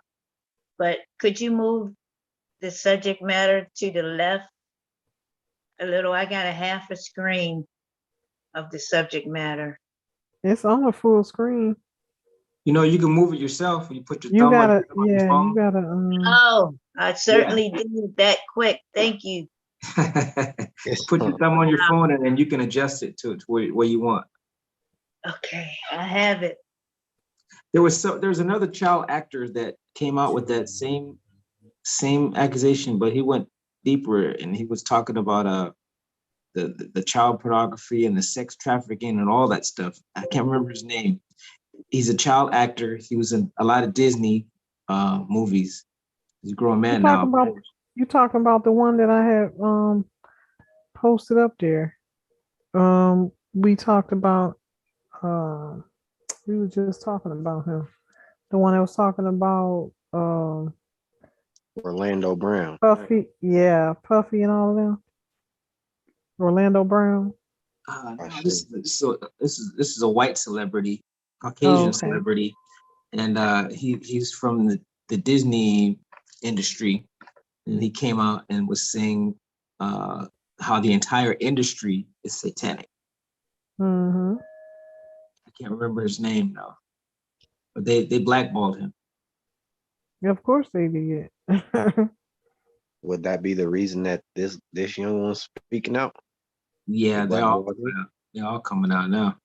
but could you move the subject matter to the left a little? I got a half a screen of the subject matter. It's on a full screen. You know, you can move it yourself. You put your You thumb like gotta, that on your yeah, you phone. gotta, Oh, I certainly did that quick. Thank you. it's Put your thumb on your phone and then you can adjust it to where you want. Okay, I have it. There's another child actor that came out with that same accusation, but he went deeper and he was talking about the child pornography and the sex trafficking and all that stuff. I can't remember his name. He's a child actor. He was in a lot of Disney movies. He's a grown you man talking now. about, you talking about the one that I had posted up there. We talked about, we were just talking about him. The one that was talking about Orlando Brown. Puffy, yeah, Puffy and all of them. Orlando Brown. No, this is a white celebrity, Oh, Caucasian okay. celebrity, and he's from the Disney industry, and he came out and was saying how the entire industry is satanic. Mm-hmm. I can't remember his name now, but they blackballed him. Of course they did. Would that be the reason that this young one's speaking out? Yeah, Black boy? they're all coming out now.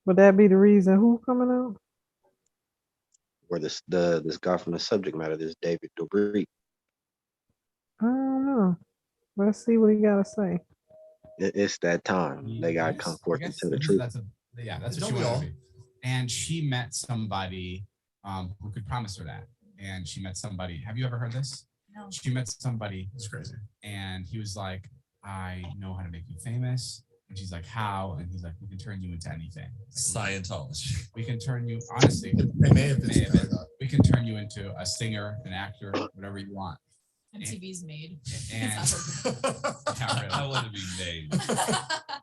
Would that be the reason who coming out? Or this guy from the subject matter, this David Dobrik. I don't know. Let's see what he got to say. It's that time. They gotta come forth and tell the truth. That's what she wanted to be. And she met somebody who could promise her that. And she met somebody. Have you ever heard this? No. She met somebody. It's crazy. And he was like, I know how to make you famous. And she's like, how? And he's like, we can turn you into anything. Scientology. We can turn you, honestly, They may have been. we can turn you into a singer, an actor, whatever you want. MTV's made. And I want to be made.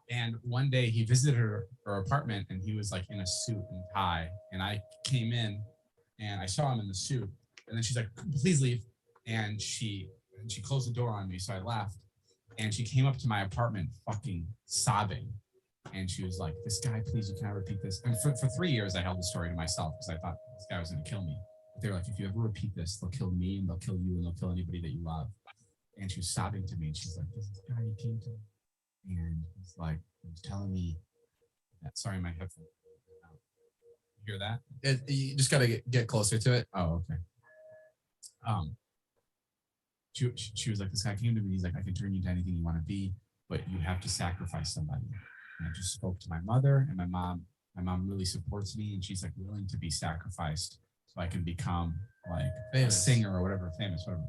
And one day he visited her apartment and he was like in a suit and tie. And I came in and I saw him in the suit. And then she's like, please leave. And she closed the door on me. So I left. And she came up to my apartment fucking sobbing. And she was like, this guy, please, you cannot repeat this. And for 3 years, I held the story to myself because I thought this guy was going to kill me. But they're like, if you ever repeat this, they'll kill me and they'll kill you and they'll kill anybody that you love. And she was sobbing to me. And she's like, this is the guy you came to. And he's like, he was telling me that, sorry, my headphones. You hear that? You just gotta get closer to it. Oh, okay. She was like, this guy came to me. He's like, I can turn you into anything you want to be, but you have to sacrifice somebody. And I just spoke to my mother and my mom. My mom really supports me, and she's like willing to be sacrificed so I can become like famous. A singer or whatever, famous, whatever.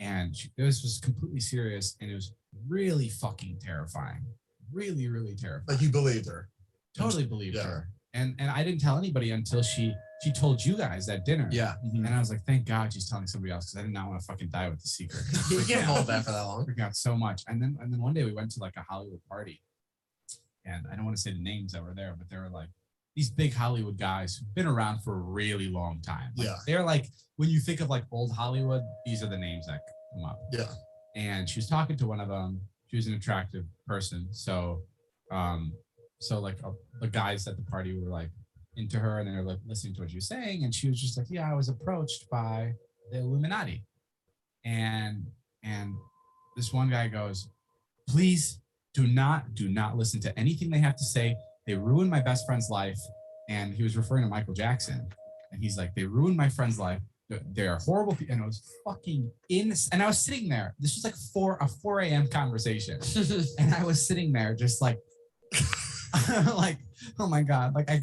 And this was completely serious, and it was really fucking terrifying. Really, really terrifying. Like you believed her. Totally believed her. And I didn't tell anybody until she told you guys at dinner. Yeah. Mm-hmm. And I was like, thank God she's telling somebody else because I did not want to fucking die with the secret. You can't hold that for that long. Freaking out so much. And then one day we went to like a Hollywood party. And I don't want to say the names that were there, but they were like these big Hollywood guys who've been around for a really long time. Like, they're like, when you think of like old Hollywood, these are the names that come up. Yeah. And she was talking to one of them. She was an attractive person. So like the guys at the party were like, into her and they're like listening to what she was saying. And she was just like, yeah, I was approached by the Illuminati. And this one guy goes, please do not listen to anything they have to say. They ruined my best friend's life. And he was referring to Michael Jackson. And he's like, they ruined my friend's life. They are horrible people. And it was fucking and I was sitting there. This was like a 4 a.m. conversation. And I was sitting there just like, like, oh my God, like I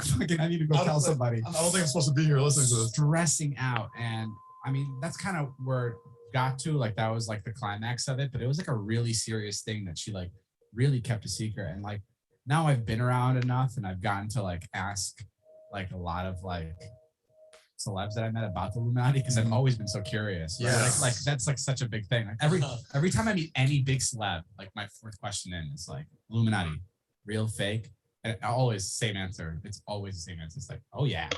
need to go tell somebody. I don't think I'm supposed to be here listening to this. Stressing out. And I mean, that's kind of where it got to. Like, that was like the climax of it. But it was like a really serious thing that she like really kept a secret. And like, now I've been around enough and I've gotten to like ask like a lot of like celebs that I met about the Illuminati because I've always been so curious. Right? Yeah. Like that's like such a big thing. Like every time I meet any big celeb, like my fourth question in is like, Illuminati, real, fake? And always same answer. It's always the same answer. It's like, oh yeah.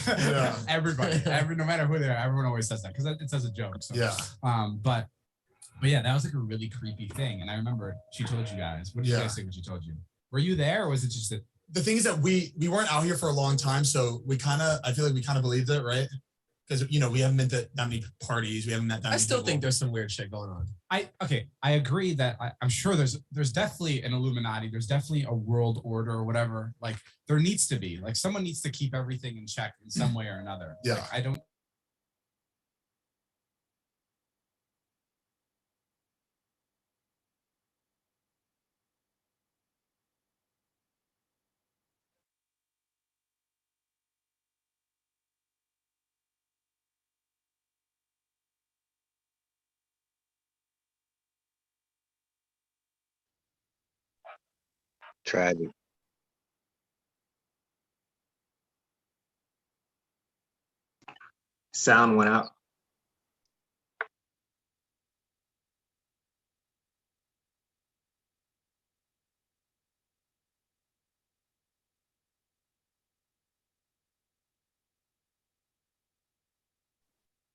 Yeah. Everybody, no matter who they are, everyone always says that because it's as a joke. So, Yeah. But yeah, that was like a really creepy thing. And I remember she told you guys. What did you guys think when she told you? Were you there, or was it just that? The thing is that we weren't out here for a long time, so I feel like we kind of believed it, right? Because we haven't been to that many parties, we haven't met that many I still people. think there's some weird shit going on. I agree that I'm sure there's definitely an Illuminati. There's definitely a world order or whatever. Like there needs to be. Like someone needs to keep everything in check in some way or another. Yeah. Like, I don't. Tragic. Sound went out.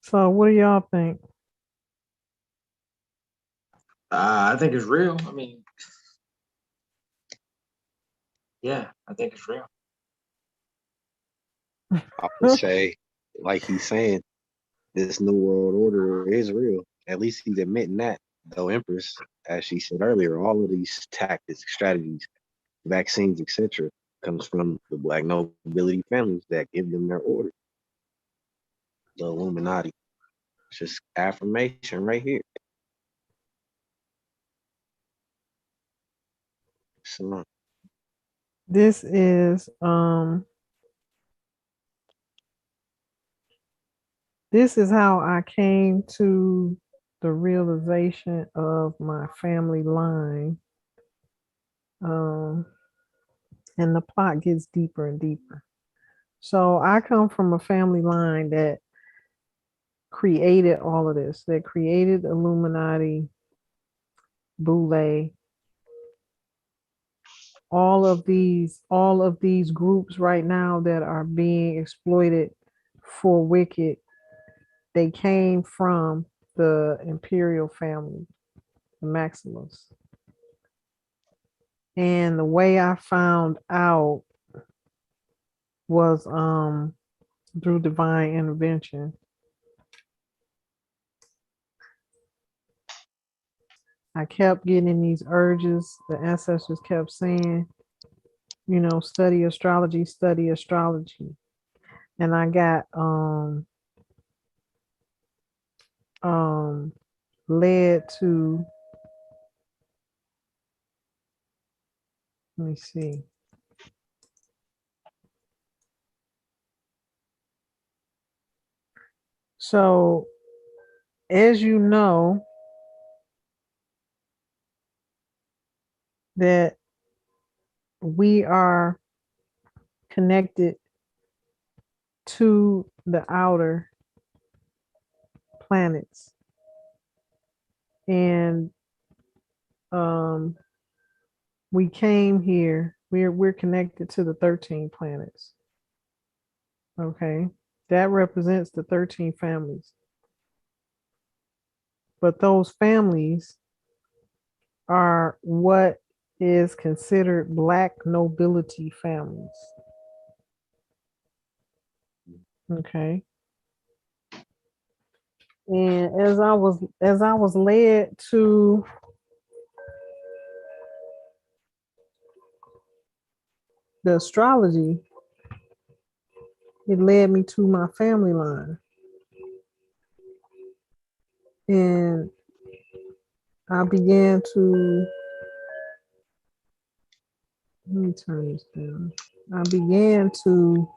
So what do y'all think? I think it's real. I mean, yeah, I think it's real. I would say, like he's saying, this new world order is real. At least he's admitting that. Though Empress, as she said earlier, all of these tactics, strategies, vaccines, etc., comes from the black nobility families that give them their order. The Illuminati. It's just affirmation right here. So, This is how I came to the realization of my family line. And the plot gets deeper and deeper. So I come from a family line that created all of this, that created Illuminati, Boule, all of these groups right now that are being exploited for wicked. They came from the imperial family, the Maximus. And the way I found out was through divine intervention. I kept getting these urges. The ancestors kept saying, study astrology, study astrology. And I got led to, let me see. So, as you know, that we are connected to the outer planets. And we came here, we're connected to the 13 planets. Okay. That represents the 13 families. But those families are what is considered black nobility families. Okay. And as I was led to the astrology, it led me to my family line. And I began to, let me turn this down. I began to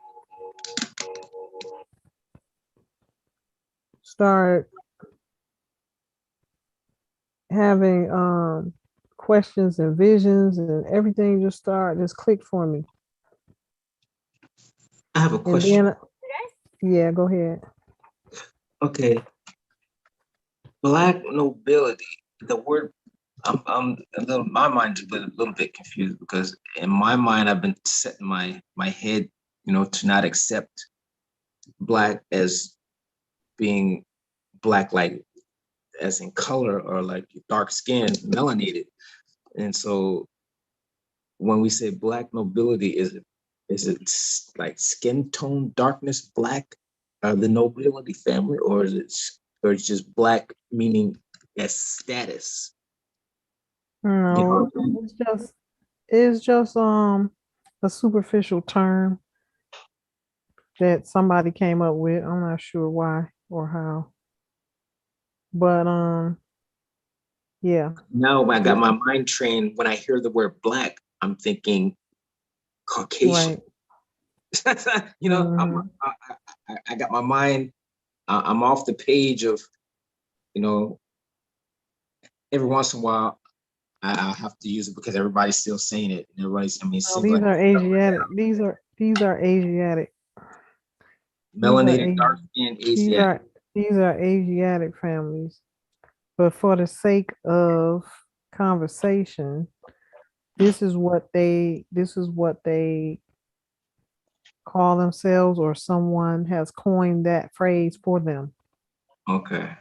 start having questions and visions, and everything just clicked for me. I have a And question. then, yeah, go ahead. Okay, black nobility. The word, I'm a little. My mind's a little bit confused because in my mind I've been setting my head, to not accept black as being black, like as in color or like dark skin, melanated. And so when we say black nobility, is it like skin tone darkness black, the nobility family, or or it's just black meaning as status? No, it's just a superficial term that somebody came up with. I'm not sure why or how. But yeah. Now I got my mind trained. When I hear the word black, I'm thinking Caucasian. Right. I'm, Mhm. I got my mind. I'm off the page of, you know, every once in a while I have to use it because everybody's still saying it. And everybody's, I mean, it No, seems these like are Asiatic. These are Asiatic. These are melanated, dark skin, these Asiatic. are these are Asiatic families. But for the sake of conversation, this is what they call themselves, or someone has coined that phrase for them. Okay.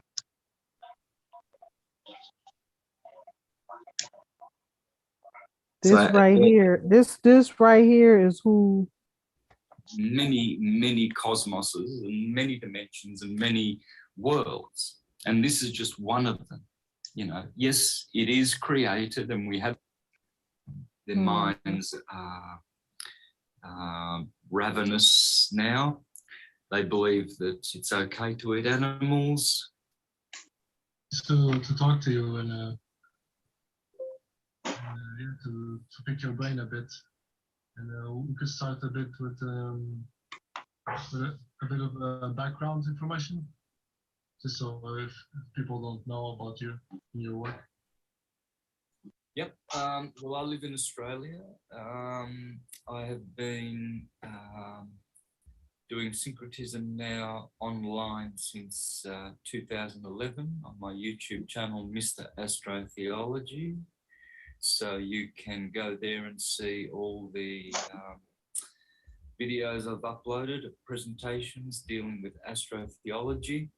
So This right here, this right here is who. Many cosmoses and many dimensions and many worlds. And this is just one of them. Yes, it is created and we have their minds are ravenous now. They believe that it's okay to eat animals. To talk to you and yeah, to pick your brain a bit. And we could start a bit with a bit of background information, just so if people don't know about you and your work. Yep. Well, I live in Australia. I have been doing syncretism now online since 2011 on my YouTube channel, Mr. Astrotheology. So you can go there and see all the videos I've uploaded of presentations dealing with astrotheology,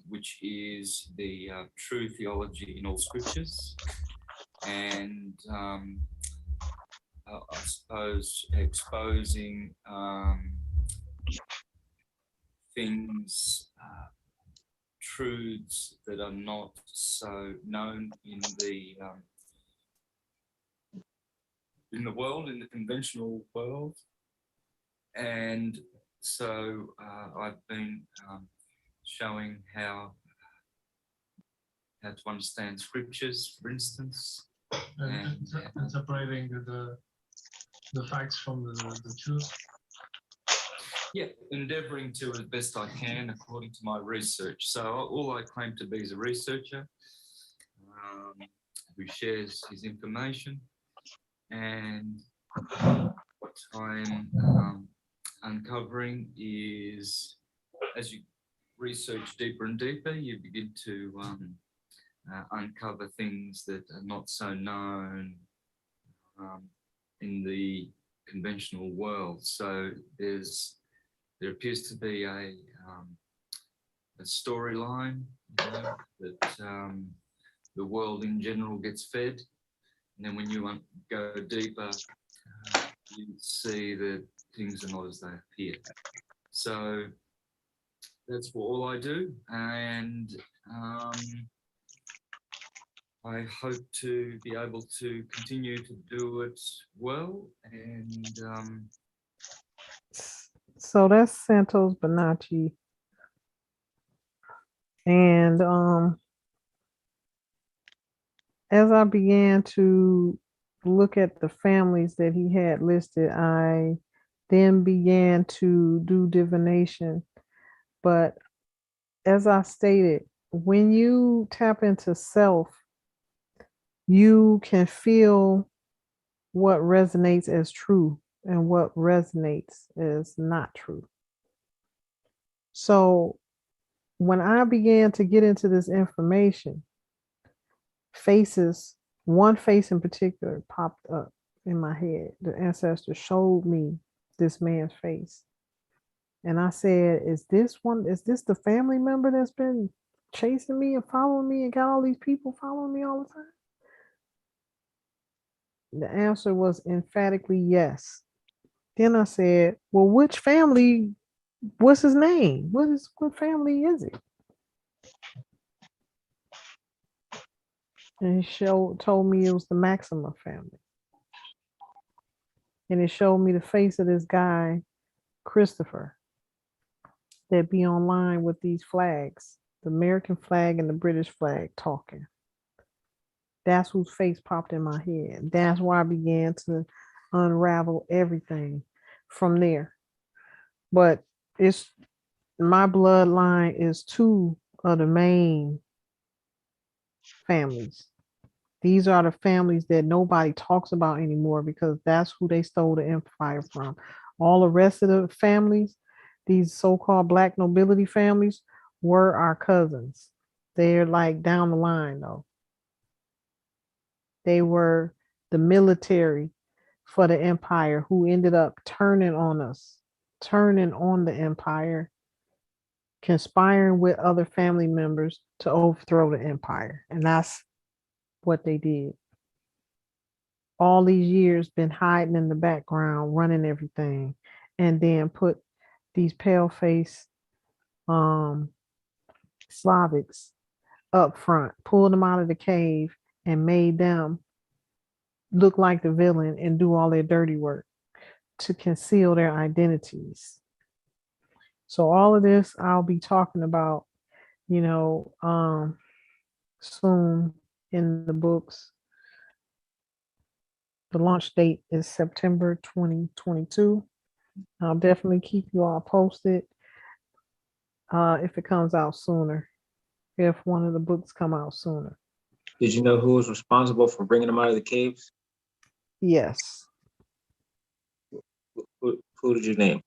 which is the true theology in all scriptures. And I suppose exposing things, truths that are not so known in the world, in the conventional world. And so I've been showing how to understand scriptures, for instance, and separating the facts from the truth. Yeah, endeavoring to as best I can according to my research. So all I claim to be is a researcher who shares his information, and what I'm uncovering is, as you research deeper and deeper, you begin to uncover things that are not so known in the conventional world. So there appears to be a storyline that the world in general gets fed, and then when you go deeper, you see that things are not as they appear. So that's all I do, and I hope to be able to continue to do it well. And So that's Santos Bonacci. And as I began to look at the families that he had listed, I then began to do divination. But as I stated, when you tap into self, you can feel what resonates as true and what resonates as not true. So when I began to get into this information, one face in particular popped up in my head. The ancestor showed me this man's face. And I said, is this the family member that's been chasing me and following me and got all these people following me all the time? The answer was emphatically yes. Then I said, well, which family, what's his name? What family is it? And he told me it was the Maxima family. And it showed me the face of this guy, Christopher, that be online with these flags, the American flag and the British flag talking. That's whose face popped in my head. That's why I began to unravel everything from there. But it's my bloodline is two of the main families. These are the families that nobody talks about anymore because that's who they stole the empire from. All the rest of the families, these so-called black nobility families, were our cousins. They're like down the line though. They were the military for the empire who ended up turning on us, turning on the empire, conspiring with other family members to overthrow the empire. And that's what they did. All these years been hiding in the background, running everything, and then put these pale face Slavics up front, pulled them out of the cave and made them look like the villain and do all their dirty work to conceal their identities. So all of this I'll be talking about, soon in the books. The launch date is September 2022. I'll definitely keep you all posted if it comes out sooner, if one of the books come out sooner. Did you know who was responsible for bringing them out of the caves? Yes. Who did you name?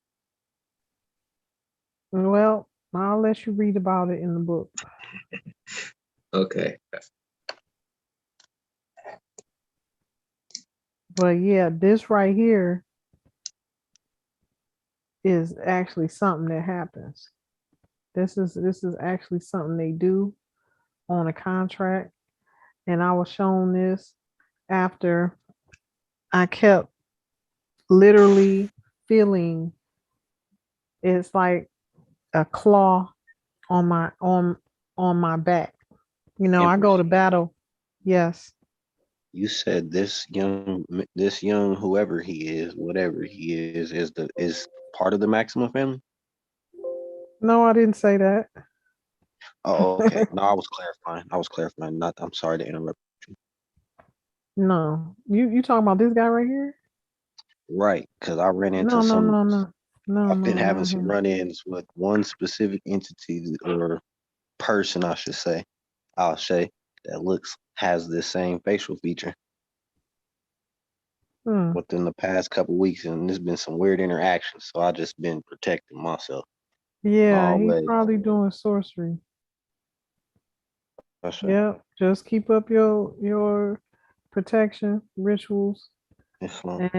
Well, I'll let you read about it in the book. Okay. But yeah, this right here is actually something that happens. This is actually something they do on a contract. And I was shown this after I kept literally feeling it's like a claw on my back. I go to battle. Yes. You said this young whoever he is, whatever he is part of the Maxima family. No, I didn't say that. Oh, okay. No, I was clarifying. Not. I'm sorry to interrupt. No, you talking about this guy right here? Right, because I ran into No, no, some. no, no, no, I've been no, having not some him. run-ins with one specific entity or person, I should say. I'll say that has this same facial feature within the past couple weeks, and there's been some weird interactions. So I just been protecting myself. Yeah, he's Always. probably doing sorcery. That's right. Yeah, just keep up your protection rituals Islam.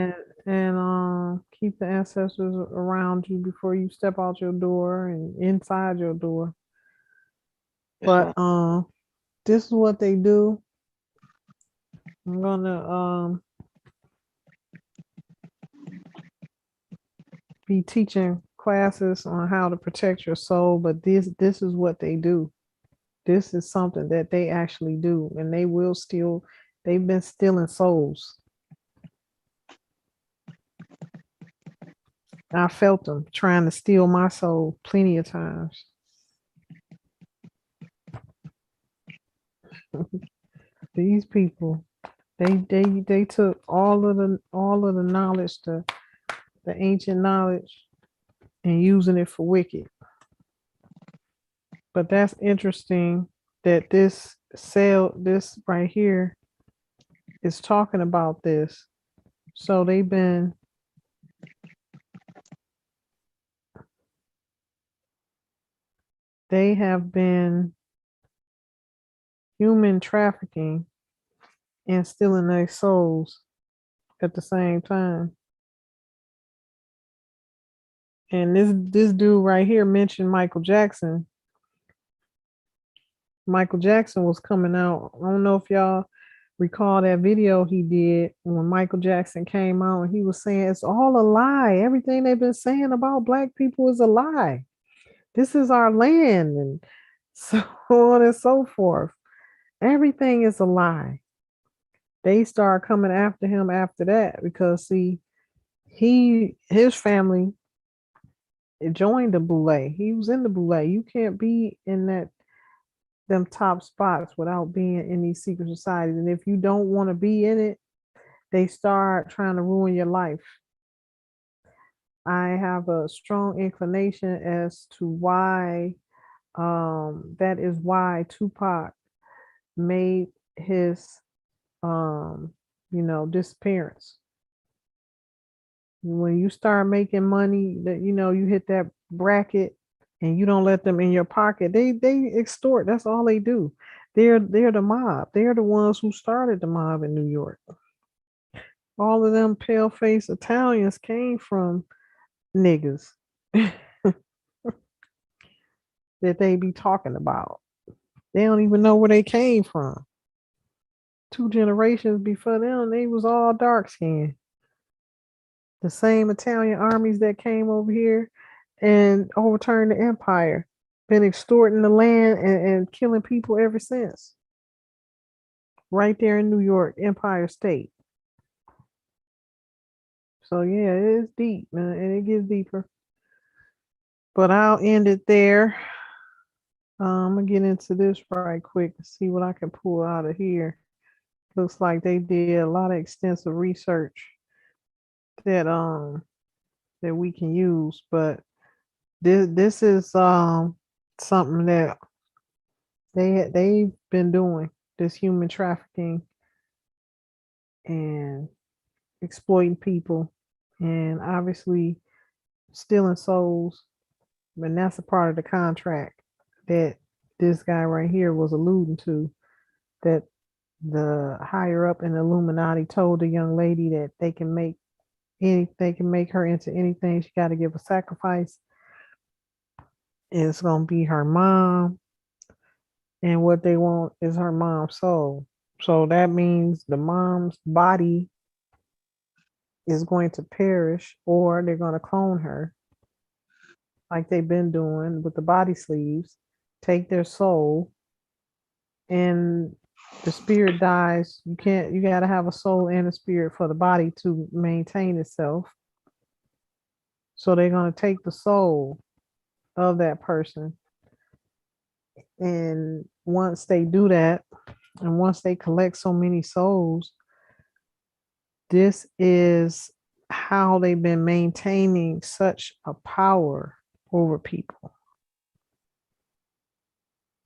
and keep the ancestors around you before you step out your door and inside your door. But this is what they do. I'm gonna be teaching classes on how to protect your soul, but this is what they do. This is something that they actually do, and they will steal. They've been stealing souls. I felt them trying to steal my soul plenty of times. These people, they took all of the knowledge, the ancient knowledge, and using it for wicked. But that's interesting that this right here is talking about this. So they have been human trafficking and stealing their souls at the same time. And this dude right here mentioned Michael Jackson. Michael Jackson was coming out. I don't know if y'all recall that video he did when Michael Jackson came out, and he was saying it's all a lie. Everything they've been saying about black people is a lie. This is our land, and so on and so forth. Everything is a lie. They start coming after him after that because see, his family joined the Boule. He was in the Boule. You can't be in them top spots without being in these secret societies. And if you don't want to be in it, they start trying to ruin your life. I have a strong inclination as to why that is why Tupac made his disappearance. When you start making money that you hit that bracket and you don't let them in your pocket, they extort. That's all they do. They're the mob. They're the ones who started the mob in New York. All of them pale-faced Italians came from niggas that they be talking about. They don't even know where they came from. 2 generations before them, they was all dark skinned. The same Italian armies that came over here and overturned the empire, been extorting the land and killing people ever since. Right there in New York, Empire State. So yeah, it is deep, man, and it gets deeper. But I'll end it there. I'm gonna get into this right quick and see what I can pull out of here. Looks like they did a lot of extensive research that we can use, but this is something that they've been doing, this human trafficking and exploiting people and obviously stealing souls. And that's a part of the contract that this guy right here was alluding to, that the higher up in the Illuminati told the young lady that they can make her into anything. She got to give a sacrifice. It's going to be her mom. And what they want is her mom's soul. So that means the mom's body is going to perish, or they're going to clone her like they've been doing with the body sleeves, take their soul, and the spirit dies. You got to have a soul and a spirit for the body to maintain itself. So they're going to take the soul of that person. And once they do that, and once they collect so many souls, this is how they've been maintaining such a power over people.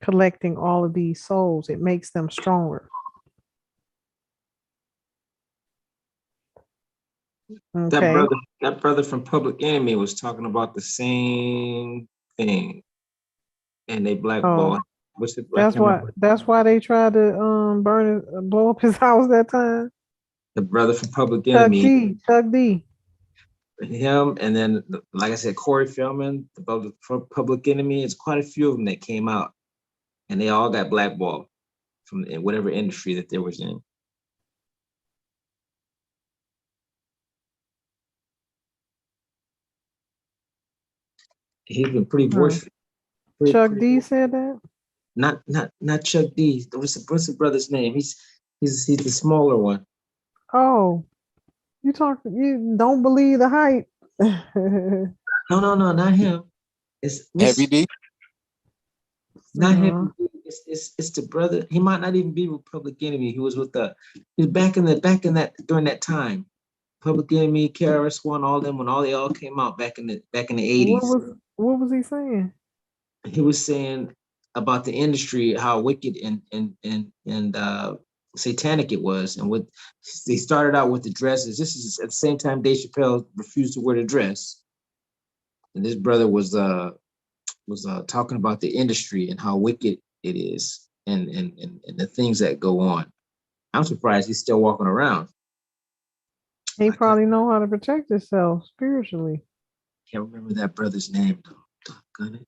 Collecting all of these souls, it makes them stronger. Okay. That brother from Public Enemy was talking about the same thing, and they blackballed. What's it? That's why they tried to blow up his house that time. The brother from Public Enemy, Chuck D. Him, and then like I said, Corey Feldman, the brother from Public Enemy. It's quite a few of them that came out, and they all got blackballed from whatever industry that they was in. He's been pretty Huh. boisterous. Pretty- Chuck pretty- D said that? Not Chuck D. What's the brother's name? He's the smaller one. Oh, you don't believe the hype. No, not him. Heavy D. Not Uh-huh. him. It's the brother. He might not even be with Public Enemy. He was back in that during that time. Public Enemy, KRS-One, all them when they all came out back in the What 80s. was he saying? He was saying about the industry, how wicked and satanic it was, and what they started out with the dresses. This is at the same time Dave Chappelle refused to wear the dress, and this brother was talking about the industry and how wicked it is, and the things that go on. I'm surprised he's still walking around. He probably know how to protect himself spiritually. Can't remember that brother's name though. Doggone it.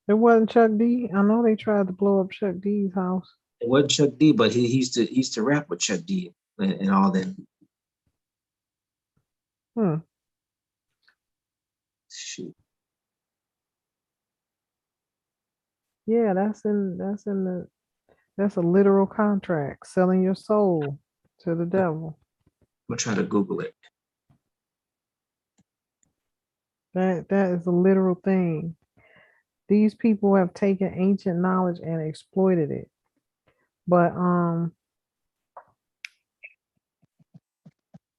It wasn't Chuck D. I know they tried to blow up Chuck D's house. It wasn't Chuck D, but he used to rap with Chuck D and all that. Shoot. Yeah, that's a literal contract, selling your soul to the devil. I'm gonna try to Google it. That is a literal thing. These people have taken ancient knowledge and exploited it. But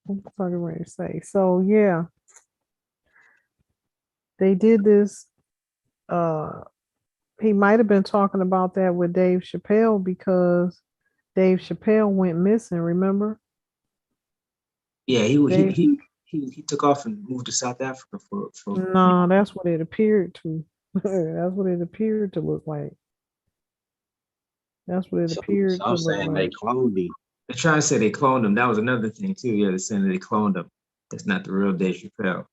what was I going to say? So yeah, they did this. He might have been talking about that with Dave Chappelle because Dave Chappelle went missing. Remember? Yeah, he took off and moved to South Africa for. No, that's what it appeared to. That's what it appeared to look like. That's what it appeared to I'm look saying they like. cloned him. They're trying to say they cloned him. That was another thing too. Yeah, they're saying that they cloned him. That's not the real Dave Chappelle.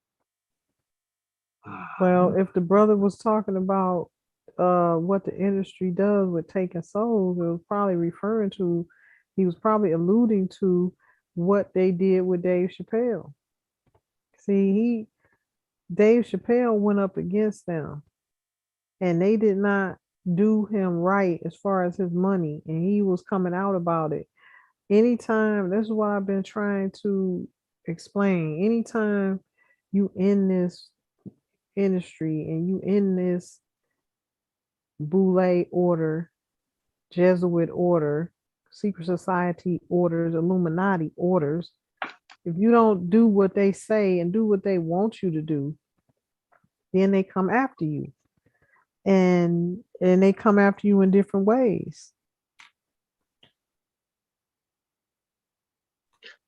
Well, if the brother was talking about what the industry does with taking souls, it was probably referring to, he was probably alluding to what they did with Dave Chappelle. See, Dave Chappelle went up against them and they did not do him right as far as his money, and he was coming out about it. Anytime, this is what I've been trying to explain. Anytime you in this industry and you in this Boule order, Jesuit order, secret society orders, Illuminati orders, if you don't do what they say and do what they want you to do, then they come after you. And they come after you in different ways.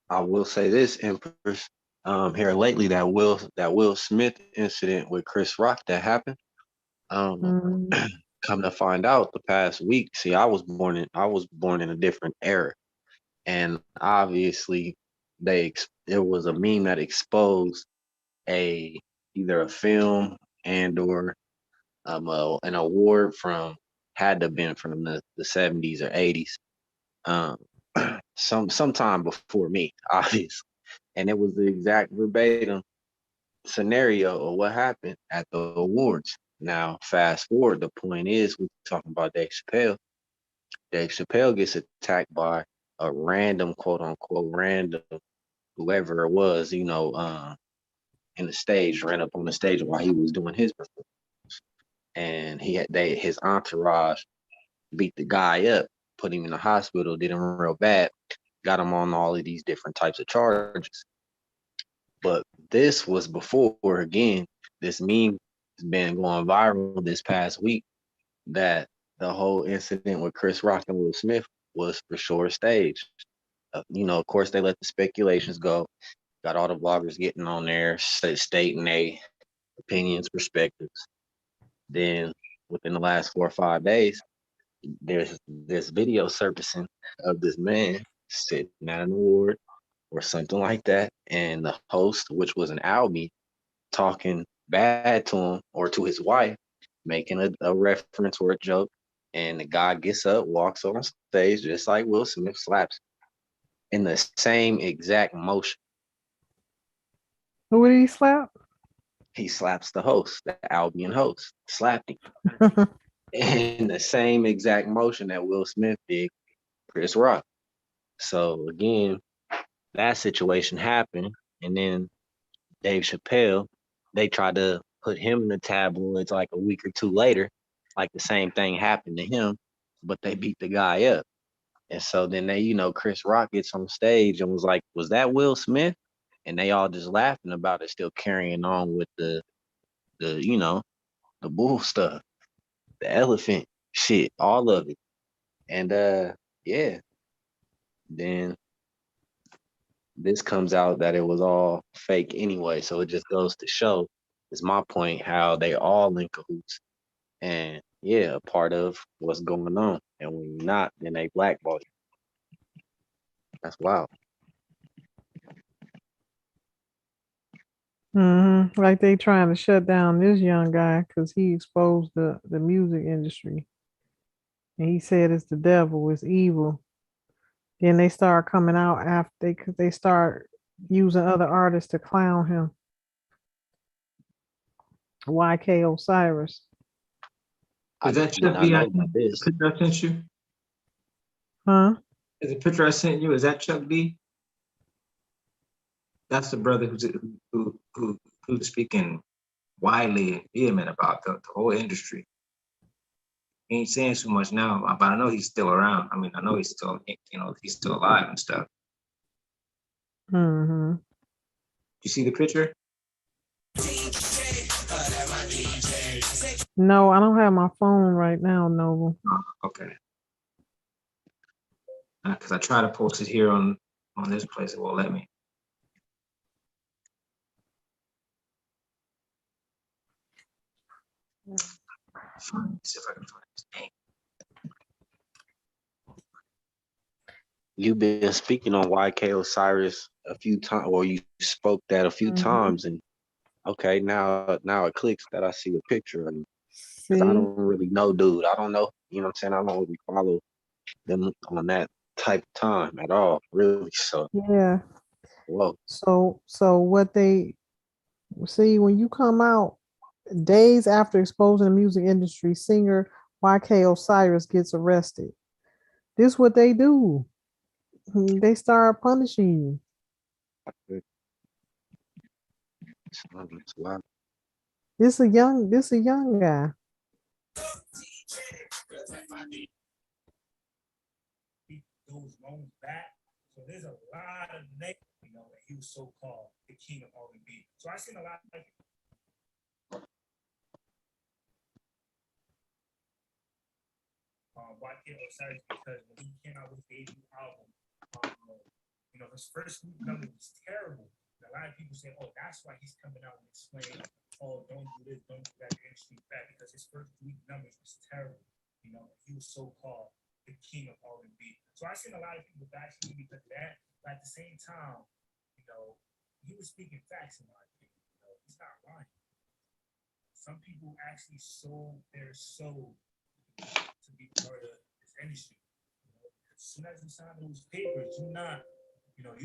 I will say this, Empress. Here lately, that Will Smith incident with Chris Rock that happened. Come to find out, the past week, see, I was born in a different era, and obviously, it was a meme that exposed either a film and or an award had to have been from the 70s or 80s, sometime before me, obviously. And it was the exact verbatim scenario of what happened at the awards. Now, fast forward, the point is, we're talking about Dave Chappelle. Dave Chappelle gets attacked by a random, quote unquote, random, whoever it was, in the stage, ran up on the stage while he was doing his performance. And his entourage beat the guy up, put him in the hospital, did him real bad, got him on all of these different types of charges. But this was before, again, this meme has been going viral this past week, that the whole incident with Chris Rock and Will Smith was for sure staged. Of course, they let the speculations go, got all the bloggers getting on there, stating their opinions, perspectives. Then within the last 4 or 5 days, there's this video surfacing of this man sitting at an award or something like that, and the host, which was an Albie, talking bad to him or to his wife, making a reference or a joke, and the guy gets up, walks on stage just like Will Smith, slaps in the same exact motion. Who did he slap? he slaps the host, the Albion host, slapped him in the same exact motion that Will Smith did Chris Rock. So again, that situation happened, and then Dave Chappelle, they tried to put him in the tabloids like a week or two later, like the same thing happened to him, but they beat the guy up. And so then they, Chris Rock gets on stage and was like, "Was that Will Smith?" And they all just laughing about it, still carrying on with the bull stuff, the elephant shit, all of it. And yeah, then this comes out that it was all fake anyway. So it just goes to show, is my point, how they all in cahoots and yeah, a part of what's going on. And when you're not, then they blackball you. That's wild. Like they trying to shut down this young guy because he exposed the music industry. And he said it's the devil, it's evil. Then they start coming out after because they start using other artists to clown him. YK Osiris. Is that did Chuck not D? know about this. Picture I sent you? Huh? Is the picture I sent you? Is that Chuck D? That's the brother who's speaking widely and vehement about the whole industry. He ain't saying so much now, but I know he's still around. I mean, I know he's still, he's still alive and stuff. Mm-hmm. You see the picture? No, I don't have my phone right now, Noble. Oh, okay. Because I try to post it here on this place, it won't let me. See if I can find his name. You've been speaking on YK Osiris a few times, or you spoke that a few times, and okay, now it clicks that I see a picture of him. Because I don't really know, dude. I don't know. You know what I'm saying? I don't really follow them on that type of time at all, really. So Yeah. whoa. So what they see when you come out days after exposing the music industry, singer YK Osiris gets arrested. This is what they do. They start punishing you. It's wild. This a young guy. Those loans back. So there's a lot of names, that he was so-called the king of R&B. So I seen a lot of YK Osiris because when he came out with his debut album, his first week number was terrible. And a lot of people say, "Oh, that's why he's coming out and explaining, oh, don't do this, don't do that, the industry back," because his first week numbers was terrible. He was so-called the king of R&B. So I seen a lot of people bashing him because of that. But at the same time, he was speaking facts in my opinion. He's not lying. Some people actually sold their soul to be part of this industry. As soon as you sign those papers, you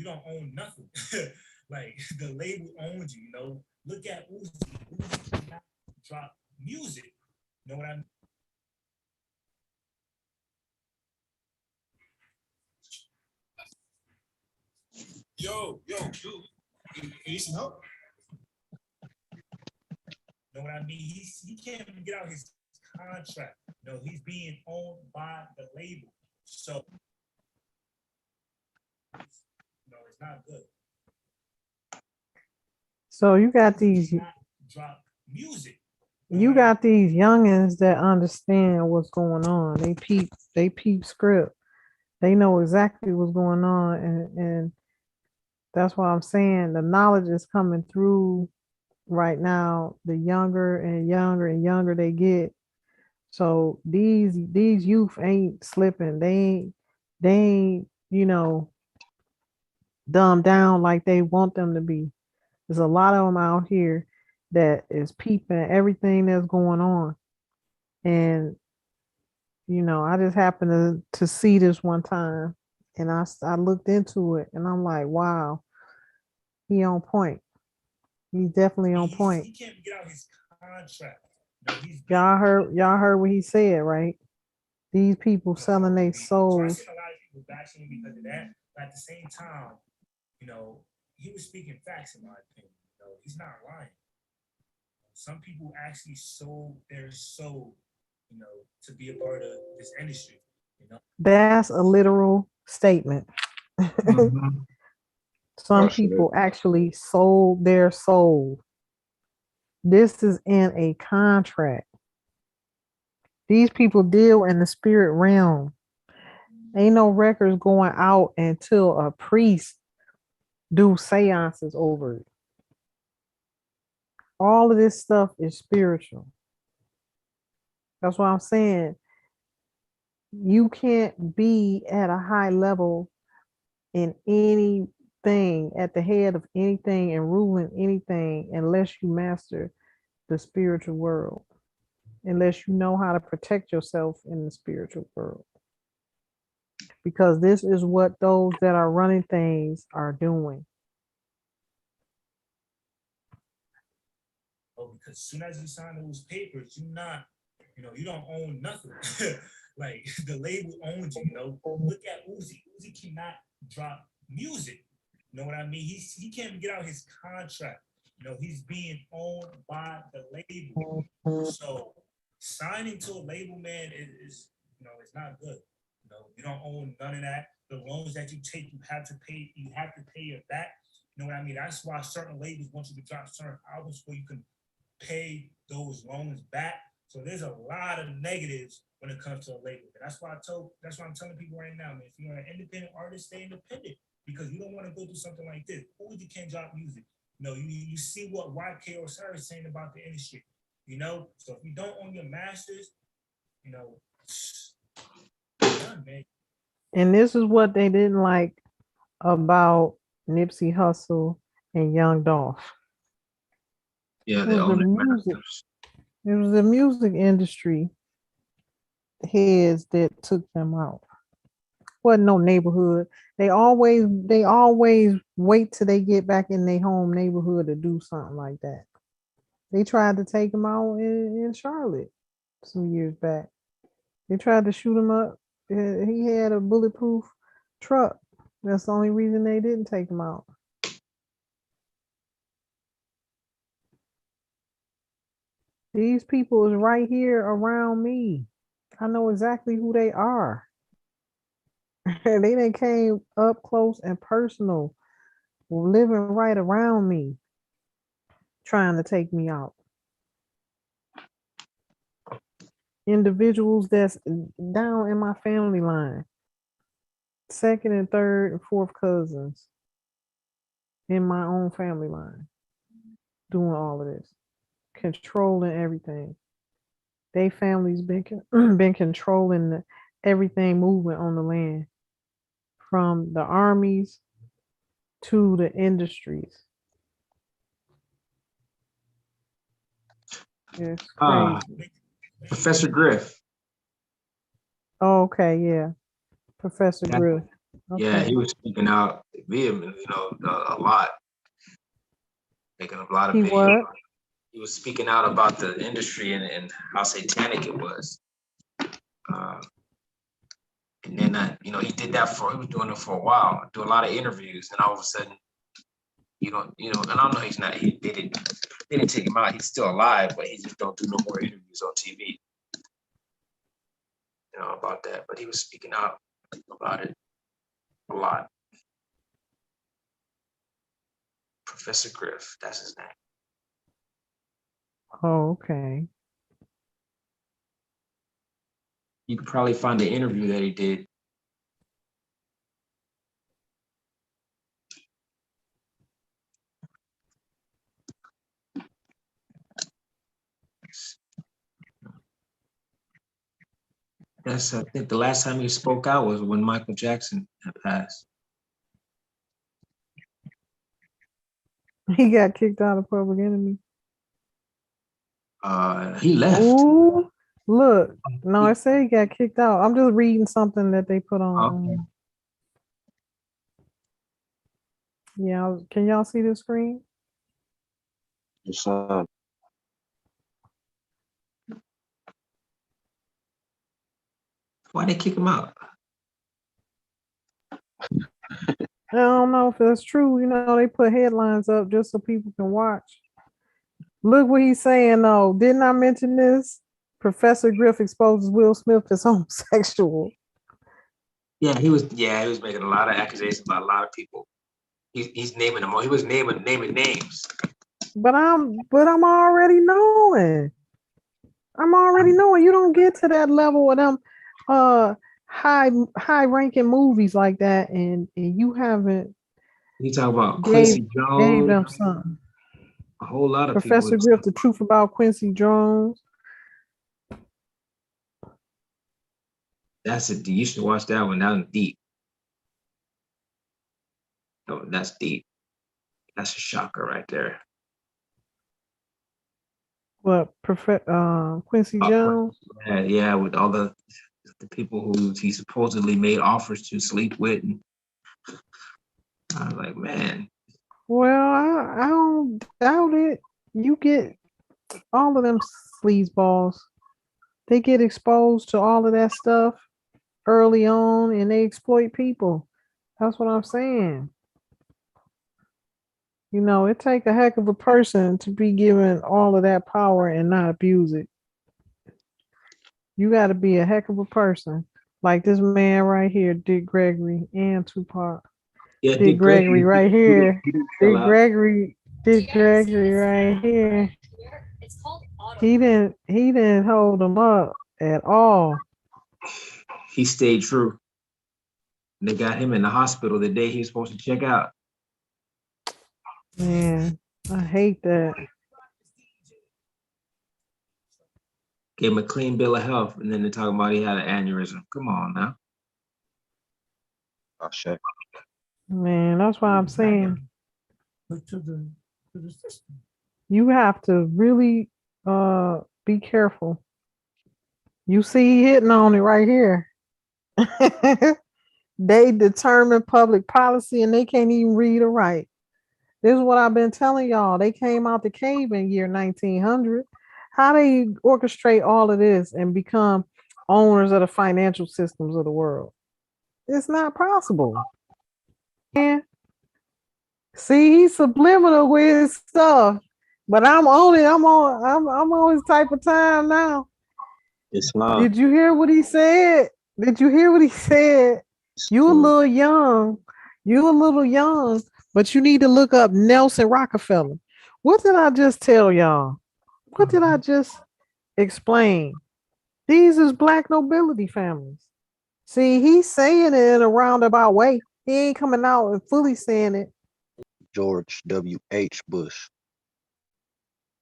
don't own nothing. Like the label owns you. Look at Uzi. Uzi did not drop music. You know what I mean? Yo, dude. You need some help? Know what I mean? He can't even get out his contract. He's being owned by the label. So, it's not good. So you got these drop music. You got these youngins that understand what's going on. They peep script. They know exactly what's going on, and that's why I'm saying the knowledge is coming through right now. The younger and younger and younger they get, so these youth ain't slipping. They ain't dumbed down like they want them to be. There's a lot of them out here that is peeping everything that's going on, and I just happened to see this one time, and I looked into it, and I'm like, wow, he on point. He's definitely on point. He can't get out his contract. You know, Y'all heard what he said, right? These people selling their so I souls. seen a lot of people bashing him because of that. But at the same time, you know, he was speaking facts in my opinion. You know, he's not lying. Some people actually sold their soul, you know, to be a part of this industry. You know, That's a literal statement. Some people actually sold their soul. This is in a contract. These people deal in the spirit realm. Ain't no records going out until a priest do seances over it. All of this stuff is spiritual. That's what I'm saying. You can't be at a high level in anything, at the head of anything and ruling anything unless you master the spiritual world, unless you know how to protect yourself in the spiritual world. Because this is what those that are running things are doing. because as soon as you sign those papers, you're not, you know, you don't own nothing. Like the label owns you, you know. Look at Uzi. Uzi cannot drop music. You know what I mean? He can't get out his contract. You know, he's being owned by the label. So signing to a label, man, is you know, it's not good. You know, you don't own none of that. The loans that you take, you have to pay it back. You know what I mean? That's why certain labels want you to drop certain albums where you can pay those loans back. So there's a lot of negatives when it comes to a label. That's why I'm telling people right now, man, if you're an independent artist, stay independent because you don't want to go through something like this. Uzi can't drop music. You know, you see what YK or Sarah is saying about the industry. You know, so if you don't own your masters, you know, done, man. And this is what they didn't like about Nipsey Hussle and Young Dolph. Yeah, It they was the own it. music. It was the music industry heads that took them out. Wasn't no neighborhood. They always wait till they get back in their home neighborhood to do something like that. They tried to take him out in Charlotte some years back. They tried to shoot him up. He had a bulletproof truck. That's the only reason they didn't take him out. These people is right here around me. I know exactly who they are. They done came up close and personal, living right around me, trying to take me out. Individuals that's down in my family line, second and third and fourth cousins in my own family line, doing all of this, controlling everything. They families been been controlling everything moving on the land, from the armies to the industries. It's crazy. Professor Griff. Oh, okay, yeah. Professor Yeah. Griff. Yeah, Okay. he was speaking out vehemently, you know, a lot, making a lot of He videos. what? He was speaking out about the industry and how satanic it was. And then, you know, he was doing it for a while, do a lot of interviews, and all of a sudden, you know, and I know they didn't take him out. He's still alive, but he just don't do no more interviews on TV, you know, about that. But he was speaking out about it a lot. Professor Griff, that's his name. Oh, okay. You could probably find the interview that he did. I think the last time he spoke out was when Michael Jackson had passed. He got kicked out of Public Enemy. He left. Ooh, look. No, I say he got kicked out. I'm just reading something that they put on. Okay. Yeah, can y'all see the screen? Your son. Why they kick him out? I don't know if that's true. You know, they put headlines up just so people can watch. Look what he's saying though. Didn't I mention this? Professor Griff exposes Will Smith as homosexual. Yeah, he was making a lot of accusations about a lot of people. He's naming them all. He was naming names. But I'm already knowing. I'm already knowing you don't get to that level with them high ranking movies like that and you haven't You talk about gave Quincy Jones, them something. a whole lot of Professor people. Griff, the truth about Quincy Jones. That's it. You should watch that one. That one's deep. Oh, that's deep. That's a shocker right there. What Quincy Jones? Yeah, with all the people who he supposedly made offers to sleep with. And I was like, man. Well, I don't doubt it. You get all of them sleazeballs. They get exposed to all of that stuff early on and they exploit people. That's what I'm saying. You know, it take a heck of a person to be given all of that power and not abuse it. You got to be a heck of a person. Like this man right here, Dick Gregory and Tupac. Yeah, Dick Gregory right here. Dick Gregory right here. He didn't hold them up at all. He stayed true. They got him in the hospital the day he was supposed to check out. Man, I hate that. Gave him a clean bill of health, and then they're talking about he had an aneurysm. Come on now. Oh shit. Man, that's why I'm saying you have to really be careful. You see hitting on it right here. They determine public policy and they can't even read or write. This is what I've been telling y'all. They came out the cave in year 1900. How they orchestrate all of this and become owners of the financial systems of the world? It's not possible. And see, he's subliminal with his stuff, but I'm on it. I'm on his type of time now. It's not. Did you hear what he said? Did you hear what he said? You a little young. You a little young, but you need to look up Nelson Rockefeller. What did I just tell y'all? What did I just explain? These is black nobility families. See, he's saying it in a roundabout way. He ain't coming out and fully saying it. George W.H. Bush,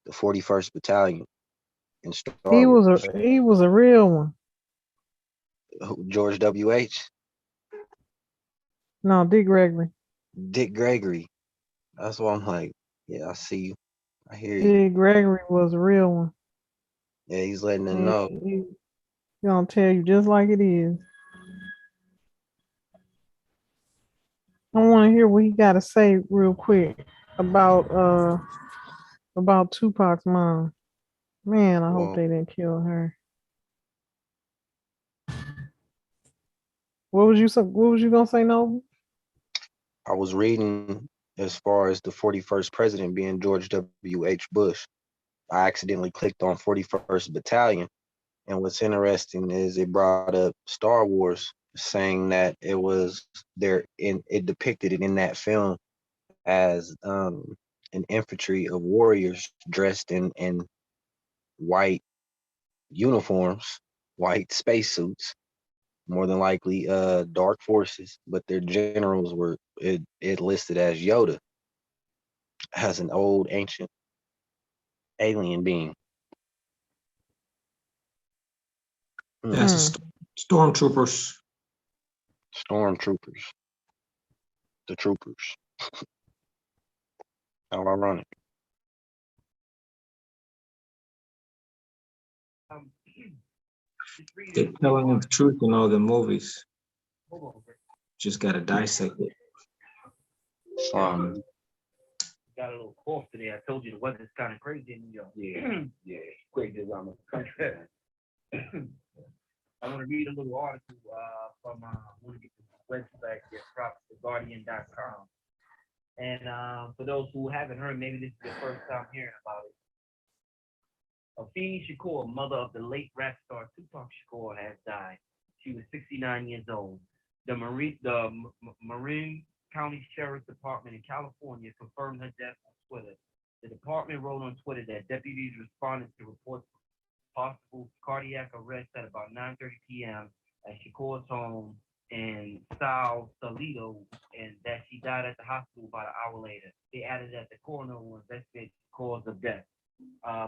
the 41st Battalion in Star Wars. He was a real one. George W.H. No, Dick Gregory. Dick Gregory. That's why I'm like, yeah, I see you. I hear you. Dick Gregory was a real one. Yeah, he's letting them know. He gonna tell you just like it is. I want to hear what he got to say real quick about Tupac's mom. Man, I hope they didn't kill her. What was you gonna say, Nova? I was reading as far as the 41st president being George W.H. Bush. I accidentally clicked on 41st Battalion, and what's interesting is it brought up Star Wars, saying that it depicted it in that film as an infantry of warriors dressed in white uniforms, white spacesuits, more than likely dark forces, but their generals were it listed as Yoda, as an old ancient alien being. That's stormtroopers. Stormtroopers. The troopers. How ironic. They're telling the truth in all the movies. Just gotta dissect it. got a little cough today. I told you the weather's kind of crazy in New York. Yeah, yeah, it's crazy around the country. I want to read a little article from I want to get the website here, props theguardian.com. And for those who haven't heard, maybe this is your first time hearing about it. Afeni Shakur, mother of the late rap star Tupac Shakur, has died. She was 69 years old. The Marin County Sheriff's Department in California confirmed her death on Twitter. The department wrote on Twitter that deputies responded to reports of possible cardiac arrest at about 9:30 p.m. at Shakur's home in Sao Salito, and that she died at the hospital about an hour later. They added that the coroner will investigate the cause of death.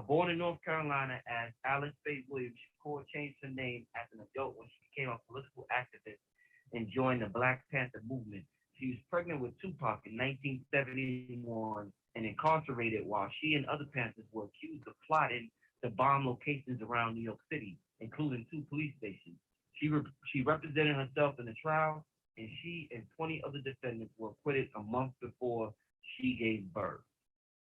Born in North Carolina as Alice Faye Williams, Shakur changed her name as an adult when she became a political activist and joined the Black Panther movement. She was pregnant with Tupac in 1971 and incarcerated while she and other Panthers were accused of plotting to bomb locations around New York City, including 2 police stations. She represented herself in the trial, and she and 20 other defendants were acquitted a month before she gave birth.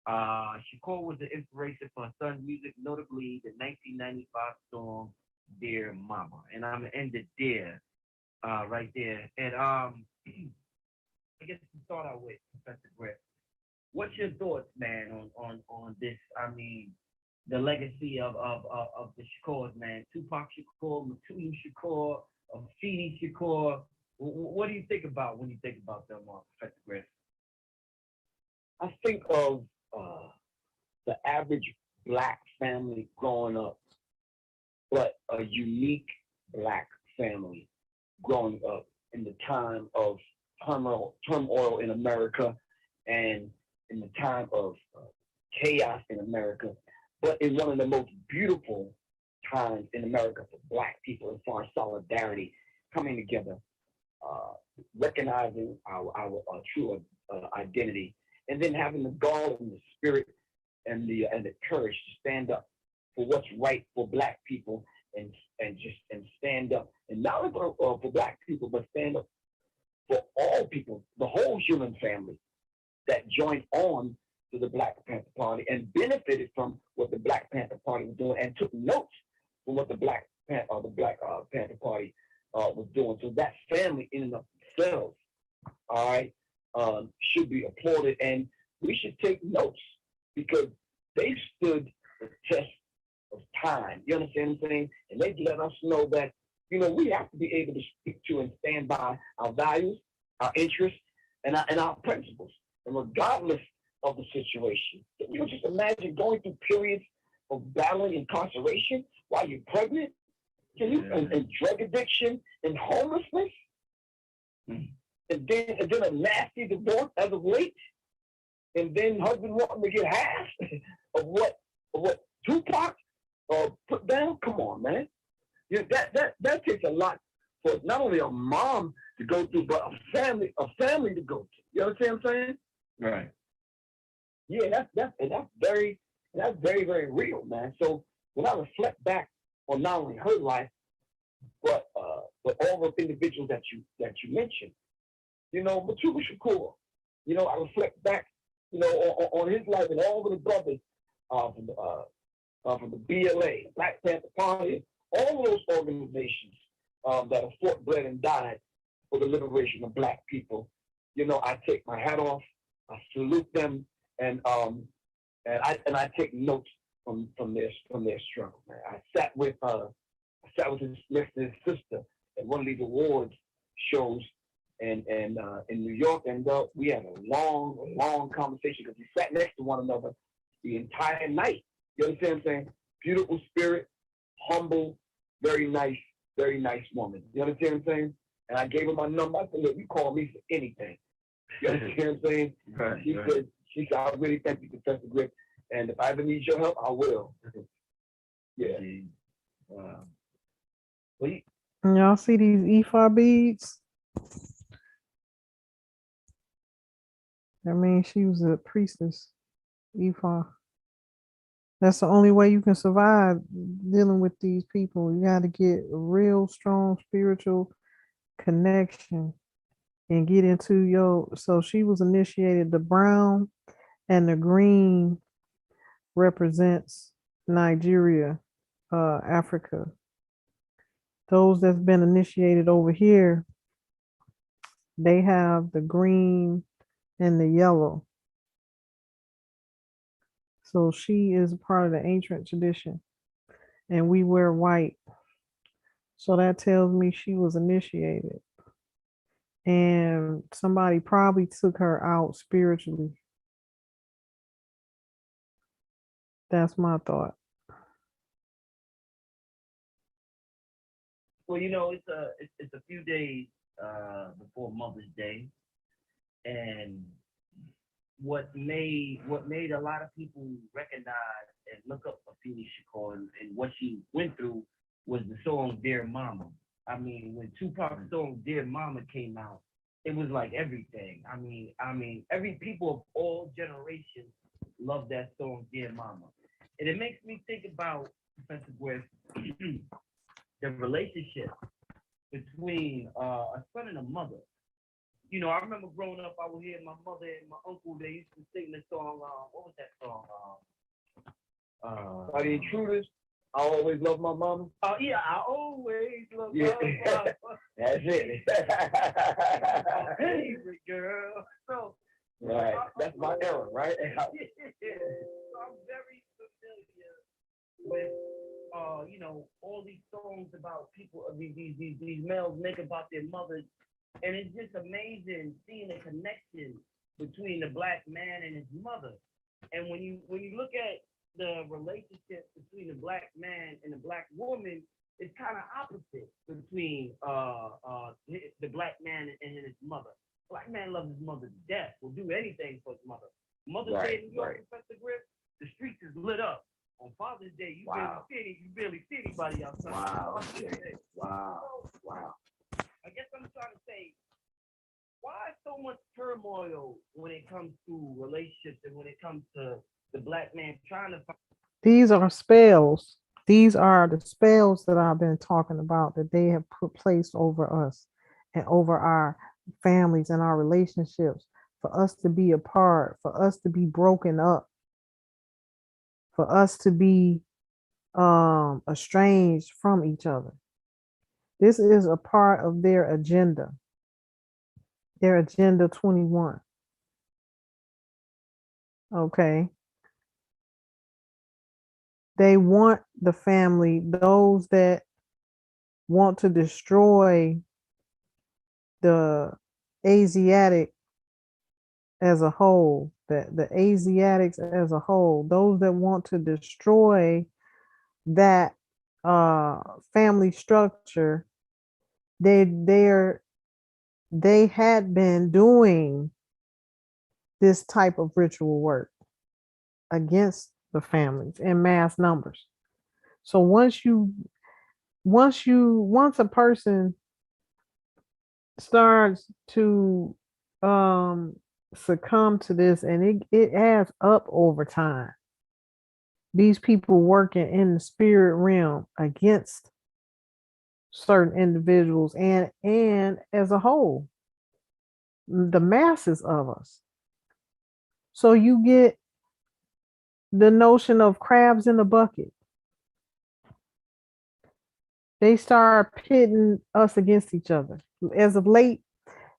Shakur was the inspiration for her son's music, notably the 1995 song "Dear Mama," and I'm gonna end it there, right there. And I guess to start out with, Professor Griff, what's your thoughts, man, on this? I mean, the legacy of the Shakurs, man. Tupac Shakur, Matutu Shakur, Afeni Shakur. What do you think about when you think about them, Professor Griff? I think of the average Black family growing up, but a unique Black family growing up in the time of turmoil in America and in the time of chaos in America, but in one of the most beautiful times in America for Black people as far as solidarity, coming together, recognizing our true identity, and then having the gall and the spirit and the courage to stand up for what's right for Black people and stand up, and not only for Black people, but stand up for all people, the whole human family that joined on to the Black Panther Party and benefited from what the Black Panther Party was doing and took notes from what the Black Panther Party was doing. So that family in and of themselves, all right, should be applauded, and we should take notes because they stood the test of time. You understand what I'm saying? And they let us know that, you know, we have to be able to speak to and stand by our values, our interests, and our principles. And regardless of the situation, you know, just imagine going through periods of battling incarceration while you're pregnant, and drug addiction and homelessness, and then a nasty divorce as of late, and then husband wanting to get half of what Tupac put down. Come on, man. Yeah, that takes a lot for not only a mom to go through, but a family to go through. You understand what I'm saying? Right. Yeah, that's very, very real, man. So when I reflect back on not only her life, but all the individuals that you mentioned, you know, Matutu Shakur, you know, I reflect back, you know, on his life and all of the brothers from the BLA, Black Panther Party, all of those organizations that have fought, bled, and died for the liberation of Black people. You know, I take my hat off, I salute them, and I take notes from their struggle, man. I sat with his sister at one of these awards shows in New York, and we had a long conversation because we sat next to one another the entire night. You understand what I'm saying? Beautiful spirit, humble, very nice woman. You understand what I'm saying? And I gave her my number. I said, look, you call me for anything. You understand what I'm saying? Right, she said, I really thank you, Professor Griff. And if I ever need your help, I will. Yeah. Wow. Y'all see these Ifa beads? I mean, she was a priestess, Ifa. That's the only way you can survive dealing with these people. You got to get a real strong spiritual connection and get into so she was initiated the brown and the green represents Nigeria, Africa. Those that's been initiated over here, they have the green and the yellow. So she is a part of the ancient tradition, and we wear white. So that tells me she was initiated. And somebody probably took her out spiritually. That's my thought. Well, it's a few days before Mother's Day, and what made a lot of people recognize and look up Afeni Shakur and what she went through was the song "Dear Mama." I mean, when Tupac's song "Dear Mama" came out, it was like everything. I mean, every people of all generations love that song "Dear Mama," and it makes me think about Professor Griff, the relationship between a son and a mother. I remember growing up, I would hear my mother and my uncle, they used to sing the song, what was that song? By the Intruders, I always love my mama. Oh, yeah, I always love Yeah. my mama. That's it. My favorite girl. So, Right. That's my era, right? yeah. So I'm very familiar with, all these songs about people, these males make about their mothers. And it's just amazing seeing the connection between the black man and his mother. And when you look at the relationship between the black man and the black woman, it's kind of opposite between the black man and his mother. Black man loves his mother to death, will do anything for his mother. Mother's Day in New York, Professor Griff, the streets is lit up. On Father's Day, you barely see anybody outside. Wow. I guess I'm trying to say, why so much turmoil when it comes to relationships and when it comes to the black man trying to find? These are spells. These are the spells that I've been talking about that they have placed over us and over our families and our relationships for us to be apart, for us to be broken up, for us to be estranged from each other. This is a part of their agenda 21. Okay. They want the family, those that want to destroy the Asiatic as a whole, the Asiatics as a whole, those that want to destroy that family structure, they had been doing this type of ritual work against the families in mass numbers. So once a person starts to succumb to this, and it adds up over time, these people working in the spirit realm against certain individuals and as a whole, the masses of us. So you get the notion of crabs in a bucket. They start pitting us against each other. As of late,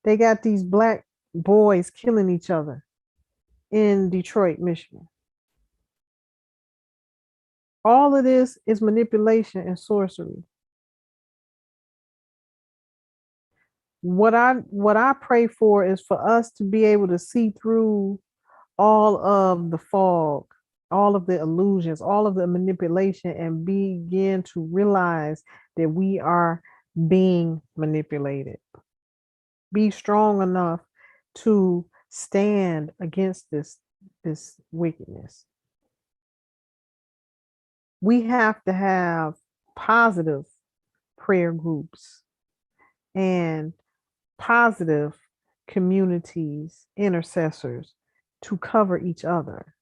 they got these black boys killing each other in Detroit, Michigan. All of this is manipulation and sorcery. What I pray for is for us to be able to see through all of the fog, all of the illusions, all of the manipulation, and begin to realize that we are being manipulated. Be strong enough to stand against this wickedness. We have to have positive prayer groups and positive communities, intercessors to cover each other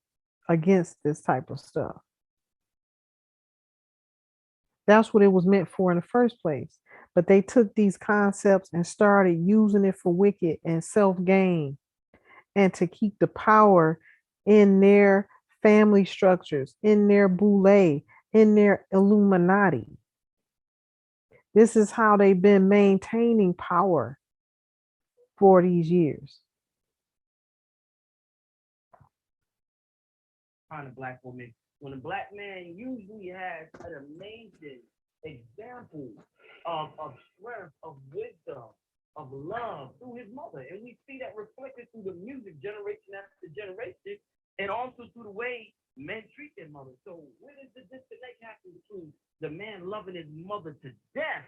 against this type of stuff. That's what it was meant for in the first place. But they took these concepts and started using it for wicked and self-gain and to keep the power in their family structures, in their Boule, in their Illuminati. This is how they've been maintaining power for these years. On a black woman, when a black man usually has an amazing example of strength, of wisdom, of love through his mother. And we see that reflected through the music generation after generation, and also through the way men treat their mother. So where does the disconnect happen between the man loving his mother to death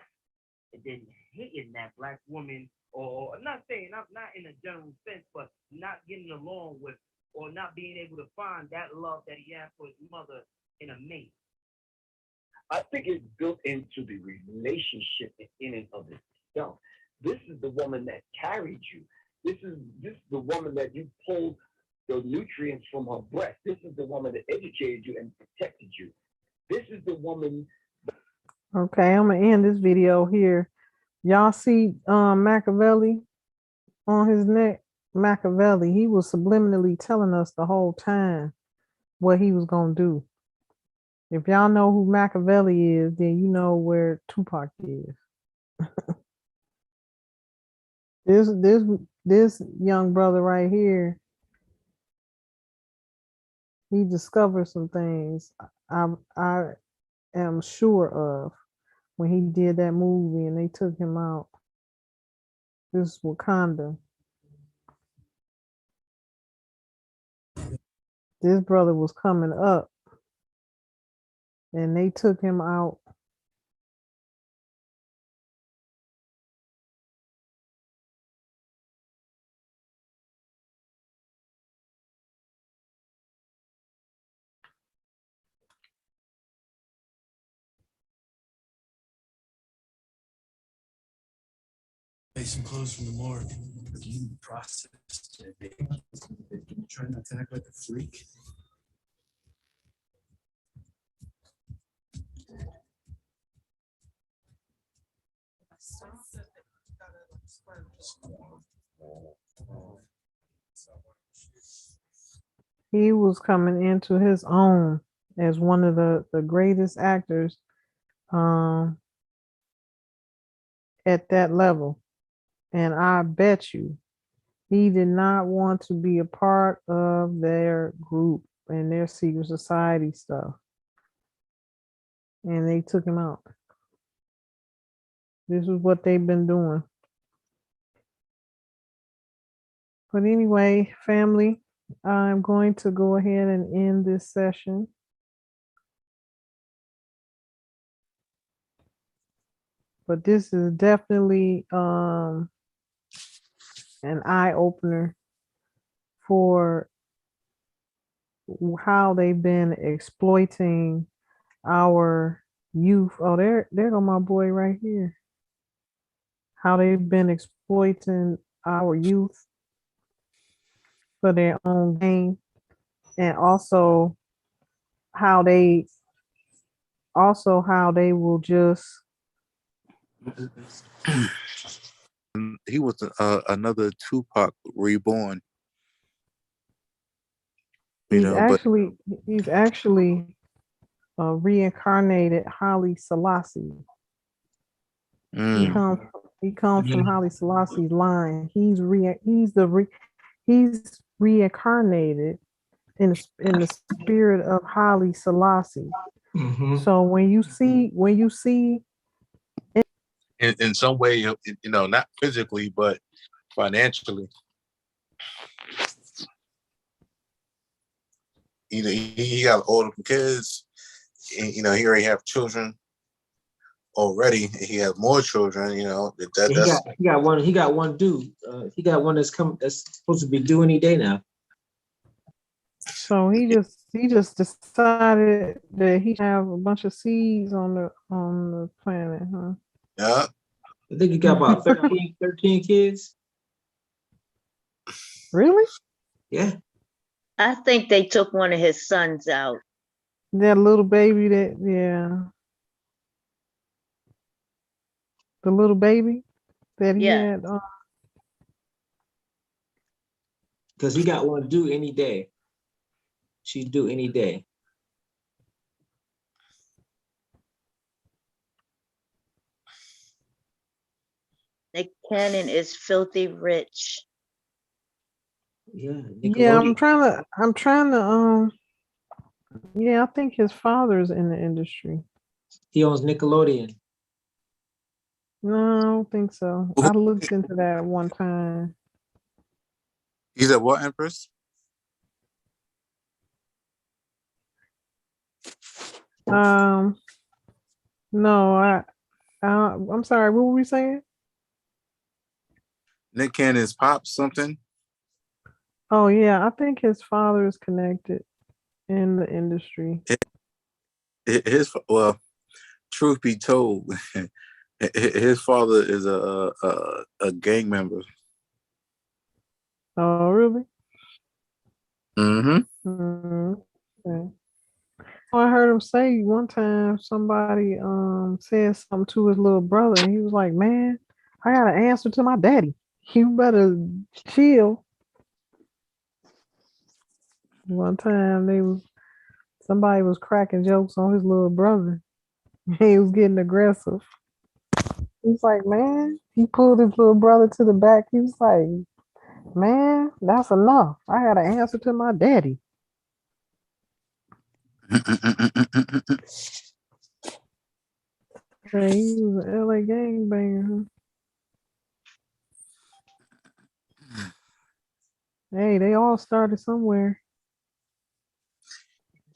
and then hating that black woman, or not saying, not in a general sense, but not getting along with or not being able to find that love that he had for his mother in a mate? I think it's built into the relationship in and of itself. This is the woman that carried you. This is the woman that you pulled the nutrients from her breast. This is the woman that educated you and protected you. This is the woman. Okay, I'm gonna end this video here. Y'all see Machiavelli on his neck? Machiavelli, he was subliminally telling us the whole time what he was gonna do. If y'all know who Machiavelli is, then you know where Tupac is. This young brother right here, he discovered some things I am sure of when he did that movie and they took him out. This is Wakanda. This brother was coming up and they took him out. Some clothes from the morgue. Beginning process today. Try not to act like a freak. He was coming into his own as one of the greatest actors at that level. And I bet you he did not want to be a part of their group and their secret society stuff. And they took him out. This is what they've been doing. But anyway, family, I'm going to go ahead and end this session. But this is definitely an eye opener for how they've been exploiting our youth. Oh, there go my boy right here. How they've been exploiting our youth for their own gain, and also how they will just He was another Tupac reborn. he's actually reincarnated Haile Selassie. He comes from Haile Selassie's line. He's reincarnated in the spirit of Haile Selassie. So when you see in some way, not physically, but financially. He got older kids. He already have children already. He has more children. He got one. He got one due. He got one that's supposed to be due any day now. So he just decided that he have a bunch of seeds on the planet, huh? Yeah. I think he got about 13 kids. Really? Yeah. I think they took one of his sons out. That little baby the little baby that he had. Because he got one due any day. She's due any day. Nick Cannon is filthy rich. Yeah, Yeah, I'm Nickelodeon. trying to yeah, I think his father's in the industry. He owns Nickelodeon. No, I don't think so. I looked into that one time. You said what, Empress? No, I'm sorry, what were we saying? Nick Cannon's pop something? Oh yeah, I think his father is connected in the industry. Well, truth be told, his father is a gang member. Oh really? Mm-hmm. Okay. Oh, I heard him say one time somebody said something to his little brother, and he was like, "Man, I got an answer to my daddy. You better chill." One time somebody was cracking jokes on his little brother. He was getting aggressive. He's like, "Man," he pulled his little brother to the back. He was like, "Man, that's enough. I got an answer to my daddy." Hey, he was an LA gangbanger. Hey, they all started somewhere.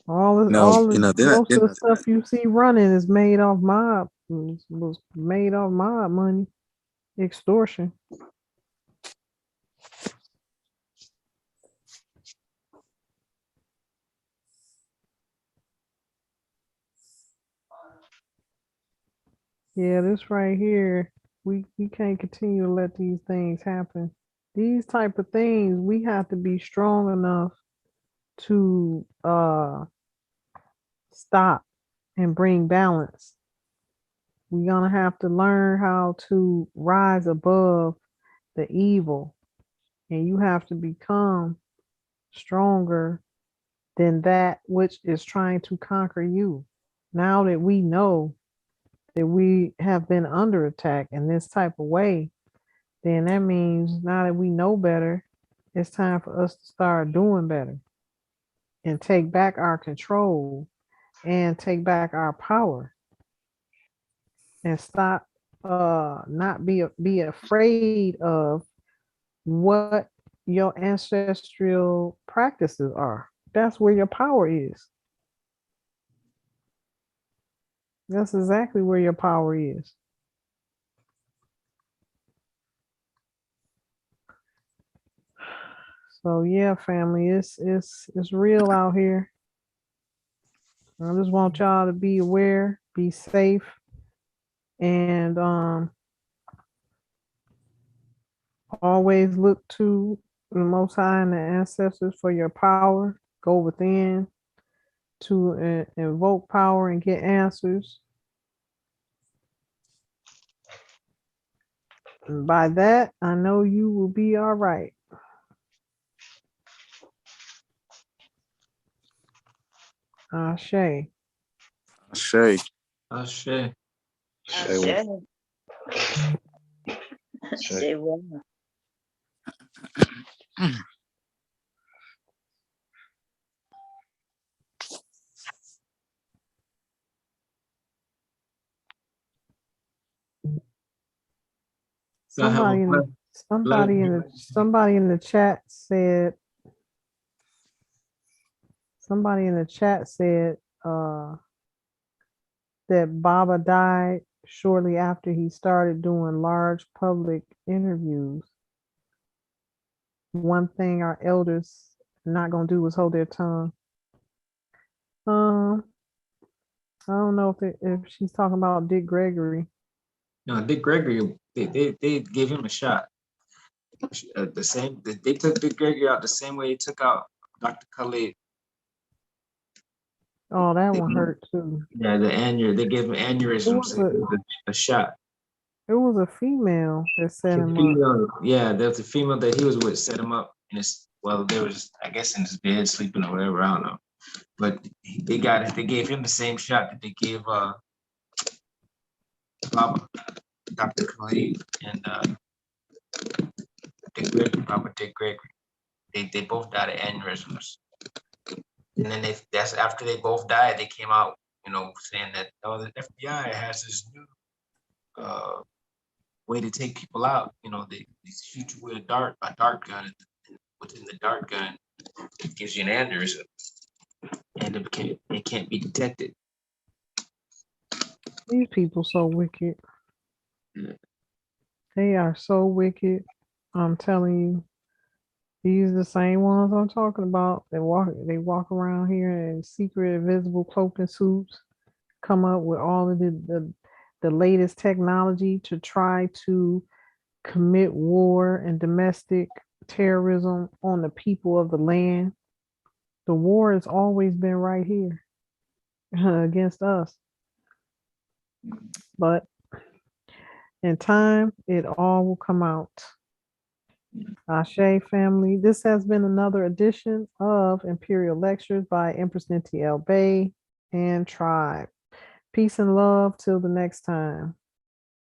Most of the stuff you see running is made off mob. Was made off mob money, extortion. Yeah, this right here, we can't continue to let these things happen. These type of things, we have to be strong enough to stop and bring balance. We're gonna have to learn how to rise above the evil, and you have to become stronger than that which is trying to conquer you. Now that we know that we have been under attack in this type of way, then that means now that we know better, it's time for us to start doing better and take back our control and take back our power and stop not be afraid of what your ancestral practices are. That's where your power is. That's exactly where your power is. So yeah, family, it's real out here. I just want y'all to be aware, be safe, and always look to the Most High and the ancestors for your power. Go within to invoke power and get answers. And by that, I know you will be all right. Ashe. Shay. Ashe. Ashe. Say what? Somebody in the chat said that Baba died shortly after he started doing large public interviews. One thing our elders are not gonna do is hold their tongue. I don't know if she's talking about Dick Gregory. No, Dick Gregory, they gave him a shot. They took Dick Gregory out the same way they took out Dr. Khalid. Oh, that one hurt too. Yeah, they gave him aneurysm, so it was a shot. It was a female that set him up. Yeah, there's a female that he was with set him up, and well, there was, I guess, in his bed sleeping or whatever. I don't know. But they gave him the same shot that they gave Baba, Dr. Khalid and Dick Gregory, Baba Dick Gregory. They both died of aneurysms. And then that's after they both died, they came out, saying that the FBI has this new way to take people out. They shoot you with a dart gun, and within the dart gun, it gives you an aneurysm, and it can't be detected. These people so wicked. Yeah. They are so wicked. I'm telling you. These are the same ones I'm talking about. They walk around here in secret invisible cloaking suits, come up with all of the latest technology to try to commit war and domestic terrorism on the people of the land. The war has always been right here against us. But in time, it all will come out. Ashe family, this has been another edition of Imperial Lectures by Empress Ninti El Bey and Tribe. Peace and love till the next time.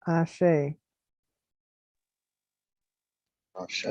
Ashe. Ashe.